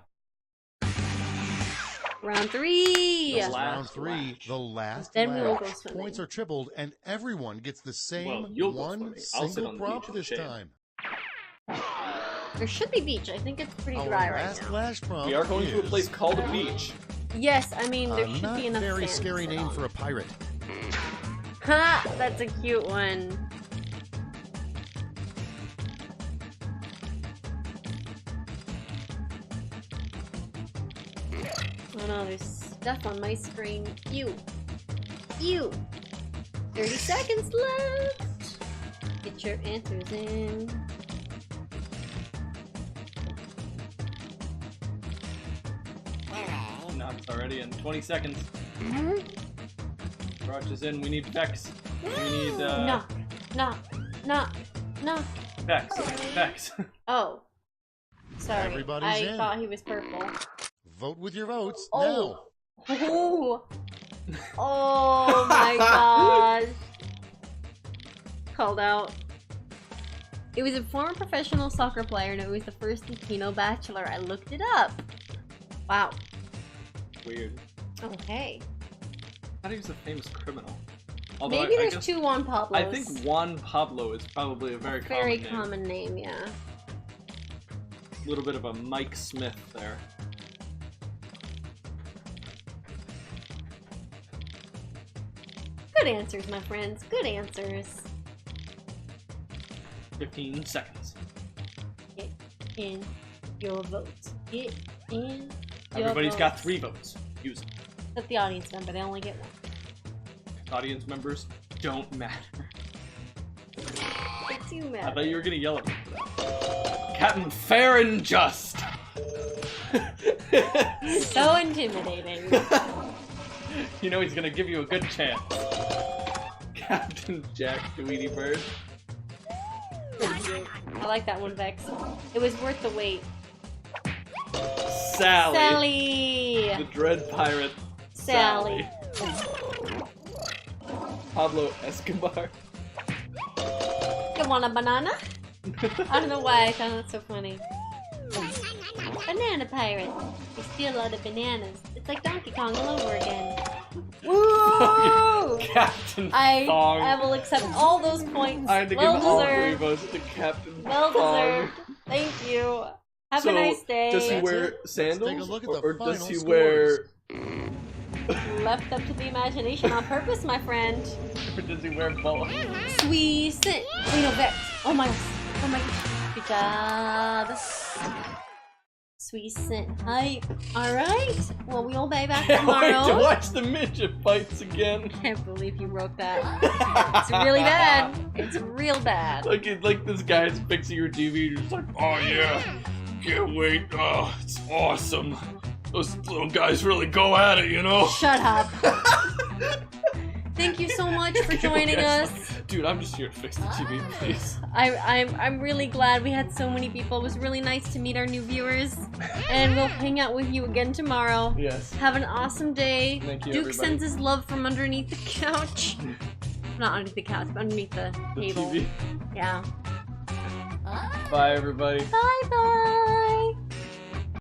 Round 3! The last Round three, lash. the last Then we will lash. go swimming. Points are tripled, and everyone gets the same Well, you'll go one swimming. I'll sit single on the prop beach in this shade. time. There should be beach. I think it's pretty Our dry right last now. lash prompt We are going to a is place called a beach. Yes, I mean, there should not be enough very sand scary to sit name on. for a pirate. Ha! That's a cute one. Oh no, there's stuff on my screen. Ew. Ew. 30 seconds left. Get your answers in. Knock's already in 20 seconds. Rush is in. We need Vex. We need Knock. Knock. Knock. Knock. Vex. Vex. Oh. Sorry. Everybody's I in. thought he was purple. Vote with your votes Oh. Oh. Oh my gosh. Called out. It was a former professional soccer player and it was the first Latino bachelor. I looked it up. Wow. Weird. Okay. I thought he was a famous criminal. Although Maybe I there's guess, 2 Juan Pablos. I think Juan Pablo is probably a very common name, yeah. A little bit of a Mike Smith there. Good answers, my friends. Good answers. 15 seconds. Get in your votes. Get in your Everybody's votes. got 3 votes. Use them. Except the audience member, they only get 1. Audience members don't matter. They do I matter. thought you were gonna yell at me. Captain Fair and Just. So intimidating. You know he's gonna give you a good chance. Captain Jack Tweety Bird. I like that one, Vex. It was worth the wait. Sally. Sally! The Dread Pirate. Sally. Pablo Escobar. You want a banana? I don't know why I found that so funny. Banana pirate. You steal all the bananas. It's like Donkey Kong all over again. Woo! Captain I Thong. will accept all those points. I had to Well give all 3 deserved. votes to Captain Well Thong. deserved. Thank you. Have So, a nice day. does he That's wear it. sandals? Let's take a look at or the does final he scores. wear... Left up to the imagination on purpose, my friend. or does he wear both? Sweet scent. Wait, no, Vex. Oh my gosh. Oh my gosh. Good job. Sweet scent hype. Alright. Well, we'll be back Can't wait to tomorrow. watch the midget fights again. Can't believe you wrote that. It's really bad. It's real bad. Like this guy's fixing your TV and he's like, oh yeah, can't wait, oh, it's awesome. Those little guys really go at it, you know? Shut up. Thank you so much for joining us. Dude, I'm just here to fix the TV, please. I'm really glad we had so many people. It was really nice to meet our new viewers. And we'll hang out with you again tomorrow. Yes. Have an awesome day. Thank you, Duke everybody. sends his love from underneath the couch. Not underneath the couch, but underneath the The table. TV. Yeah. Bye, everybody. Bye bye.